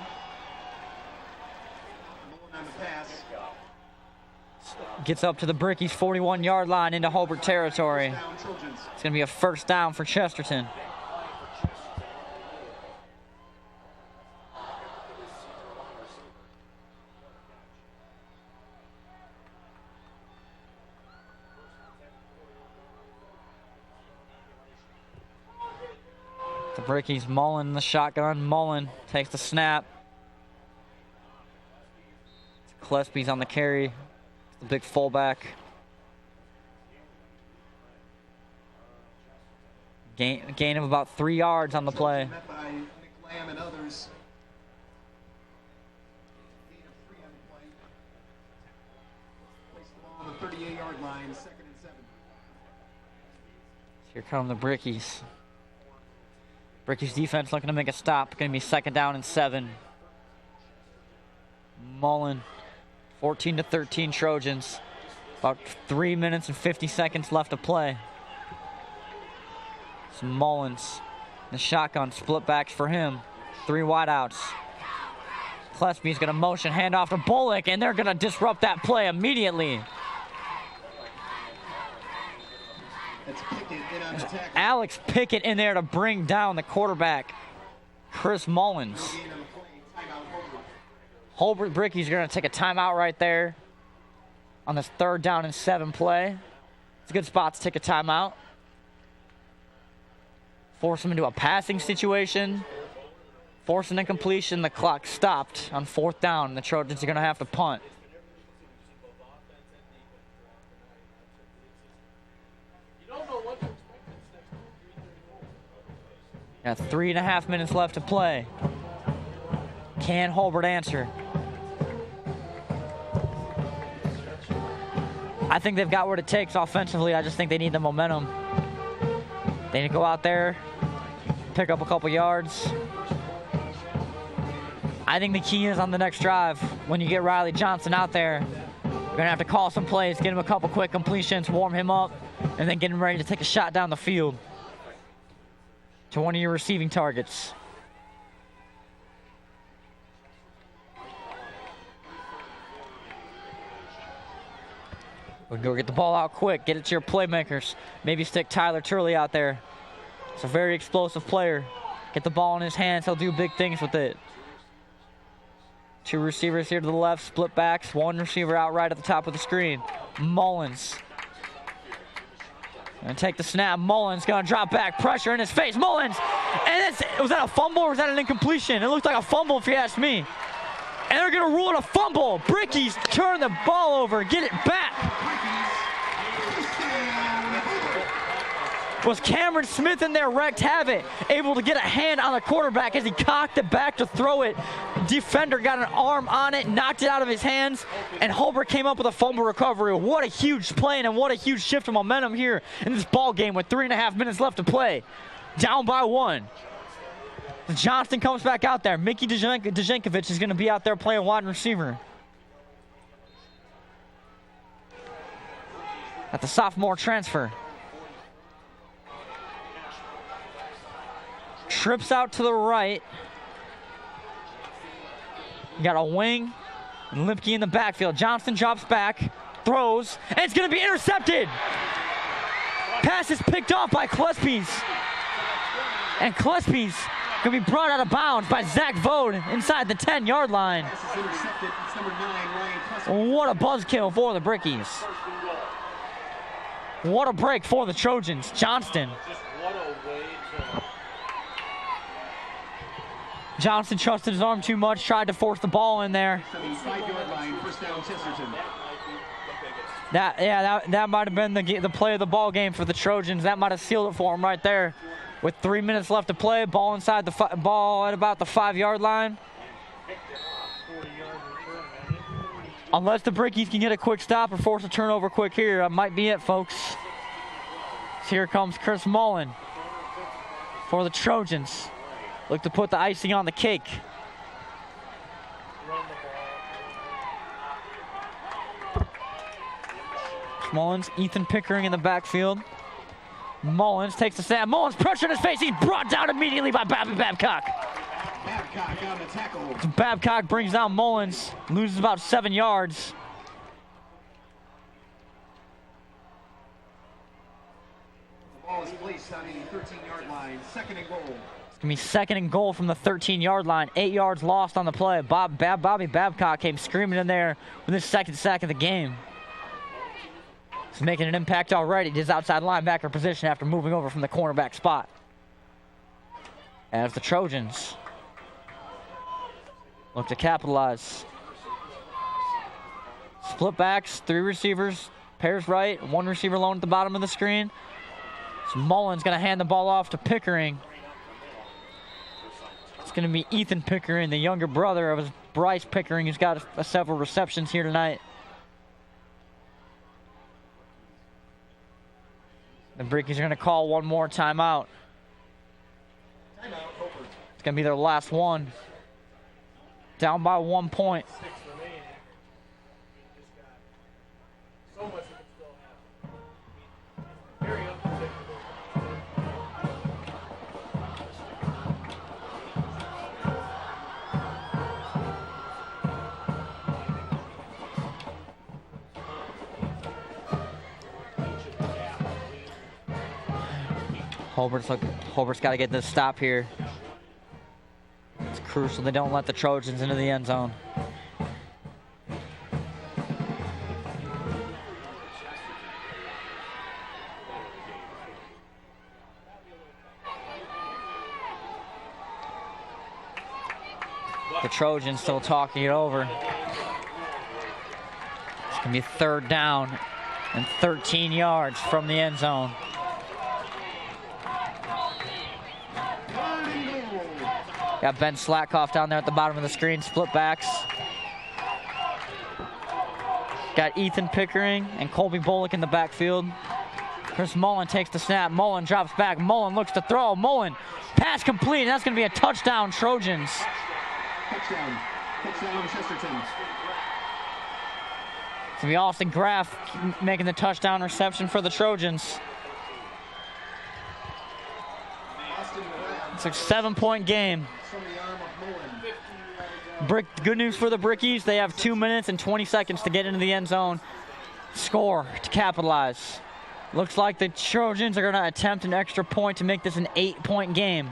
Mullen on the pass. Gets up to the Brickies 41-yard line into Hobart territory. It's going to be a first down for Chesterton. The Brickies, Mullen in the shotgun. Mullen takes the snap. Gillespie's on the carry. The big fullback. Gain of about 3 yards on the play. Met by McLam and others. Gain of 3 on the play. Place the ball on the 38-yard line, 2nd and 7. Here come the Brickies. Brickies defense looking to make a stop. Going to be 2nd down and 7. Mullen, 14-13 Trojans. About 3 minutes and 50 seconds left to play. It's Mullins. The shotgun, split backs for him. 3 wideouts. Gillespie's going to motion, hand off to Bullock, and they're going to disrupt that play immediately. That's Pickett in on the tackle. Alex Pickett in there to bring down the quarterback, Chris Mullins. No gain on the play. Timeout Hobart Hobart. Brickies are going to take a timeout right there on this 3rd down and 7 play. It's a good spot to take a timeout. Force them into a passing situation. Force an incompletion. The clock stopped on 4th down. The Trojans are going to have to punt. Got 3.5 minutes left to play. Can Hobart answer? I think they've got what it takes offensively. I just think they need the momentum. They need to go out there, pick up a couple yards. I think the key is on the next drive. When you get Riley Johnson out there, you're going to have to call some plays, get him a couple quick completions, warm him up, and then get him ready to take a shot down the field to one of your receiving targets. We'll go get the ball out quick, get it to your playmakers. Maybe stick Tyler Turley out there. It's a very explosive player. Get the ball in his hands, he'll do big things with it. 2 receivers here to the left, split backs. 1 receiver out right at the top of the screen. Mullins. Gonna take the snap. Mullins gonna drop back, pressure in his face. Mullins! And was that a fumble or was that an incompletion? It looked like a fumble if you ask me. And they're gonna rule it a fumble. Brickies turn the ball over, get it back. Was Cameron Smith in there wrecked havoc, able to get a hand on the quarterback as he cocked it back to throw it. Defender got an arm on it, knocked it out of his hands, and Hobart came up with a fumble recovery. What a huge play and what a huge shift of momentum here in this ball game with 3.5 minutes left to play. Down by 1. Johnston comes back out there. Mickey Dejankovic is going to be out there playing wide receiver. At the sophomore transfer. Trips out to the right. You got a wing and Lipke in the backfield. Johnston drops back, throws, and it's going to be intercepted. Pass is picked off by Gillespie's. And Gillespie's going to be brought out of bounds by Zach Vode inside the 10-yard line. What a buzzkill for the Brickies. What a break for the Trojans. Johnston. Johnson trusted his arm too much, tried to force the ball in there. That might have been the play of the ball game for the Trojans. That might have sealed it for them right there. With 3 minutes left to play, ball inside the ball at about the 5-yard line. Unless the Brickies can get a quick stop or force a turnover quick here, that might be it, folks. So here comes Chris Mullen for the Trojans. Look to put the icing on the cake. Mullins, Ethan Pickering in the backfield. Mullins takes the snap. Mullins pressure in his face. He's brought down immediately by Babcock. Babcock on the tackle. So Babcock brings down Mullins, loses about 7 yards. The ball is placed on the 13-yard line. 2nd and goal. It's going to be 2nd and goal from the 13-yard line. 8 yards lost on the play. Bobby Babcock came screaming in there with his 2nd sack of the game. He's making an impact already. His outside linebacker position after moving over from the cornerback spot. As the Trojans look to capitalize. Split backs, 3 receivers, pairs right, 1 receiver alone at the bottom of the screen. So Mullen's going to hand the ball off to Pickering. It's going to be Ethan Pickering, the younger brother of Bryce Pickering, who's got several receptions here tonight. The Brickies are going to call one more timeout. It's going to be their last one. Down by 1 point. 6 remaining. Just got so much that can still happen. Very unpredictable. Holbert's got to get this stop here. It's crucial they don't let the Trojans into the end zone. The Trojans still talking it over. It's going to be 3rd down and 13 yards from the end zone. Got Ben Slatkoff down there at the bottom of the screen, split backs. Got Ethan Pickering and Colby Bullock in the backfield. Chris Mullen takes the snap. Mullen drops back. Mullen looks to throw. Mullen, pass complete. And that's going to be a touchdown, Trojans. Touchdown. Touchdown, Chesterton. It's going to be Austin Graff making the touchdown reception for the Trojans. It's a 7-point game. Good news for the Brickies. They have 2 minutes and 20 seconds to get into the end zone. Score to capitalize. Looks like the Trojans are going to attempt an extra point to make this an 8-point game.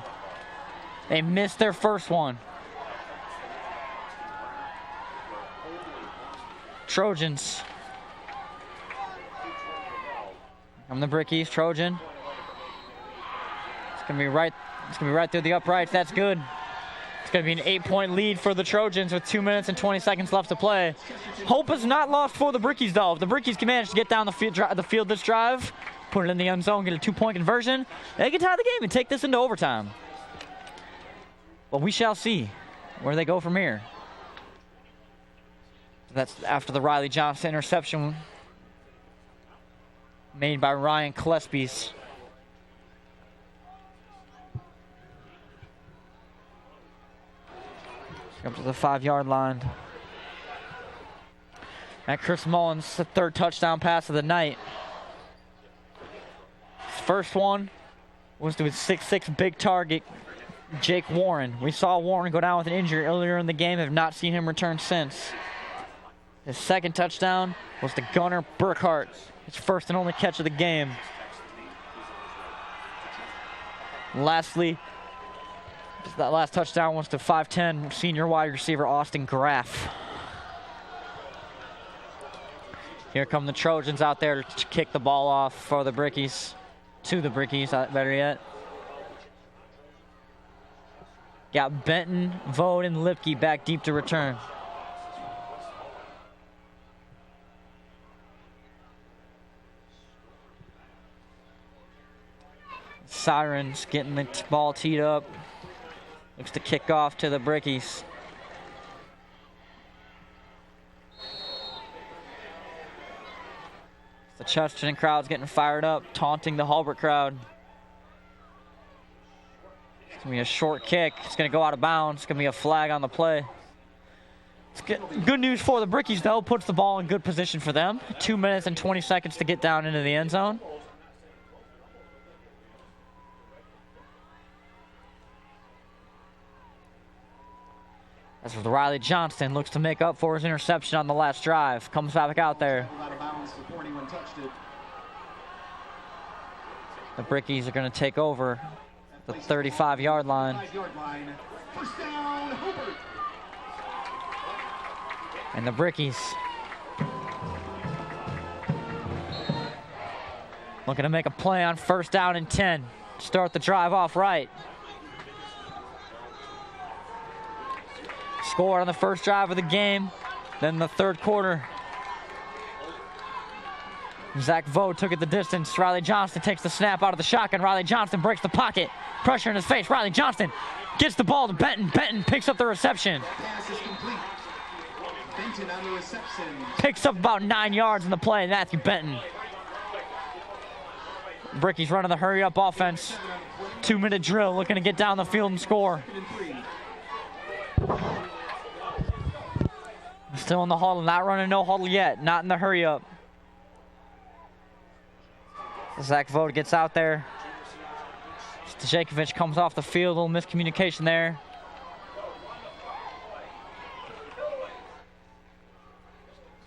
They missed their first one. Trojans. I'm the Brickies, Trojan. It's going to be right through the uprights. That's good. It's going to be an 8-point lead for the Trojans with 2 minutes and 20 seconds left to play. Hope is not lost for the Brickies, though. If the Brickies can manage to get down the field this drive, put it in the end zone, get a 2-point conversion, they can tie the game and take this into overtime. But we shall see where they go from here. That's after the Riley Johnson interception made by Ryan Klespies. Up to the 5-yard line. And Chris Mullins, the 3rd touchdown pass of the night. His first one was to his 6'6" big target, Jake Warren. We saw Warren go down with an injury earlier in the game. Have not seen him return since. His 2nd touchdown was to Gunnar Burkhart, his first and only catch of the game. Lastly, that last touchdown was to 5'10" senior wide receiver Austin Graff. Here come the Trojans out there to kick the ball off for the Brickies. To the Brickies, better yet. Got Benton, Vode, and Lipke back deep to return. sirens, getting the ball teed up. Looks to kick off to the Brickies. The Chesterton crowd's getting fired up, taunting the Hulbert crowd. It's going to be a short kick. It's going to go out of bounds. It's going to be a flag on the play. It's good news for the Brickies, though. Puts the ball in good position for them. 2 minutes and 20 seconds to get down into the end zone. As Riley Johnston looks to make up for his interception on the last drive. Comes back out there. The Brickies are going to take over the 35-yard line. And the Brickies looking to make a play on 1st down and 10. Start the drive off right. Scored on the first drive of the game. Then the third quarter, Zach Vode took it the distance. Riley Johnston takes the snap out of the shotgun. Riley Johnston breaks the pocket. Pressure in his face. Riley Johnston gets the ball to Benton. Benton picks up the reception. Pass is complete. Benton on the reception. Picks up about 9 yards in the play. Matthew Benton. Brickies running the hurry-up offense. 2-minute drill, looking to get down the field and score. Still in the huddle, not running no huddle yet, not in the hurry up. Zach Vode gets out there. Stajakovic comes off the field, a little miscommunication there.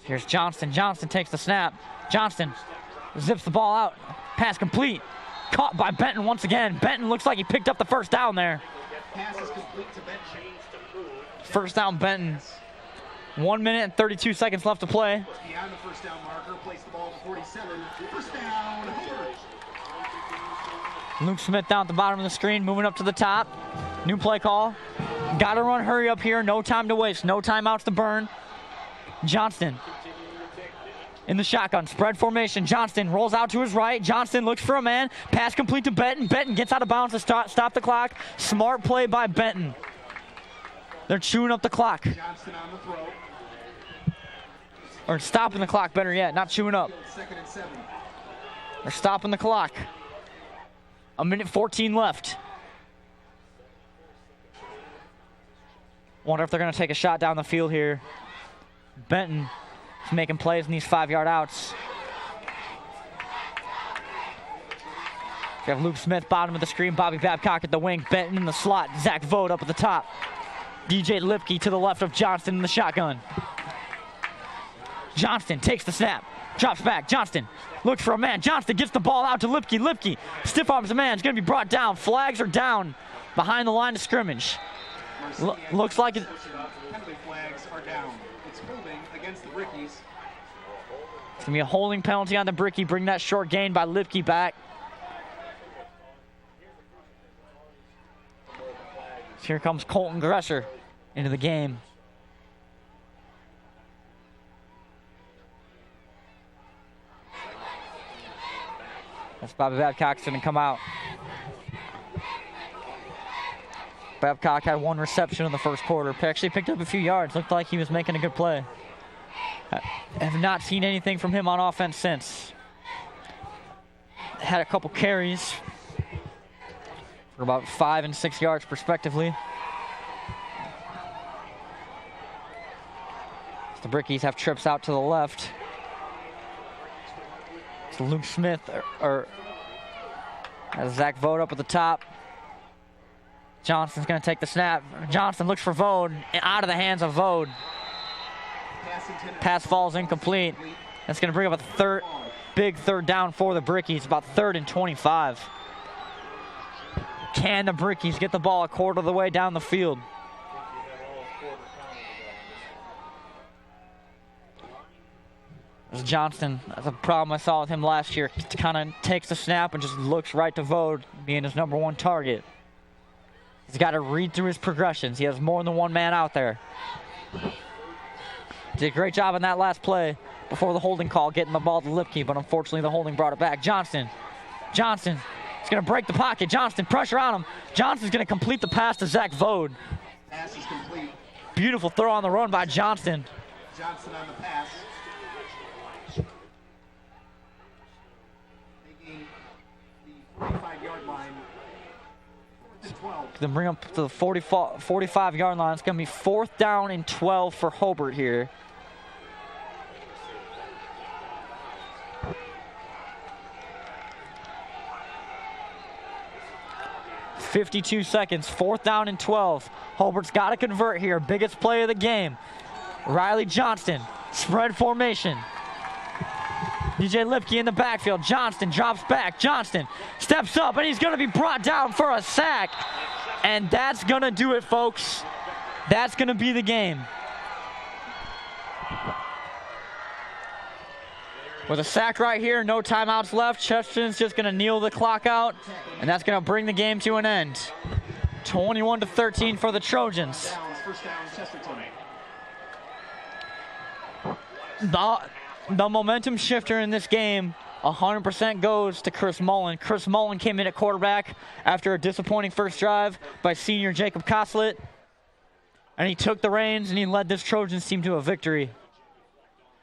Here's Johnston. Johnston takes the snap. Johnston zips the ball out. Pass complete. Caught by Benton once again. Benton looks like he picked up the 1st down there. Pass is complete to Benton. 1st down, Benton. 1 minute and 32 seconds left to play. Beyond the 1st down marker, place the ball to 47. 1st down, Hoover. Luke Smith down at the bottom of the screen, moving up to the top. New play call. Got to run hurry up here. No time to waste. No timeouts to burn. Johnston in the shotgun. Spread formation. Johnston rolls out to his right. Johnston looks for a man. Pass complete to Benton. Benton gets out of bounds to stop the clock. Smart play by Benton. They're chewing up the clock. Johnston on the throw. Or stopping the clock, better yet, not chewing up. 2nd and 7. They're stopping the clock. 1:14 left. Wonder if they're going to take a shot down the field here. Benton is making plays in these 5-yard outs. We have Luke Smith, bottom of the screen. Bobby Babcock at the wing. Benton in the slot. Zach Vode up at the top. DJ Lipke to the left of Johnston in the shotgun. Johnston takes the snap. Drops back. Johnston looks for a man. Johnston gets the ball out to Lipke. Lipke stiff arms a man. It's going to be brought down. Flags are down behind the line of scrimmage. Looks like it. Penalty flags are down. It's holding against the Brickies. It's going to be a holding penalty on the Bricky. Bring that short gain by Lipke back. So here comes Colton Gresser into the game. That's Bobby Babcock's going to come out. Babcock had 1 reception in the 1st quarter. Actually picked up a few yards. Looked like he was making a good play. I have not seen anything from him on offense since. Had a couple carries for about 5 and 6 yards respectively. The Brickies have trips out to the left. So Luke Smith or Zach Vode up at the top. Johnston's going to take the snap. Johnston looks for Vode. Out of the hands of Vode. Pass falls incomplete. That's going to bring up a big 3rd down for the Brickies. About 3rd and 25. Can the Brickies get the ball a quarter of the way down the field? Johnston, that's a problem I saw with him last year. Kind of takes the snap and just looks right to Vode, being his #1 target. He's got to read through his progressions. He has more than one man out there. Did a great job on that last play before the holding call, getting the ball to Lipke, but unfortunately the holding brought it back. Johnston He's going to break the pocket. Johnston, pressure on him. Johnston's going to complete the pass to Zach Vode. Pass is complete. Beautiful throw on the run by Johnston. Johnson on the pass. Taking the 45-yard line. 4th and 12. Then bring up to the 45-yard line. It's going to be 4th down and 12 for Hobart here. .52 seconds, 4th down and 12. Hobart's got to convert here. Biggest play of the game. Riley Johnston, spread formation. DJ Lipke in the backfield. Johnston drops back. Johnston steps up, and he's going to be brought down for a sack. And that's going to do it, folks. That's going to be the game. With a sack right here, no timeouts left. Chesterton's just going to kneel the clock out, and that's going to bring the game to an end. 21-13 for the Trojans. First down, Chesterton. The momentum shifter in this game 100% goes to Chris Mullen. Chris Mullen came in at quarterback after a disappointing first drive by senior Jacob Koslett, and he took the reins and he led this Trojans team to a victory.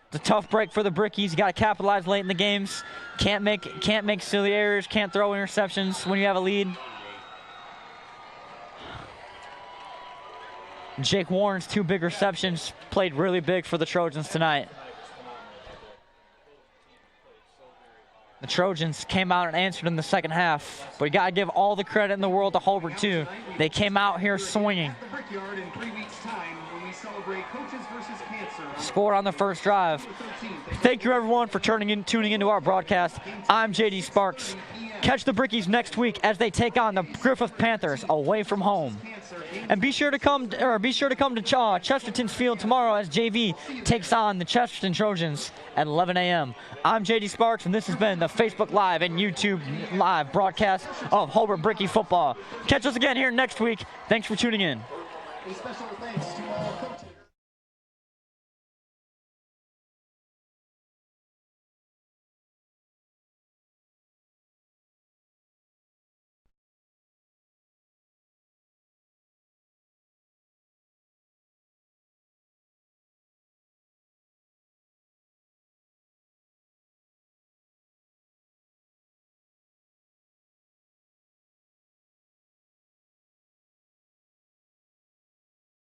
It's a tough break for the Brickies. You got to capitalize late in the games. Can't make silly errors. Can't throw interceptions when you have a lead. Jake Warren's 2 big receptions played really big for the Trojans tonight. The Trojans came out and answered in the second half, but you got to give all the credit in the world to Hobart too. They came out here swinging. Scored on the first drive. Thank you everyone for tuning into our broadcast. I'm JD Sparks. Catch the Brickies next week as they take on the Griffith Panthers away from home. And be sure to come to Chesterton's Field tomorrow as JV takes on the Chesterton Trojans at 11 a.m. I'm JD Sparks, and this has been the Facebook Live and YouTube Live broadcast of Hobart Brickie football. Catch us again here next week. Thanks for tuning in. A special thanks to all coaches.